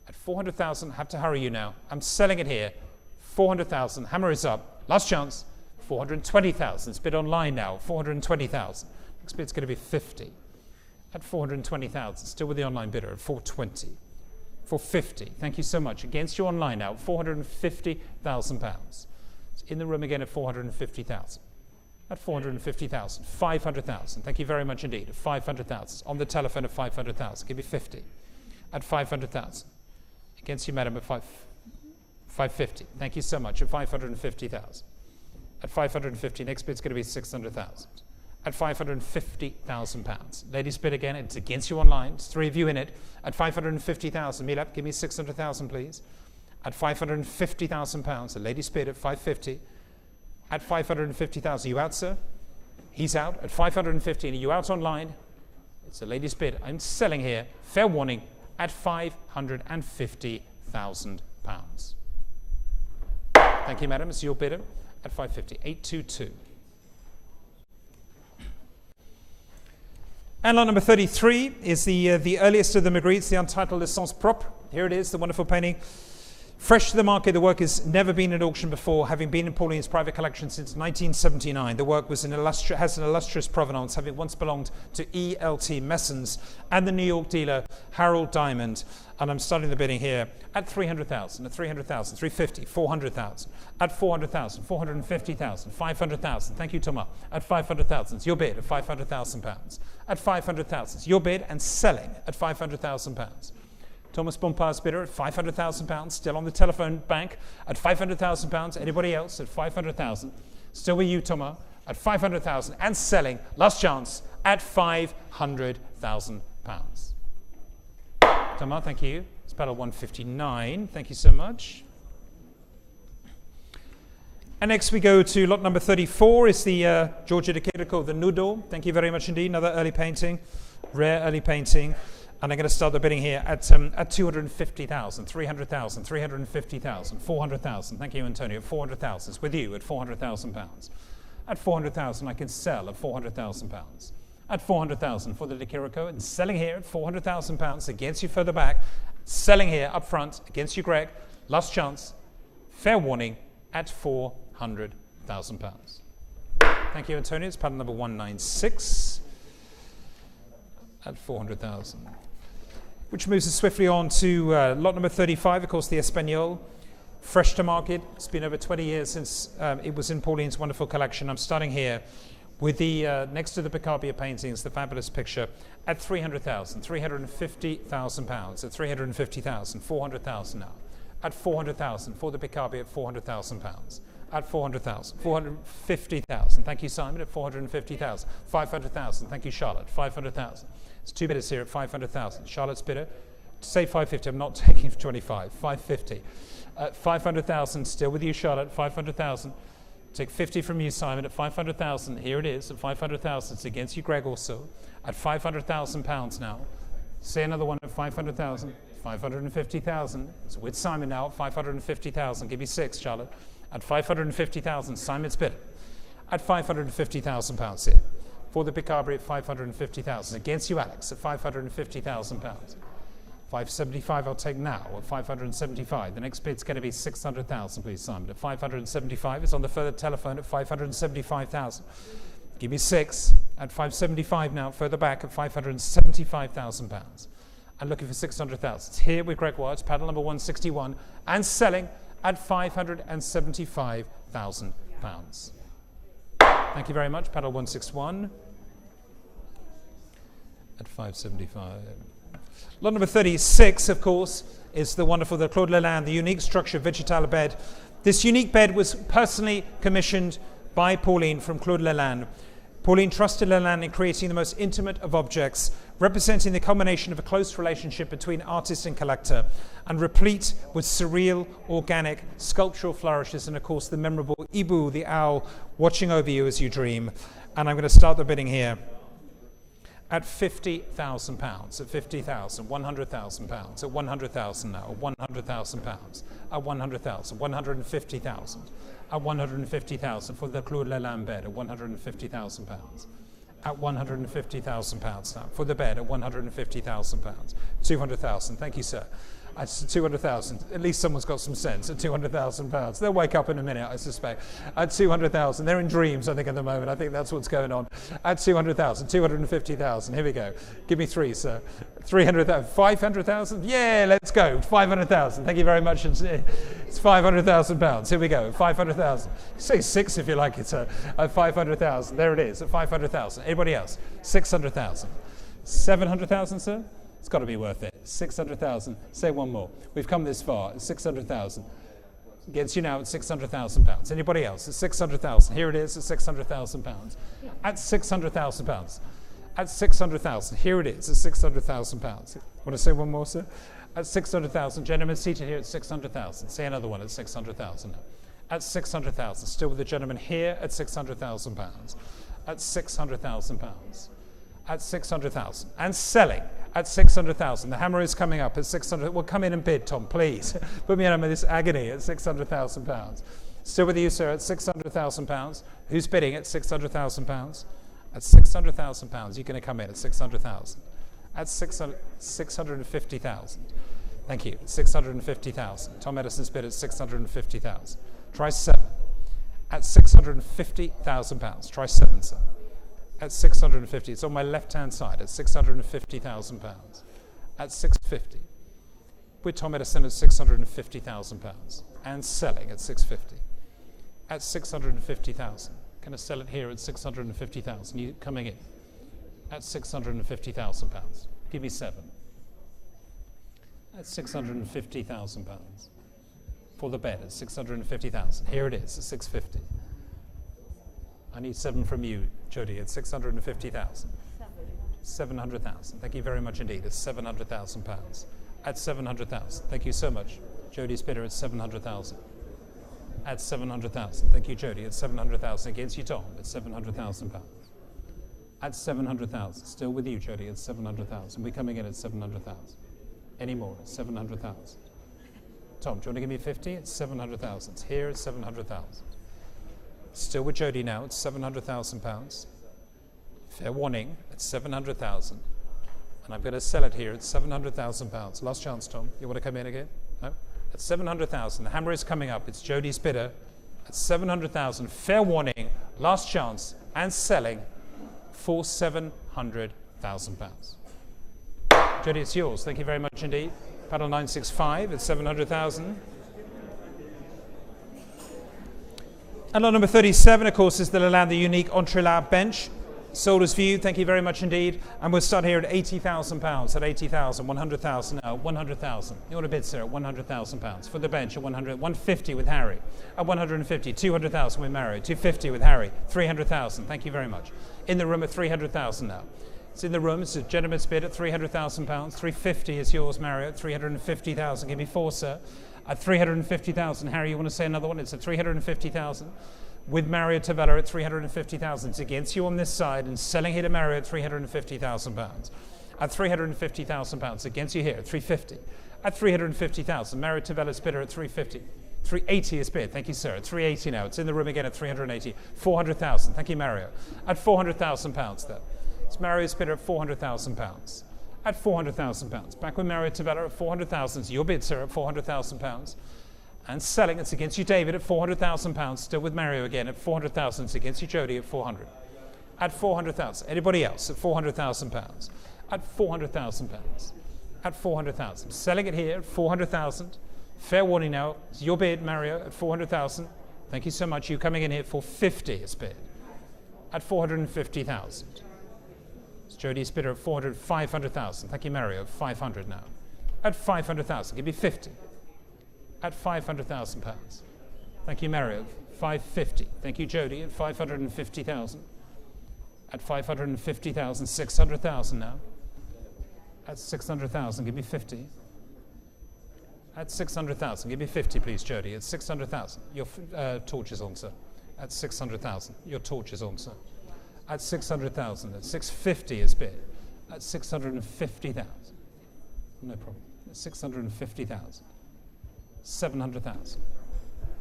At 400,000, have to hurry you now. I'm selling it here. 400,000. Hammer is up. Last chance. 420,000. It's bid online now. 420,000. Next bid's going to be 50. At 420,000. Still with the online bidder at 420. 450. Thank you so much. Against you online now. £450,000. It's in the room again at 450,000. At 450,000. 500,000. Thank you very much indeed. At 500,000. On the telephone at 500,000. Give me 50. At 500,000. Against you, madam, at 550. Thank you so much. At 550,000. At 550. Next bid's going to be 600,000. at £550,000. Ladies bid again, it's against you online, it's 3 of you in it, at £550,000. Milap, give me 600,000 please. At £550,000, the ladies bid at 550. At 550,000, you out, sir? He's out at 550, and are you out online? It's the ladies bid. I'm selling here, fair warning, at £550,000. Thank you, madam. It's your bidder at 550. 822. And lot number 33 is the earliest of the Magrittes, the Untitled Essence Propre. Here it is, the wonderful painting. Fresh to the market, the work has never been at auction before, having been in Pauline's private collection since 1979. The work has an illustrious provenance, having once belonged to E.L.T. Messens and the New York dealer Harold Diamond. And I'm starting the bidding here at 300,000, at 300,000, 350, 400,000, at 400,000, 450,000, 500,000. Thank you, Thomas. At 500,000, it's your bid at £500,000. At 500,000, it's your bid and selling at £500,000. Thomas Bompard's bidder at £500,000, still on the telephone bank at £500,000. Anybody else at 500,000? Still with you, Thomas, at 500,000 and selling, last chance, at £500,000. Thomas, thank you. It's paddle 159. Thank you so much. And next we go to lot number 34. It's the Giorgio de Chirico, the Nudo. Thank you very much indeed. Another early painting, rare early painting. And I'm going to start the bidding here at 250,000, 300,000, 350,000, 400,000. Thank you, Antonio. 400,000. It's with you at £400,000. At 400,000, I can sell at £400,000. At 400,000 for the De Chirico, and selling here at £400,000 against you further back. Selling here up front against you, Greg. Last chance. Fair warning at £400,000. Thank you, Antonio. It's pattern number 196 at 400,000. Which moves us swiftly on to lot number 35, of course, the Espagnol. Fresh to market. It's been over 20 years since it was in Pauline's wonderful collection. I'm starting here with the, next to the Picabia paintings, the fabulous picture, at 300,000, 350,000 pounds, at 350,000, 400,000 now. At 400,000 for the Picabia at 400,000 pounds. At 400,000, 450,000. Thank you, Simon, at 450,000. 500,000. Thank you, Charlotte. 500,000. It's two bidders here at 500,000. Charlotte's bidder, say 550. I'm not taking 25. 550. 500,000. Still with you, Charlotte. 500,000. Take 50 from you, Simon, at 500,000. Here it is at 500,000. It's against you, Greg, also at 500,000 pounds now. Say another one at 500,000. 550,000. It's with Simon now at 550,000. Give me 6, Charlotte. At 550,000, Simon's bid. At 550,000 pounds here. For the Picabia at 550,000. Against you, Alex, at 550,000 pounds. 575 I'll take now at 575. The next bid's going to be 600,000, please, Simon. At 575, it's on the further telephone at 575,000. Give me 6 at 575 now, further back at 575,000 pounds. And looking for 600,000. It's here with Greg Watts, paddle number 161, and selling at 575,000 pounds. Thank you very much, paddle 161 at 575. Lot number 36, of course, is the wonderful, the Claude Lalanne, the unique structure vegetale bed. This unique bed was personally commissioned by Pauline from Claude Lalanne. Pauline trusted Lalanne in creating the most intimate of objects, representing the culmination of a close relationship between artist and collector, and replete with surreal, organic, sculptural flourishes, and of course the memorable Ibu, the owl, watching over you as you dream. And I'm going to start the bidding here at £50,000, at 50,000, 100,000 pounds, at 100,000 now, at 100,000 pounds, at 100,000, 150,000, at 150,000 for the Claude Lalanne bed, at 150,000 pounds, at 150,000 pounds now for the bed, at 150,000 pounds, 200,000. Thank you, sir. At 200,000, at least someone's got some sense. At 200,000 pounds, they'll wake up in a minute, I suspect. At 200,000, they're in dreams, I think, at the moment. I think that's what's going on. At 200,000, 250,000. Here we go. Give me 3, sir. 300,000, 500,000. Yeah, let's go. 500,000. Thank you very much. It's 500,000 pounds. Here we go. 500,000. Say 6 if you like it, sir. At 500,000. There it is. At 500,000. Anybody else? 600,000. 700,000, sir. It's got to be worth it. 600,000. Say one more. We've come this far. 600,000. Against you now at £600,000. Anybody else? At 600,000. Here it is at £600,000. At £600,000. At 600,000. Here it is at £600,000. Want to say one more, sir? At 600,000. Gentlemen seated here at 600,000. Say another one at 600,000. At 600,000. Still with the gentleman here at £600,000. At £600,000. At 600,000. And selling at 600,000. The hammer is coming up at 600. Well, come in and bid, Tom, please. Put me in this agony at £600,000. Still with you, sir, at £600,000. Who's bidding at £600,000? At £600,000, you're going to come in at 600,000. At 650,000. Thank you. 650,000. Tom Edison's bid at 650,000. Try 7. At £650,000. Try 7, sir. At 650. It's on my left-hand side at £650,000. At 650. With Tom Edison at £650,000. And selling at 650. At 650,000. Going to sell it here at 650,000. You coming in at £650,000. Give me 7. At £650,000 for the bed at 650,000. Here it is at 650. I need 7 from you, Jody, at 650,000. 700,000. Thank you very much indeed. It's £700,000. At 700,000. Thank you so much. Jody's bidder at 700,000. At 700,000. Thank you, Jody. At 700,000. Against you, Tom. At £700,000. At 700,000. Still with you, Jody. At 700,000. We're coming in at 700,000. Any more? At 700,000. Tom, do you want to give me 50? It's 700,000. It's here at 700,000. Still with Jody now. It's £700,000. Fair warning. At 700,000. And I'm going to sell it here at £700,000. Last chance, Tom. You want to come in again? No? At 700,000. The hammer is coming up. It's Jody's bidder at 700,000. Fair warning. Last chance. And selling for £700,000. Jody, it's yours. Thank you very much indeed. Paddle 965 at 700,000. And on number 37, of course, is the Lalanne, the unique Entrelac bench. Sold as viewed. Thank you very much indeed. And we'll start here at £80,000. At 80,000, 100,000 now, 100,000. You want to bid, sir, at £100,000 for the bench at 100, 150 with Harry. At 150, 200,000 with Mario. 250 with Harry. 300,000. Thank you very much. In the room at 300,000 now. It's in the room. It's a gentleman's bid at £300,000. 350 is yours, Mario. 350,000. Give me 4, sir. At 350,000, Harry, you want to say another one? It's at 350,000. With Mario Tavella at 350,000. It's against you on this side and selling here to Mario at £350,000. At £350,000. Against you here at 350. At 350,000. Mario Tavella's bidder at 350. 380 is bid. Thank you, sir. At 380 now. It's in the room again at 380. 400,000. Thank you, Mario. At £400,000 there. It's Mario's bidder at £400,000. At £400,000. Back with Mario Tavella at 400,000. It's your bid, sir, at £400,000. And selling, it's against you, David, at £400,000. Still with Mario again at 400,000. It's against you, Jody, at 400. At 400,000. Anybody else at £400,000? At £400,000. At 400,000. Selling it here at 400,000. Fair warning now. It's your bid, Mario, at 400,000. Thank you so much. You coming in here for 50 is bid. At 450,000. It's Jody's bidder at 500,000. Thank you, Mario. At 500 now. At 500,000. Give me 50. At £500,000. Thank you, Mario. 550. Thank you, Jody. At 550,000. At 550,000. 600,000 now. At 600,000. Give me 50. At 600,000. Give me 50, please, Jody. At 600,000. Your torch is on, sir. At 600,000. Your torch is on, sir. At 600,000. At 650 is bid. At 650,000. No problem. At 650,000. 700,000.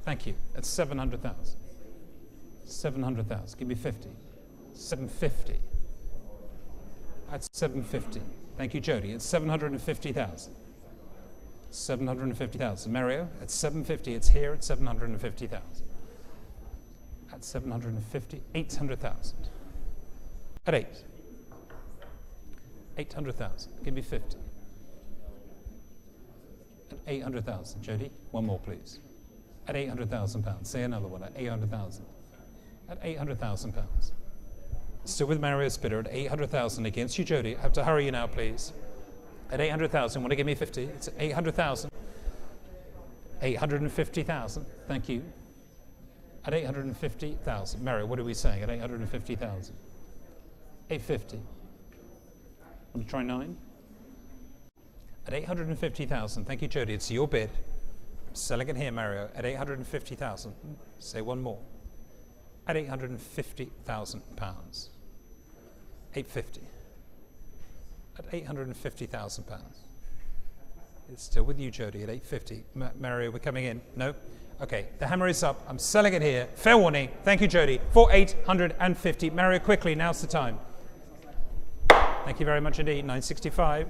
Thank you. At 700,000. 700,000. Give me 50. 750. At 750. Thank you, Jody. At 750,000. 750,000. Mario, at 750. It's here at 750,000. At 750. 800,000. At 8. 800,000. Give me 50. At 800,000. Jody, one more, please. At £800,000. Say another one. At 800,000. At £800,000. Still with Mario's bidder at 800,000 against you, Jody. I have to hurry you now, please. At 800,000. Want to give me 50? It's at 800,000. 850,000. Thank you. At 850,000. Mary, what are we saying at 850,000? 850. Want to try 9? At 850,000. Thank you, Jody. It's your bid. I'm selling it here, Mario. At 850,000. Say one more. At 850,000 pounds. 850. At 850,000 pounds. It's still with you, Jody, at 850. Mario, we're coming in. No? Okay, the hammer is up. I'm selling it here. Fair warning. Thank you, Jody. For 850. Mario, quickly, now's the time. Thank you very much indeed. 965.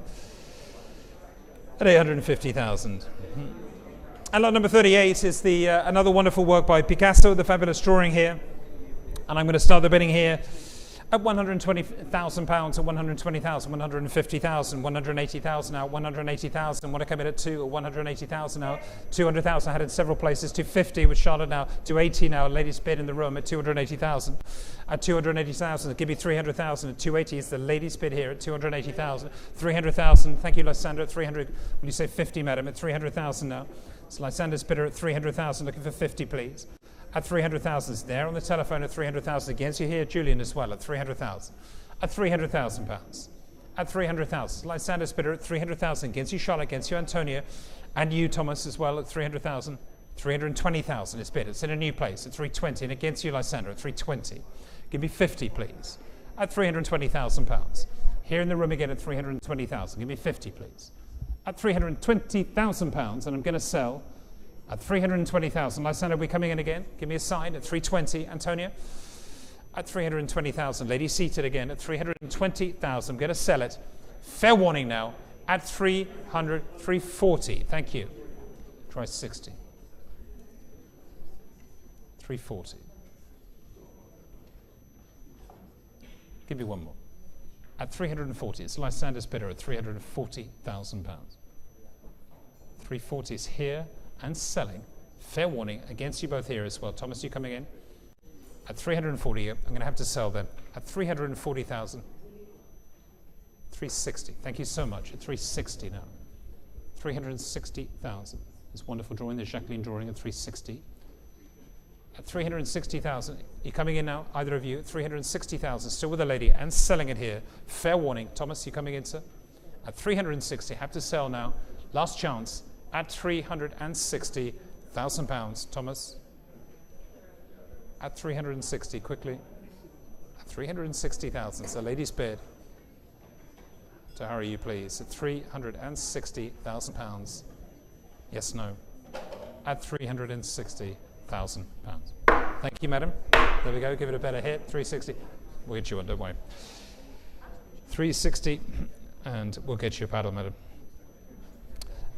At 850,000. And lot number 38 is the another wonderful work by Picasso, the fabulous drawing here. And I'm going to start the bidding here at £120,000, at 120,000, 150,000, 180,000 now, 180,000. Want to come in at 2 or 180,000 now, 200,000. I had it in several places. 250 with Charlotte now, 280 now. Ladies bid in the room at 280,000. At 280,000, give me 300,000. At 280 is the ladies bid here at 280,000. 300,000. Thank you, Lysander. At 300. Will you say 50, madam? At 300,000 now. So Lysander's bidder at 300,000. Looking for 50, please. At 300,000, is there on the telephone at 300,000 against you here, Julian as well at 300,000. At 300,000 pounds. At 300,000. Lysander's bidder at 300,000 against you, Charlotte, against you, Antonia, and you, Thomas, as well at 300,000. 320,000 is bid. It's in a new place at 320, and against you, Lysander, at 320. Give me 50, please. At 320,000 pounds. Here in the room again at 320,000. Give me 50, please. At 320,000 pounds, and I'm going to sell at 320,000. Lysander, are we coming in again? Give me a sign at 320. Antonia? At 320,000. Lady seated again at 320,000. I'm going to sell it. Fair warning now. At 340. Thank you. Try 60. 340. Give me one more. At 340. It's Lysander's bidder at 340,000 pounds. 340 is here and selling. Fair warning against you both here as well. Thomas, you coming in? At 340, I'm going to have to sell them. At 340,000. 360. Thank you so much. At 360 now. 360,000. This wonderful drawing, the Jacqueline drawing at 360. At 360,000. You coming in now, either of you? 360,000. Still with a lady and selling it here. Fair warning. Thomas, you coming in, sir? At 360. Have to sell now. Last chance. At 360,000 pounds. Thomas? At 360, quickly. At 360,000. So ladies bid. To hurry you, please. At 360,000 pounds. Yes, no. At 360,000 pounds. Thank you, madam. There we go. Give it a better hit. 360. We'll get you one, don't worry. 360, and we'll get you a paddle, madam.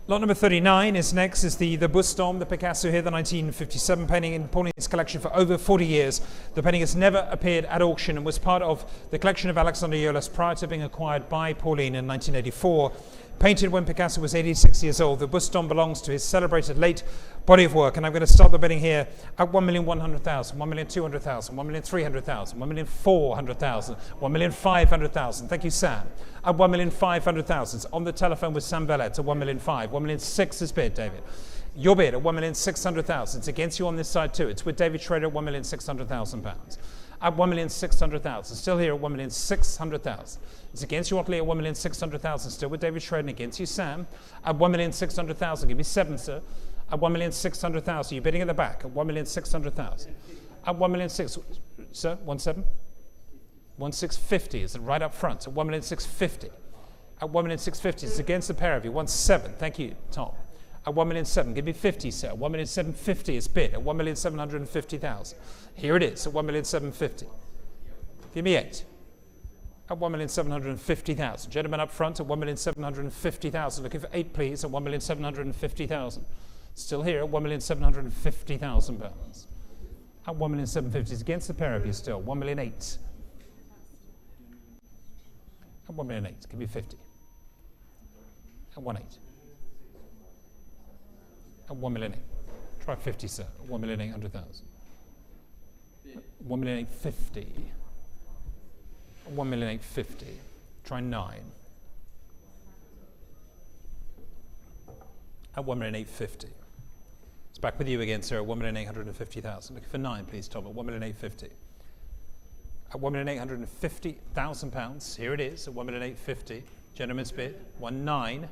Lot number 39 is next, is the Buston, the Picasso here, the 1957 painting in Pauline's collection for over 40 years. The painting has never appeared at auction and was part of the collection of Alexander Jolas prior to being acquired by Pauline in 1984. Painted when Picasso was 86 years old, the Buston belongs to his celebrated late body of work, and I'm going to start the bidding here at 1,100,000, 1,200,000, 1,300,000, 1,400,000, 1,500,000. Thank you, Sam. At 1,500,000. On the telephone with Sam Vellet at 1,500,000. 1,600,000 is bid, David. Your bid at 1,600,000. It's against you on this side too. It's with David Schrader at 1,600,000 pounds. At 1,600,000. Still here at 1,600,000. It's against you, Otley, at 1,600,000. Still with David Schrader, and against you, Sam. At 1,600,000. Give me 7, sir. At 1,600,000. You're bidding at the back at 1,600,000. At 1,600,000. Sir, 1,700,000. 1,650,000 is right up front at 1,650,000. At 1,650,000. It's against the pair of you. 1,700,000. Thank you, Tom. At 1,700,000. Give me 50, sir. 1,750,000 is bid at 1,750,000. Here it is at 1,750,000. Give me 8. At 1,750,000. Gentlemen up front at 1,750,000. Looking for 8, please, at 1,750,000. Still here at 1,750,000 pounds. At 1,750,000. It's against the pair of you still. 1,800,000. At 1,800,000. Give me 50. At 1,800,000. At 1,800,000. Try 50, sir. 1,800,000. 1,850,000. 1,850,000. Try 9. At 1,850,000. It's back with you again, sir, at 1,850,000. Looking for 9, please, Tom, at 1,850,000. At £1,850,000. Here it is, at 1,850,000. Gentleman's bid, 1,900,000.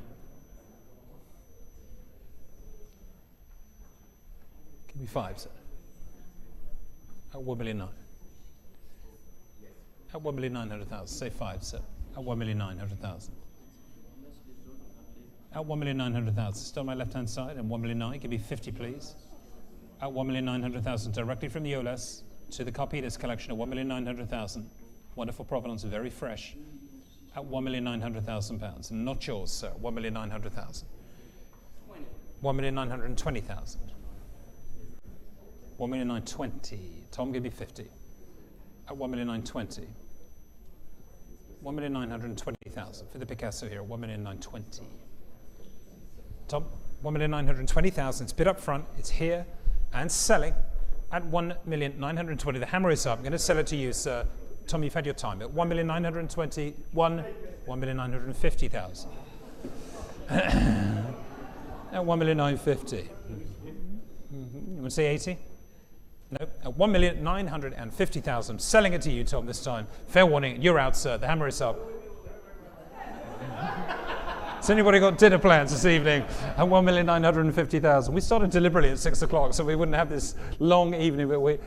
Give me 5, sir. At 1,900,000. At 1,900,000. Say 5, sir. At 1,900,000. At 1,900,000. Still on my left-hand side, and 1,900,000. Give me 50, please. At 1,900,000. Directly from the OLS to the Karpidas collection at 1,900,000. Wonderful provenance, very fresh. At £1,900,000. Not yours, sir. 1,900,000. 1,920,000. 1,920,000. Tom, give me 50. At 1,920,000. 1,920,000 for the Picasso here. 1,920,000. Tom, 1,920,000. It's bid up front. It's here and selling at 1,920,000. The hammer is up. I'm going to sell it to you, sir. Tom, you've had your time. At 1,920,000. 1,950,000. At 1,950,000. You want to say 80? No. At 1,950,000. Selling it to you, Tom, this time. Fair warning. You're out, sir. The hammer is up. Has anybody got dinner plans this evening? At 1,950,000. We started deliberately at 6 o'clock, so we wouldn't have this long evening, but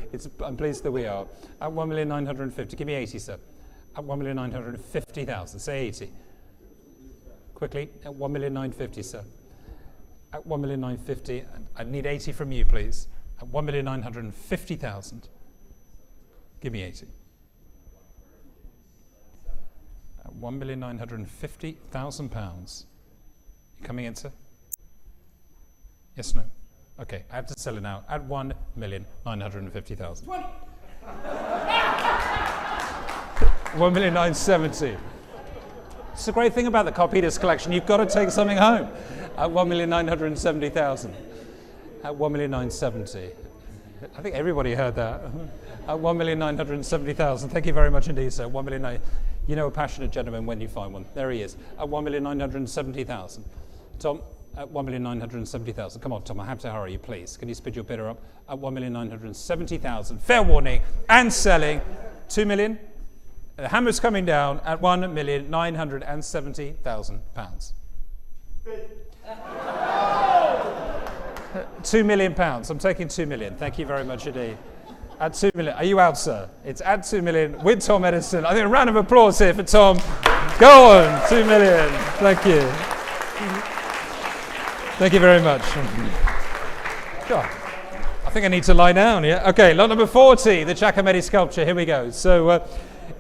I'm pleased that we are. At 1,950,000. Give me 80, sir. At 1,950,000. Say 80. Quickly. At 1,950,000, sir. At 1,950,000. I need 80 from you, please. At 1,950,000. Give me 80. At £1,950,000. You coming in, sir? Yes, no? Okay, I have to sell it now at 1,950,000. 1,970,000. It's the great thing about the Karpidas collection. You've got to take something home. At 1,970,000. At 1,970,000. I think everybody heard that. At 1,970,000. Thank you very much indeed, sir. 1,900,000. You know a passionate gentleman when you find one. There he is. At 1,970,000. Tom, at 1,970,000. Come on, Tom, I have to hurry you, please. Can you speed your bidder up? At 1,970,000. Fair warning. And selling 2 million. The hammer's coming down at £1,970,000. £2 million. I'm taking 2 million. Thank you very much indeed. At 2 million. Are you out, sir? It's at 2 million with Tom Edison. I think a round of applause here for Tom. Go on, 2 million. Thank you. Thank you very much. God, I think I need to lie down, yeah? Okay, lot number 40, the Giacometti sculpture. Here we go. So,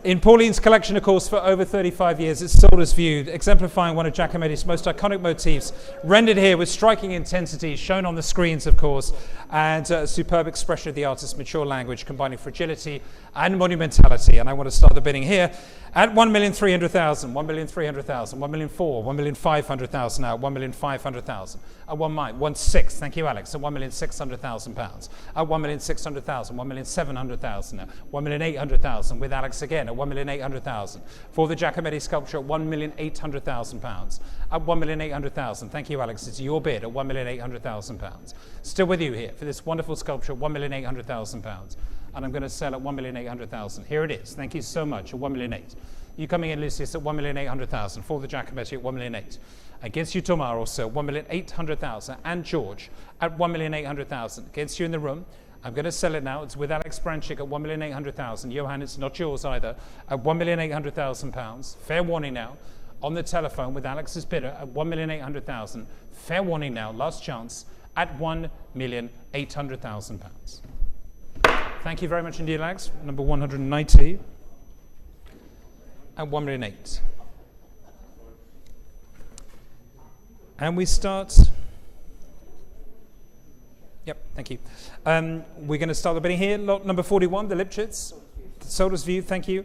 in Pauline's collection, of course, for over 35 years, it's sold as viewed, exemplifying one of Giacometti's most iconic motifs, rendered here with striking intensity, shown on the screens, of course, and a superb expression of the artist's mature language, combining fragility and monumentality. And I want to start the bidding here at 1,300,000, 1,300,000, 1,400,000, 1,500,000 now, 1,500,000. At 1,600,000, thank you, Alex, at £1,600,000. At 1,600,000, 1,700,000 now, 1,800,000 with Alex again at 1,800,000. For the Giacometti sculpture at £1,800,000. At 1,800,000, thank you, Alex, it's your bid at £1,800,000. Still with you here for this wonderful sculpture at £1,800,000. And I'm going to sell at 1,800,000. Here it is. Thank you so much. At 1,800,000. You coming in, Lucius, at 1,800,000 for the Giacometti at 1,800,000. Against you, Tomar, also 1,800,000. And George at 1,800,000. Against you in the room. I'm going to sell it now. It's with Alex Branchik at 1,800,000. Johan, it's not yours either. At £1,800,000. Fair warning now. On the telephone with Alex's bidder at 1,800,000. Fair warning now. Last chance at £1,800,000. Thank you very much indeed, Alex. Number 190 at 1,800,000. And we start. Yep, thank you. We're going to start the bidding here. Lot number 41, the Lipchitz. Sold as viewed, thank you.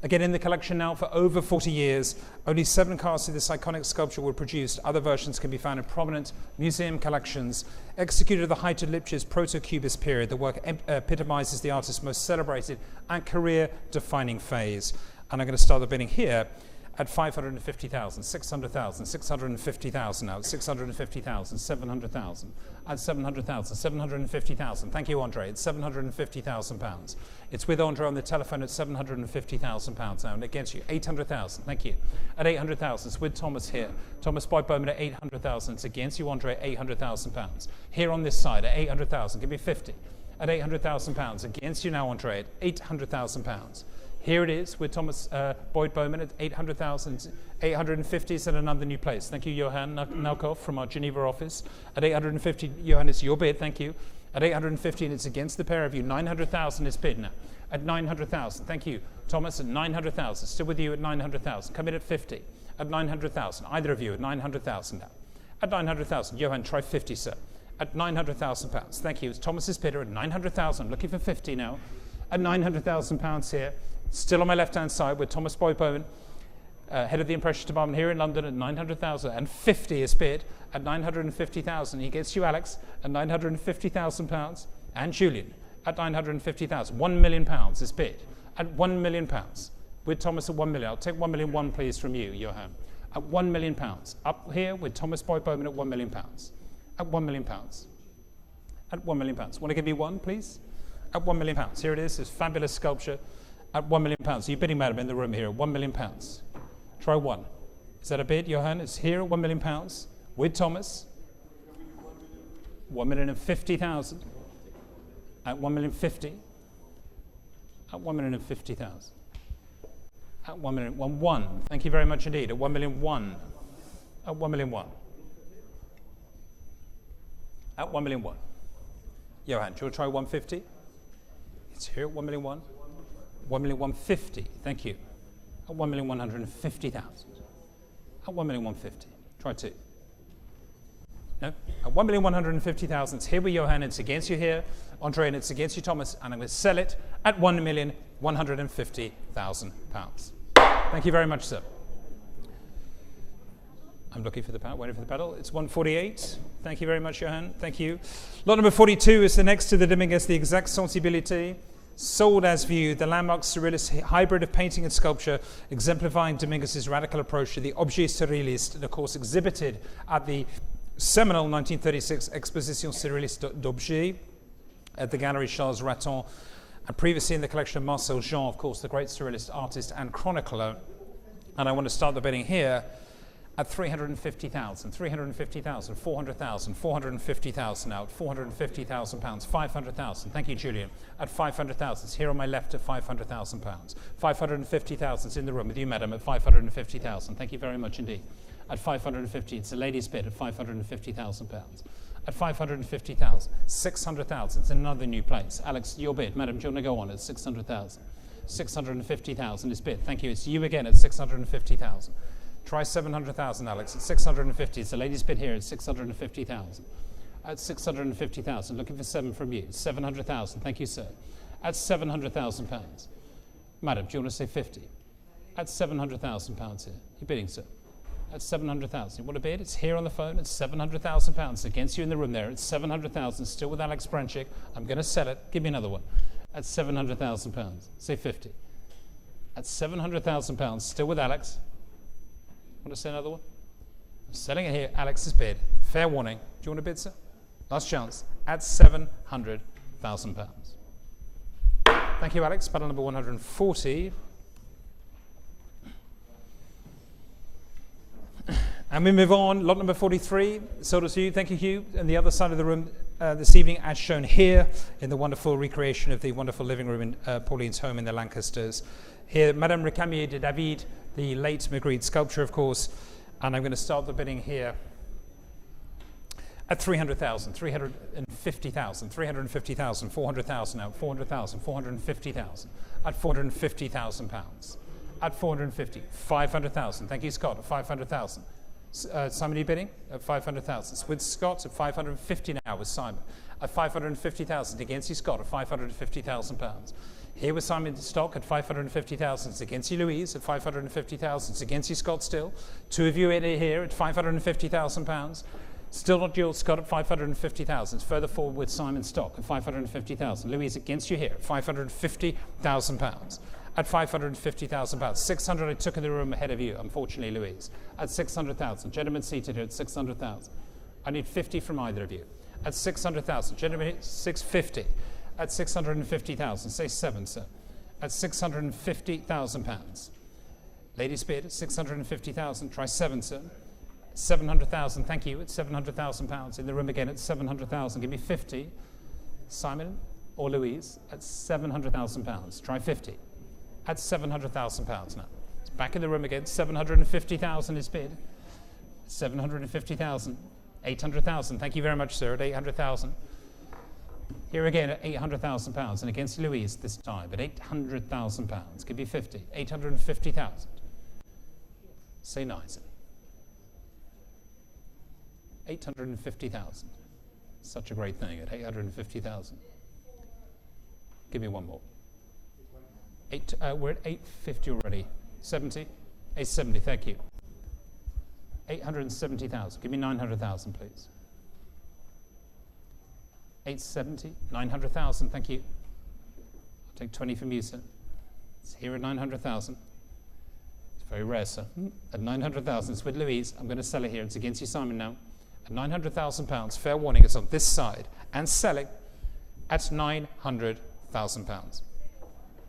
Again, in the collection now for over 40 years. Only 7 casts of this iconic sculpture were produced. Other versions can be found in prominent museum collections. Executed at the height of Lipchitz's proto-cubist period, the work epitomizes the artist's most celebrated and career-defining phase. And I'm going to start the bidding here at 550,000, 600,000, 650,000 now, 650,000, 700,000, at 700,000, 750,000. Thank you, Andre. It's 750,000 pounds. It's with Andre on the telephone at 750,000 pounds now, and against you, 800,000. Thank you. At 800,000, it's with Thomas here. Thomas Bowman at 800,000. It's against you, Andre, at 800,000 pounds. Here on this side at 800,000. Give me 50. At 800,000 pounds. Against you now, Andre, at 800,000 pounds. Here it is with Thomas Boyd Bowman at 800,000, 850 is at another new place. Thank you, Johan Nalkov from our Geneva office. At 850, Johan, it's your bid, thank you. At 850, and it's against the pair of you. 900,000 is bid now. At 900,000, thank you. Thomas at 900,000, still with you at 900,000. Come in at 50. At 900,000, either of you at 900,000 now. At 900,000, Johan, try 50, sir. At 900,000 pounds, thank you. It's Thomas's bidder at 900,000, looking for 50 now. At 900,000 pounds here. Still on my left-hand side with Thomas Boyd Bowman, head of the Impression Department here in London at 900,000, and 50 is bid at 950,000. He gets you, Alex, at 950,000 pounds, and Julian at 950,000. 1 million pounds is bid at 1 million pounds. With Thomas at 1 million. I'll take 1 million one, please, from you, Johan. At 1 million pounds. Up here with Thomas Boyd Bowman at 1 million pounds. At 1 million pounds. At 1 million pounds. Want to give me one, please? At 1 million pounds. Here it is. This fabulous sculpture. At 1 million pounds. Are you bidding, madam, in the room here? 1 million pounds. Try one. Is that a bid, Johan? It's here at 1 million pounds with Thomas. 1,050,000. At 1,050,000. At 1,050,000. At 1 million, 1. Thank you very much indeed. At 1 million 1. At 1 million 1. At 1 million 1. Johan, do you want to try 150? It's here at 1 million 1. 1,150,000. Thank you. At 1,150,000. At 1,150,000. Try two. No? At 1,150,000. It's here with Johan. It's against you here, Andre, and it's against you, Thomas. And I'm going to sell it at £1,150,000. Thank you very much, sir. I'm looking for the pedal, waiting for the pedal. It's 148. Thank you very much, Johan. Thank you. Lot number 42 is the next to the Dominguez, the Exact Sensibilité. Sold as viewed, the landmark surrealist hybrid of painting and sculpture, exemplifying Dominguez's radical approach to the objet surrealiste, and of course exhibited at the seminal 1936 Exposition Surréaliste d'Objets at the Gallery Charles Raton, and previously in the collection of Marcel Jean, of course, the great surrealist artist and chronicler. And I want to start the bidding here at 350,000, 350,000, 400,000, 450,000 out, 450,000 pounds, 500,000. Thank you, Julian. At 500,000, it's here on my left at 500,000 pounds. 550,000 is in the room with you, madam, at 550,000. Thank you very much indeed. At 550, it's a lady's bid at 550,000 pounds. At 550,000, 600,000, it's another new place. Alex, your bid, madam, do you want to go on at 600,000? 650,000 is bid. Thank you. It's you again at 650,000. Try 700,000, Alex. At 650, it's a lady's bid here at 650,000. At 650,000, looking for 7 from you. 700,000, thank you, sir. At 700,000 pounds. Madam, do you want to say 50? At 700,000 pounds here. You're bidding, sir. At 700,000. You want to bid? It's here on the phone at 700,000 pounds. Against you in the room there. It's 700,000, still with Alex Branchik. I'm going to sell it. Give me another one. At 700,000 pounds. Say 50. At 700,000 pounds, still with Alex. Want to say another one? I'm selling it here. Alex's bid. Fair warning. Do you want to bid, sir? Last chance. At 700,000 pounds. Thank you, Alex. Battle number 140. And we move on. Lot number 43. So does Hugh. Thank you, Hugh. And the other side of the room this evening, as shown here in the wonderful recreation of the wonderful living room in Pauline's home in the Lancasters. Here, Madame Recamier de David, the late Magritte sculpture, of course. And I'm going to start the bidding here at 300,000, 350,000, 350,000, 400,000 out, 400,000, 450,000, at 450,000 pounds. At 450, 500,000. Thank you, Scott, at 500,000. Somebody bidding at 500,000. With Scott at 550 now with Simon. At 550,000 against you, Scott, at 550,000 pounds. Here with Simon Stock at 550,000. It's against you, Louise, at 550,000. It's against you, Scott, still. Two of you here at 550,000 pounds. Still not Jules Scott at 550,000. Further forward with Simon Stock at 550,000. Louise against you here at 550,000 pounds. at £550,000. 600 I took in the room ahead of you, unfortunately, Louise. At 600,000. Gentlemen seated here at 600,000. I need 50 from either of you. At 600,000. Gentlemen, 650. At 650,000. Say 7, sir. At £650,000. Ladies bid at 650,000. Try 7, sir. 700,000. Thank you. At £700,000. In the room again at 700,000. Give me 50. Simon or Louise at £700,000. Try 50. At £700,000 now. It's back in the room again. 750,000 is bid. 750,000. 800,000. Thank you very much, sir. At 800,000. Here again at £800,000. And against Louise this time at £800,000. Give me 50. 850,000. Say 9, sir. 850,000. Such a great thing at 850,000. Give me one more. We're at 850 already. 70? 870, thank you. 870,000. Give me 900,000, please. 870, 900,000, thank you. I'll take 20 from you, sir. It's here at 900,000. It's very rare, sir. At 900,000, it's with Louise. I'm going to sell it here. It's against you, Simon, now. At £900,000, fair warning, it's on this side, and selling at £900,000.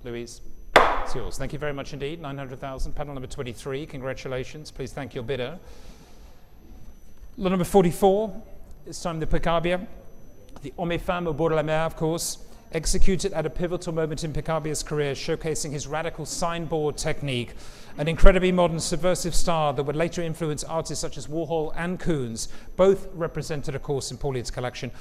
Louise, it's yours. Thank you very much indeed. 900,000. Panel number 23. Congratulations. Please thank your bidder. Lot number 44. It's time the Picabia. The Homme Femme au bord de la mer, of course, executed at a pivotal moment in Picabia's career, showcasing his radical signboard technique, an incredibly modern subversive style that would later influence artists such as Warhol and Koons, both represented, of course, in Pauline's collection.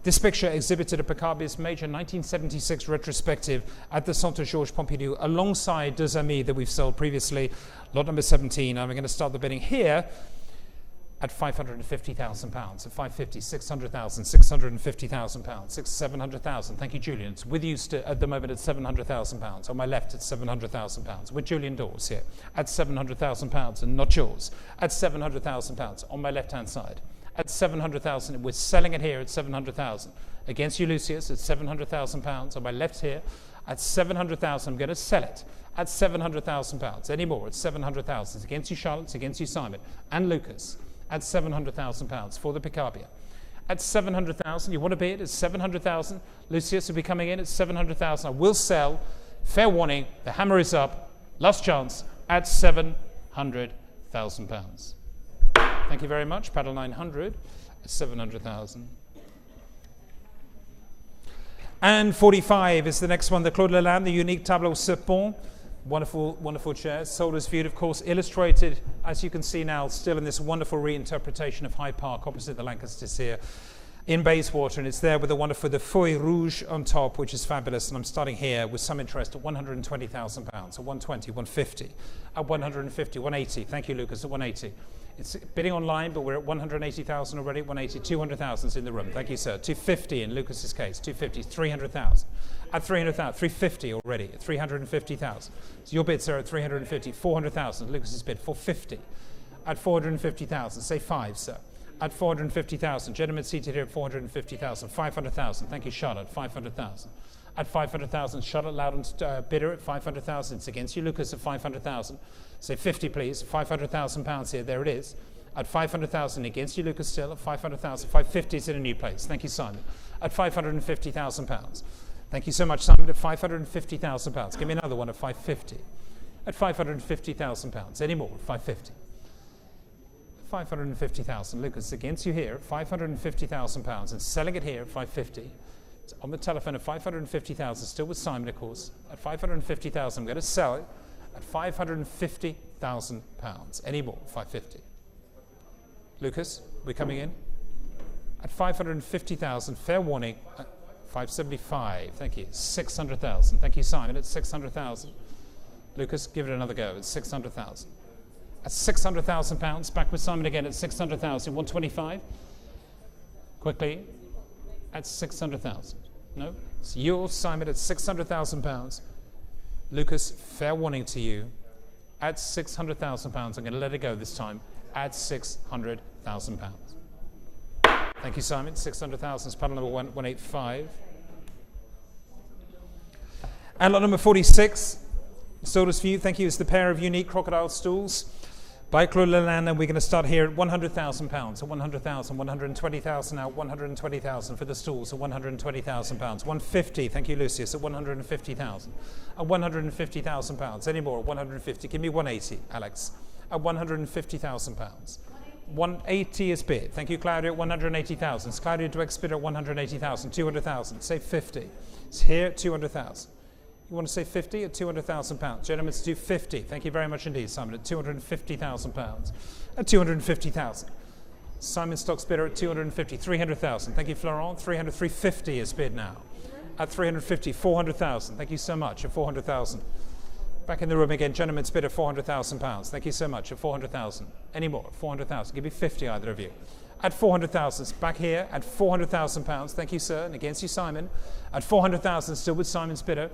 This picture exhibited at Picabia's major 1976 retrospective at the Centre Georges Pompidou, alongside Deux Amis that we've sold previously, lot number 17. And we're going to start the bidding here at £550,000, at 550, 600,000, £650,000, 700,000. Thank you, Julian. It's with you at the moment at £700,000. On my left at £700,000. With Julian Dawes here at £700,000 and not yours. At £700,000 on my left-hand side. At £700,000, we're selling it here at £700,000. Against you, Lucius, at £700,000 on my left here. At £700,000, I'm going to sell it at £700,000. Any more at £700,000. It's against you, Charlotte. It's against you, Simon and Lucas. At £700,000 for the Picabia. At £700,000, you want to bid at £700,000. Lucius will be coming in at £700,000. I will sell. Fair warning, the hammer is up. Last chance at £700,000. Thank you very much. Paddle 900 at 700,000. And 45 is the next one, the Claude Lalanne, the unique tableau serpent. Wonderful, wonderful chairs. Sold as viewed, of course, illustrated, as you can see now, still in this wonderful reinterpretation of Hyde Park opposite the Lancasters here in Bayswater. And it's there with the feuille rouge on top, which is fabulous. And I'm starting here with some interest at £120,000, at 120, 150, at 150, 180. Thank you, Lucas, at 180. It's bidding online, but we're at 180,000 already, 180, 200,000 is in the room. Thank you, sir. 250 in Lucas's case, 250, 300,000. At 300,000, 350 already, at 350,000. So your bid, sir, at 350, 400,000. Lucas's bid, 450. At 450,000, say 5, sir. At 450,000. Gentlemen seated here at 450,000, 500,000. Thank you, Charlotte, 500,000. At 500,000, Charlotte Loudon's bidder at 500,000. It's against you, Lucas, at 500,000. Say 50, please. £500,000 here. There it is. At 500,000 against you, Lucas, still at 500,000. 550 is in a new place. Thank you, Simon. At £550,000. Thank you so much, Simon. At £550,000. Give me another one at 550. At £550,000. Any more? 550. 550,000. Lucas, against you here at £550,000 and selling it here at 550. It's on the telephone at 550,000. Still with Simon, of course. At 550,000, I'm going to sell it at £550,000. Any more? 550. Lucas, we're coming in at 550,000. Fair warning. 575. Thank you. 600,000. Thank you, Simon. At 600,000. Lucas, give it another go. At 600,000. At £600,000. Back with Simon again at 600,000. 125. Quickly. At 600,000. No. It's yours, Simon, at £600,000. Lucas, fair warning to you. At £600,000. I'm going to let it go this time. At £600,000. Thank you, Simon. 600,000 is paddle number 185. And lot number 46. Sodas for you, thank you. It's the pair of unique crocodile stools by Claude Lalanne, and we're going to start here at £100,000, at 100,000, 120,000 out, 120,000 for the stools at £120,000, 150, thank you Lucius, at 150,000, at £150,000, any more, 150, give me 180, Alex, at £150,000. 180 is bid. Thank you, Claudia, at 180,000. It's Claudia Dweck's bid at 180,000. 200,000. Say 50. It's here at 200,000. You want to say 50 at £200,000? Gentlemen, let's do 50. Thank you very much indeed, Simon, at £250,000. At 250,000. Simon Stock's bidder at 250. 300,000. Thank you, Florent. 300, 350 is bid now. At 350, 400,000. Thank you so much. At 400,000. Back in the room again, gentlemen's bid at £400,000. Thank you so much. At 400,000. Any more? 400,000. Give me 50, either of you. At 400,000. Back here at £400,000. Thank you, sir. And against you, Simon. At 400,000, still with Simon's bidder.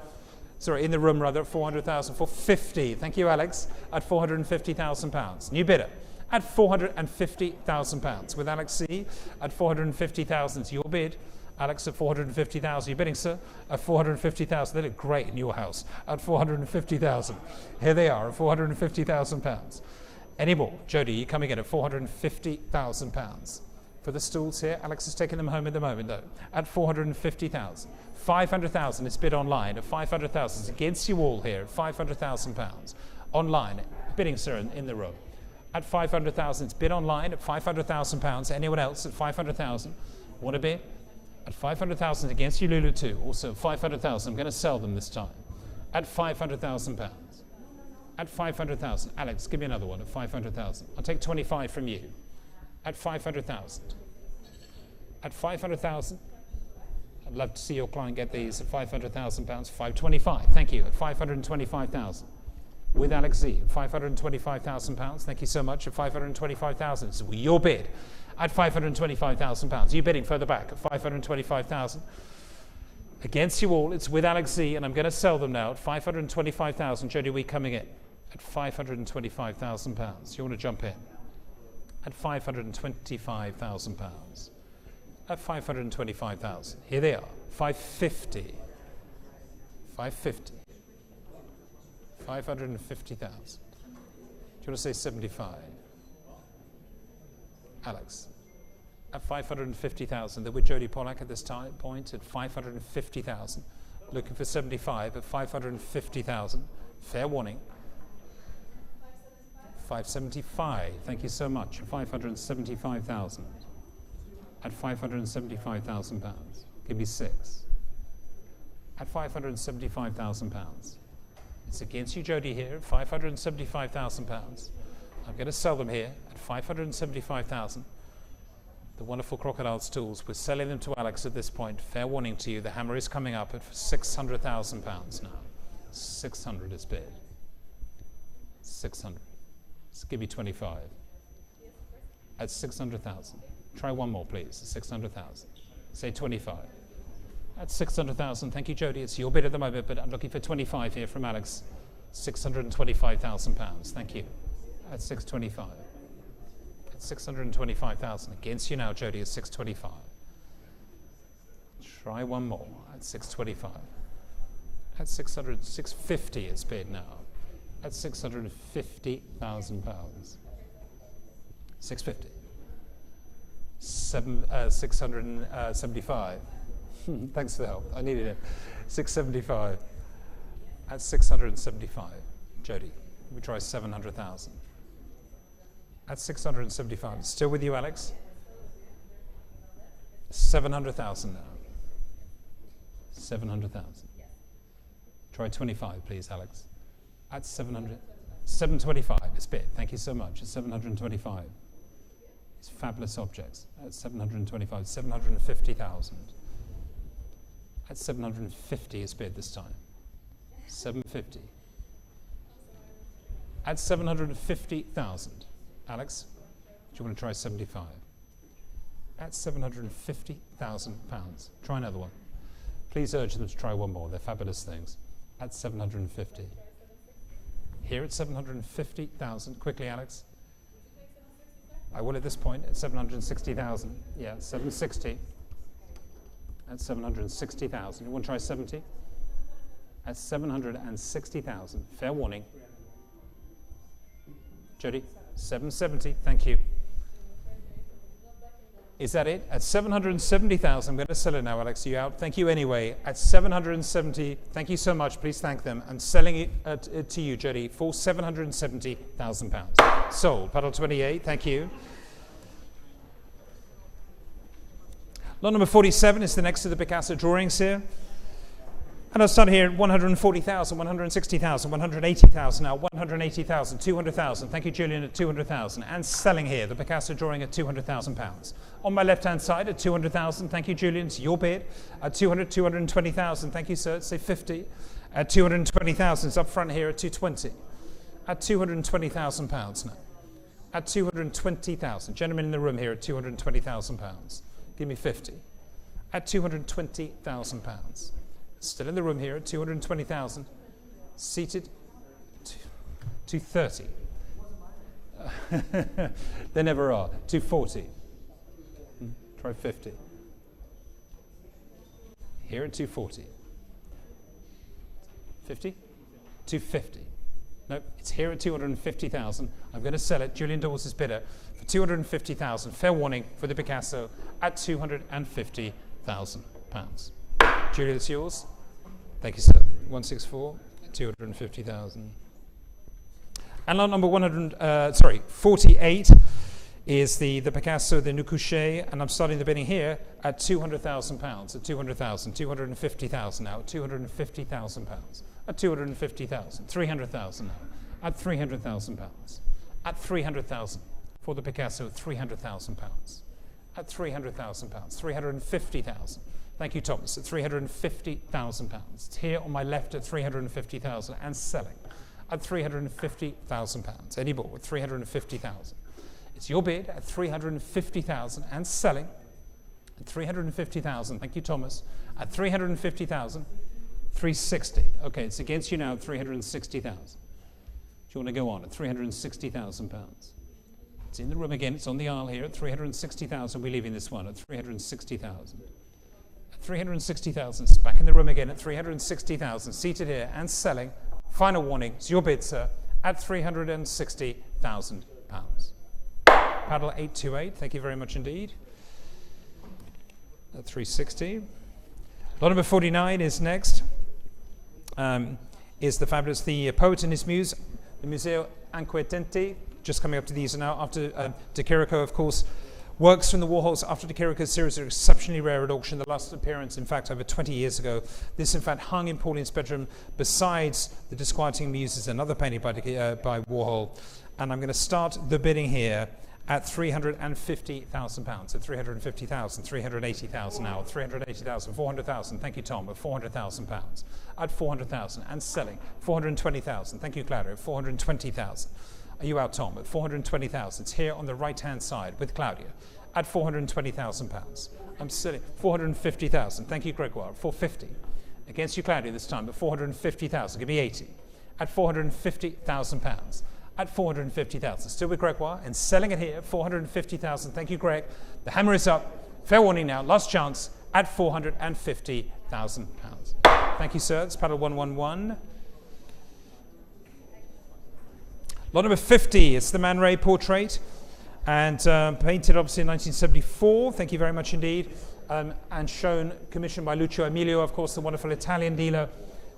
Sorry, in the room rather, at 400,000 for 50. Thank you, Alex. At £450,000. New bidder. At £450,000. With Alex C. At 450,000. Your bid. Alex at 450,000. You're bidding, sir, at 450,000. They look great in your house. At 450,000. Here they are at £450,000. Any more? Jody, you coming in at £450,000. For the stools here, Alex is taking them home at the moment, though. At 450,000. 500,000 is bid online at 500,000. It's against you all here at £500,000. Online, bidding, sir, in the room. At 500,000, it's bid online at £500,000. Anyone else at 500,000? Want to bid? At 500,000 against you, Lulu, too. Also, 500,000. I'm going to sell them this time. At £500,000. At 500,000. Alex, give me another one at 500,000. I'll take 25 from you. At 500,000. At 500,000. I'd love to see your client get these at £500,000. 525. Thank you. At 525,000. With Alex Z. At £525,000. Thank you so much. At 525,000. It's your bid. At £525,000. You bidding further back at 525,000. Against you all, it's with Alex Z, and I'm going to sell them now at 525,000. Jody, we coming in at £525,000. You want to jump in? At £525,000. At 525,000. Here they are. 550. 550. 550,000. Do you want to say 75? Alex. At 550,000. They're with Jodie Pollack at this point at 550,000. Looking for 75 at 550,000. Fair warning. 575. Thank you so much. 575,000. At £575,000. Give me 6. At £575,000. It's against you, Jodie, here at £575,000. I'm going to sell them here at £575,000. The wonderful crocodile stools. We're selling them to Alex at this point. Fair warning to you, the hammer is coming up at £600,000 now. 600 is bid. 600. Let's give you 25. At 600,000. Try one more, please. 600,000. Say 25. At 600,000. Thank you, Jodie. It's your bid at the moment, but I'm looking for 25 here from Alex. £625,000. Thank you. At 625. At 625,000. Against you now, Jodie, at 625. Try one more at 625. At 650 it's bid now. At £650,000. 650. 675. Thanks for the help. I needed it. 675. At 675. Jodie, we try 700,000. At 675. Still with you, Alex? 700,000 now. 700,000. Try 25, please, Alex. At 700. 725. It's bid. Thank you so much. At 725. It's fabulous objects. At 725. 750,000. At 750 is bid this time. 750. At 750,000. Alex, do you want to try 75? At £750,000. Try another one. Please urge them to try one more. They're fabulous things. At 750. Here at 750,000. Quickly, Alex. I will at this point at 760,000. Yeah, 760. At 760,000. You want to try 70? at 760,000. Fair warning. Jody, 770, thank you. Is that it? At 770,000, I'm going to sell it now, Alex. You out? Thank you anyway. At 770, thank you so much. Please thank them. I'm selling it to you, Jody, for £770,000. Sold. Paddle 28, thank you. Lot number 47 is the next to the Picasso drawings here. And I'll start here at 140,000, 160,000, 180,000 now, 180,000, 200,000. Thank you, Julian, at 200,000. And selling here, the Picasso drawing at £200,000. On my left-hand side at 200,000. Thank you, Julian. It's your bid. At 220,000. Thank you, sir. Say 50. At 220,000. It's up front here at 220. At £220,000 now. At 220,000. Gentlemen in the room here at £220,000. Give me 50. At £220,000. Still in the room here at 220,000. Seated. 230. They never are. 240. Try 50. Here at 240. 50? 250. Nope, it's here at 250,000. I'm going to sell it. Julian Dawes is bidder for 250,000. Fair warning for the Picasso at £250,000. Julian, it's yours. Thank you, sir. 164, 250,000. And lot number 48 is the Picasso, the Nucouché, and I'm starting the bidding here at £200,000. At 200,000, 250,000 now, £250,000. At 250,000, 300,000 now, at £300,000. At 300,000 for the Picasso, £300,000. At £300,000, 350,000. Thank you, Thomas. At £350,000. It's here on my left at 350,000 and selling at £350,000. Any ball with 350,000. It's your bid at 350,000 and selling at 350,000. Thank you, Thomas. At 350,000, 360. Okay, it's against you now at 360,000. Do you want to go on at £360,000? It's in the room again. It's on the aisle here at 360,000. We're leaving this one at 360,000. 360,000. It's back in the room again at 360,000. Seated here and selling. Final warning. It's your bid, sir, at £360,000. Paddle 828. Thank you very much indeed. At 360. Lot number 49 is next. Is the fabulous The Poet and His Muse, the Museo Inquietante. Just coming up to these now after De Chirico, of course. Works from the Warhols after De Chirico's series are exceptionally rare at auction. The last appearance, in fact, over 20 years ago. This, in fact, hung in Pauline's bedroom besides The Disquieting Muses, another painting by Warhol. And I'm going to start the bidding here at £350,000. At 350,000, 380,000 now, 380,000, 400,000. Thank you, Tom. At £400,000. At 400,000 and selling 420,000. Thank you, Claudia. 420,000. Are you out, Tom? At 420,000. It's here on the right-hand side with Claudia at £420,000. I'm selling 450,000. Thank you, Gregoire. 450. Against you, Claudia, this time at 450,000. Give me 80. At £450,000. At 450,000. Still with Gregoire and selling it here. 450,000. Thank you, Greg. The hammer is up. Fair warning now. Last chance at £450,000. Thank you, sir. It's paddle 111. Lot number 50, it's the Man Ray portrait, and painted obviously in 1974. Thank you very much indeed. And shown, commissioned by Lucio Emilio, of course, the wonderful Italian dealer.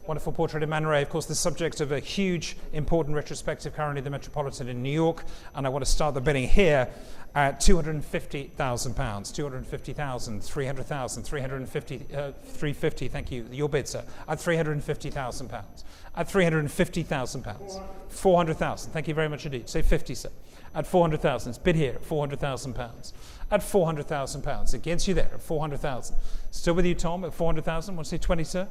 Wonderful portrait of Man Ray, of course, the subject of a huge, important retrospective currently at the Metropolitan in New York. And I want to start the bidding here at £250,000. 250,000, 300,000, 350, thank you, your bid, sir, at £350,000. At £350,000. 400,000, thank you very much indeed. Say 50, sir. At 400,000, it's bid here at £400,000. At £400,000, against you there at 400,000. Still with you, Tom, at 400,000. Want to say 20, sir?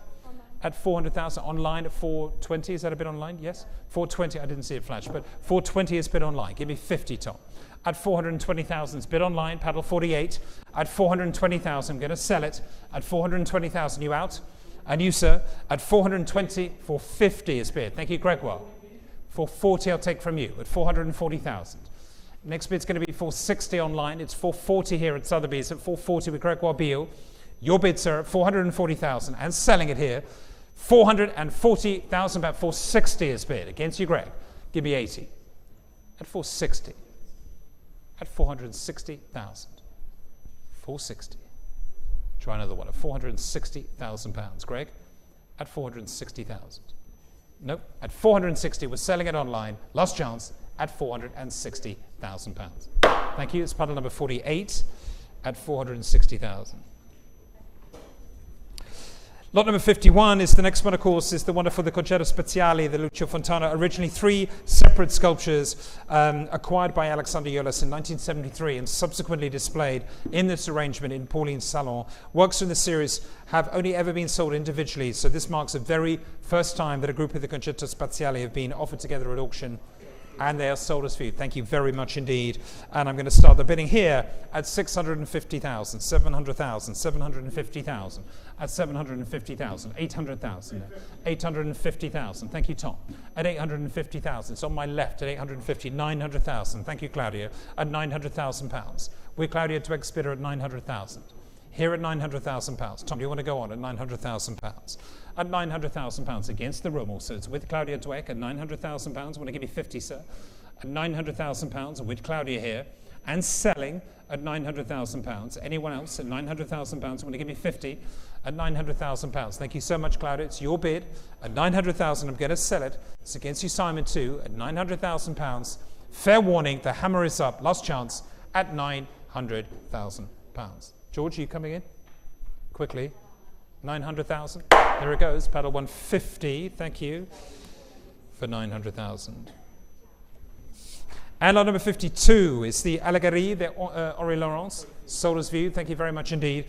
At 400,000 online at 420. Is that a bid online? Yes. 420. I didn't see it flash, but 420 is bid online. Give me 50, Tom. At 420,000 is bid online. Paddle 48. At 420,000, I'm going to sell it. At 420,000, you out? And you, sir, at 420 for 50 is bid. Thank you, Gregoire. For 40, I'll take from you at 440,000. Next bid's going to be 460 online. It's 440 here at Sotheby's at 440 with Gregoire Beale. Your bid, sir, at 440,000 and selling it here 440,000 pounds. 460 is bid. Against you, Greg. Give me 80. At 460. At 460,000. 460. Try another one at 460,000 pounds. Greg, at 460,000. Nope, at 460. We're selling it online. Last chance at 460,000 pounds. Thank you. It's puddle number 48 at 460,000. Lot number 51 is the next one, of course, is the wonderful, the Concerto Speziale, the Lucio Fontana. Originally 3 separate sculptures acquired by Alexander Jolas in 1973 and subsequently displayed in this arrangement in Pauline's salon. Works in the series have only ever been sold individually, so this marks the very first time that a group of the Concerto Speziale have been offered together at auction, and they are sold as viewed. Thank you very much indeed. And I'm going to start the bidding here at 650,000, 700,000, 750,000, at 750,000, 800,000, 850,000. Thank you, Tom. At 850,000. It's on my left at 850, 900,000. Thank you, Claudia. At 900,000 pounds. We're Claudia to Expediter at 900,000. Here at 900,000 pounds. Tom, do you want to go on at 900,000 pounds? At 900,000 pounds against the room also. It's with Claudia Dweck at 900,000 pounds. I want to give you 50, sir. At 900,000 pounds with Claudia here. And selling at 900,000 pounds. Anyone else at 900,000 pounds? I want to give you 50 at 900,000 pounds. Thank you so much, Claudia. It's your bid. At 900,000, I'm going to sell it. It's against you, Simon, too. At 900,000 pounds. Fair warning, the hammer is up. Last chance at 900,000 pounds. George, are you coming in? Quickly. 900,000. There it goes. Paddle 150. Thank you for 900,000. And lot number 52 is the Allegorie de Henri Laurens. Sold as viewed. Thank you very much indeed.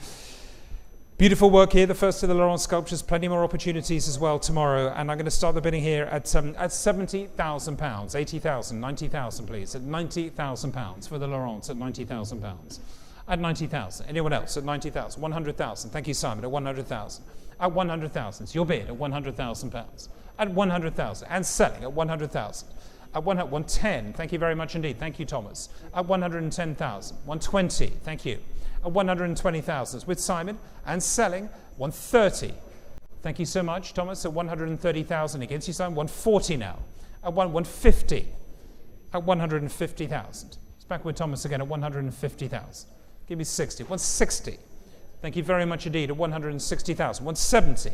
Beautiful work here. The first of the Laurens sculptures. Plenty more opportunities as well tomorrow. And I'm going to start the bidding here at 70,000 pounds. 80,000, 90,000 please. At 90,000 pounds for the Laurens at 90,000 pounds. At 90,000. Anyone else at 90,000? 100,000. Thank you, Simon. At 100,000. At 100,000. It's your bid at 100,000 pounds. At 100,000. And selling at 100,000. At 110. Thank you very much indeed. Thank you, Thomas. At 110,000. 120. Thank you. At 120,000 with Simon. And selling 130. Thank you so much, Thomas. At 130,000 against you, Simon. 140 now. At 150. At 150,000. It's back with Thomas again at 150,000. Give me 60. 160. Thank you very much indeed. At 160,000. 170.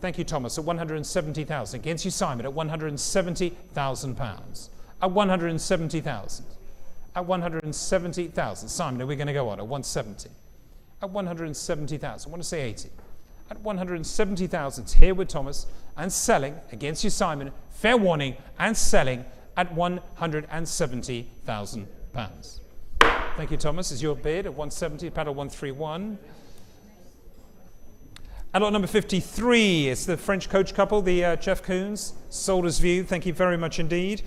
Thank you, Thomas. At 170,000. Against you, Simon. At 170,000 pounds. At 170,000. At 170,000. Simon, are we going to go on? At 170. At 170,000. I want to say 80. At 170,000. Here with Thomas. And selling. Against you, Simon. Fair warning. And selling at 170,000 pounds. Thank you, Thomas. Is your bid at 170, paddle 131. And lot number 53 is the French coach couple, the Chef Koons, sold as viewed. Thank you very much indeed.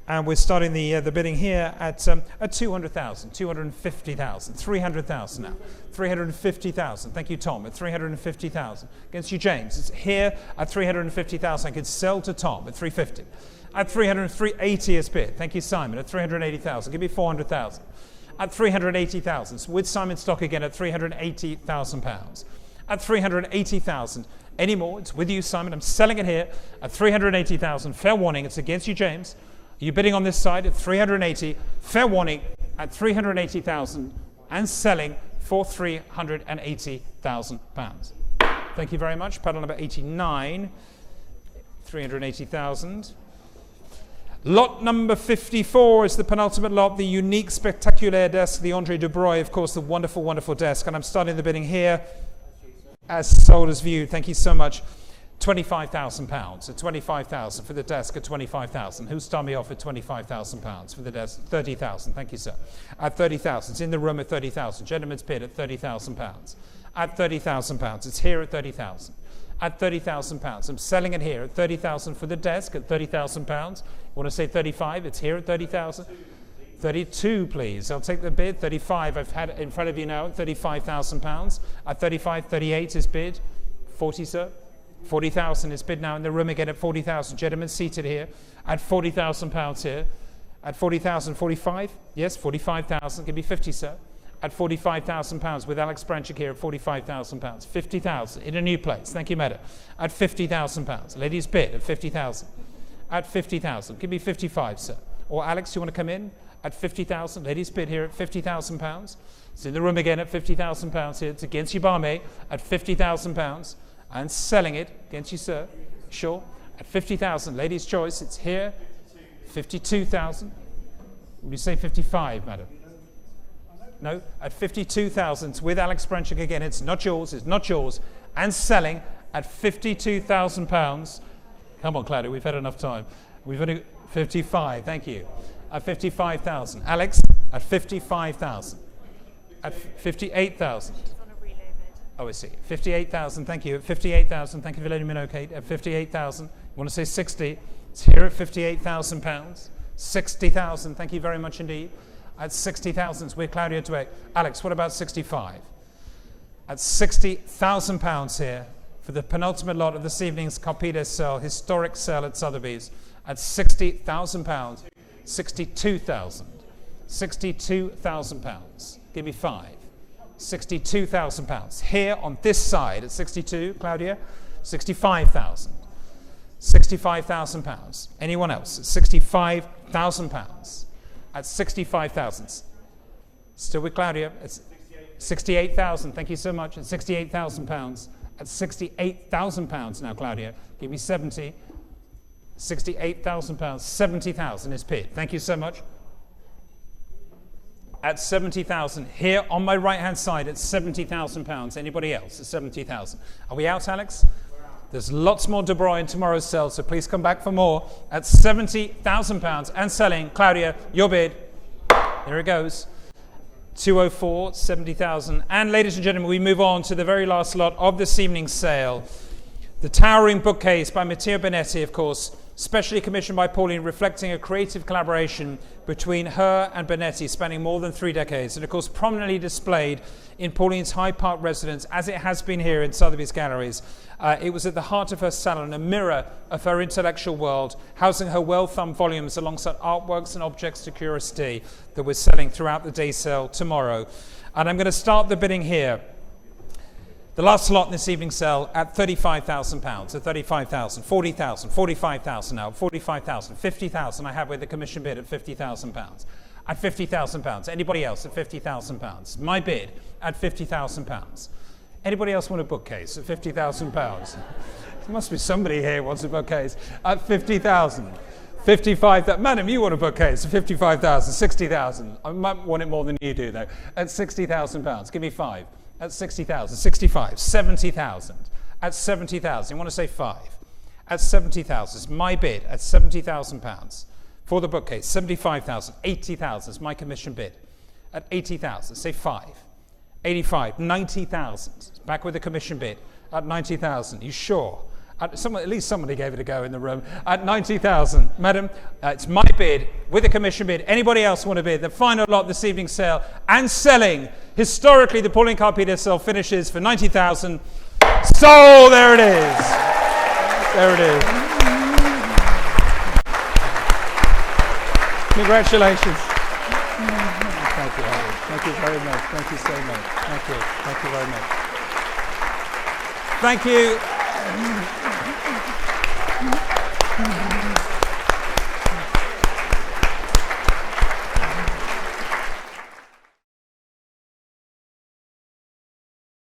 And we're starting the bidding here at 200,000, 250,000, 300,000 now, 350,000. Thank you, Tom, at 350,000. Against you, James. It's here at 350,000. I could sell to Tom at 350. At 380 is bid. Thank you, Simon. At 380,000. Give me 400,000. At 380,000. So with Simon stock again at 380,000 pounds. At 380,000. Any more? It's with you, Simon. I'm selling it here at 380,000. Fair warning. It's against you, James. Are you bidding on this side at 380? Fair warning at 380,000 and selling for 380,000 pounds. Thank you very much. Paddle number 89. 380,000. Lot number 54 is the penultimate lot, the unique spectaculaire desk, the André Dubreuil, of course, the wonderful, wonderful desk. And I'm starting the bidding here as sold as viewed. Thank you so much. £25,000 at 25,000 for the desk at 25,000. Who's starting me off at £25,000 for the desk? 30,000. Thank you, sir. At 30,000. It's in the room at 30,000. Gentleman's bid at £30,000. At £30,000. It's here at 30,000. At £30,000. I'm selling it here at 30,000 for the desk at £30,000. Want to say 35? It's here at 30,000. 32, please. I'll take the bid. 35. I've had it in front of you now at £35,000. At 35, 38 is bid. 40, sir. 40,000 is bid now in the room again at 40,000. Gentlemen seated here at £40,000 here. At 40,000, 45? Yes, 45,000. Give me 50, sir. at £45,000 with Alex Branchik here at £45,000. 50,000 in a new place. Thank you, Meta. At £50,000. Ladies bid at 50,000. At 50,000. Give me 55, sir. Or Alex, you want to come in at 50,000? Ladies bid here at £50,000. It's in the room again at £50,000 here. It's against you, barmaid, at £50,000 and selling it against you, sir. Sure. At 50,000. Ladies' choice. It's here. 52,000. Would you say 55, madam? No, at 52,000 with Alex Branchik again. It's not yours, and selling at £52,000. Come on, Claudia, we've had enough time. We've only 55, thank you. At 55,000. Alex, at 55,000. At 58,000. Oh, I see. 58,000, thank you. At 58,000, thank you for letting me know, Kate. At 58,000, you want to say 60? It's here at £58,000. 60,000, thank you very much indeed. At 60,000, we're Claudia Dweck. Alex, what about 65? At £60,000 here for the penultimate lot of this evening's Karpidas sale, historic sale at Sotheby's. At £60,000. 62,000. £62,000. Give me 5. £62,000. Here on this side at 62, Claudia, 65,000. £65,000. Anyone else? £65,000. At 65,000. Still with Claudia. It's 68,000. Thank you so much. At £68,000. At £68,000 now, Claudia. Give me 70. £68,000. 70,000 is bid. Thank you so much. At 70,000. Here on my right-hand side at £70,000. Anybody else at 70,000? Are we out, Alex? There's lots more Dubreuil in tomorrow's sale, so please come back for more. At £70,000 and selling. Claudia, your bid. There it goes. 204, 70,000. And ladies and gentlemen, we move on to the very last lot of this evening's sale. The towering bookcase by Matteo Benetti, of course, specially commissioned by Pauline, reflecting a creative collaboration between her and Benetti spanning more than 3 decades, and of course prominently displayed in Pauline's Hyde Park residence, as it has been here in Sotheby's galleries. It was at the heart of her salon, a mirror of her intellectual world, housing her well-thumbed volumes alongside artworks and objects de curiosity that we're selling throughout the day sale tomorrow. And I'm going to start the bidding here. The last slot in this evening's sale at £35,000, at 35,000, 40,000, 45,000 now, 45,000, 50,000 I have with the commission bid at £50,000. At £50,000. Anybody else at £50,000? My bid at £50,000. Anybody else want a bookcase at £50,000? There must be somebody here who wants a bookcase at 50,000. 55,000. Madam, you want a bookcase at 55,000, 60,000. I might want it more than you do though. At £60,000. Give me 5. At 60,000, 65, 70,000. At 70,000, you want to say 5. At 70,000, it's my bid at £70,000 for the bookcase. 75,000, 80,000 is my commission bid. At 80,000, say 5. 85, 90,000. Back with the commission bid at 90,000. You sure? At least somebody gave it a go in the room. At 90,000, madam, it's my bid with a commission bid. Anybody else want to bid? The final lot this evening's sale and selling. Historically, the Pauline Karpidas sale finishes for 90,000. So there it is. There it is. Congratulations. Thank you, Harry. Thank you very much. Thank you so much. Thank you. Thank you very much. Thank you.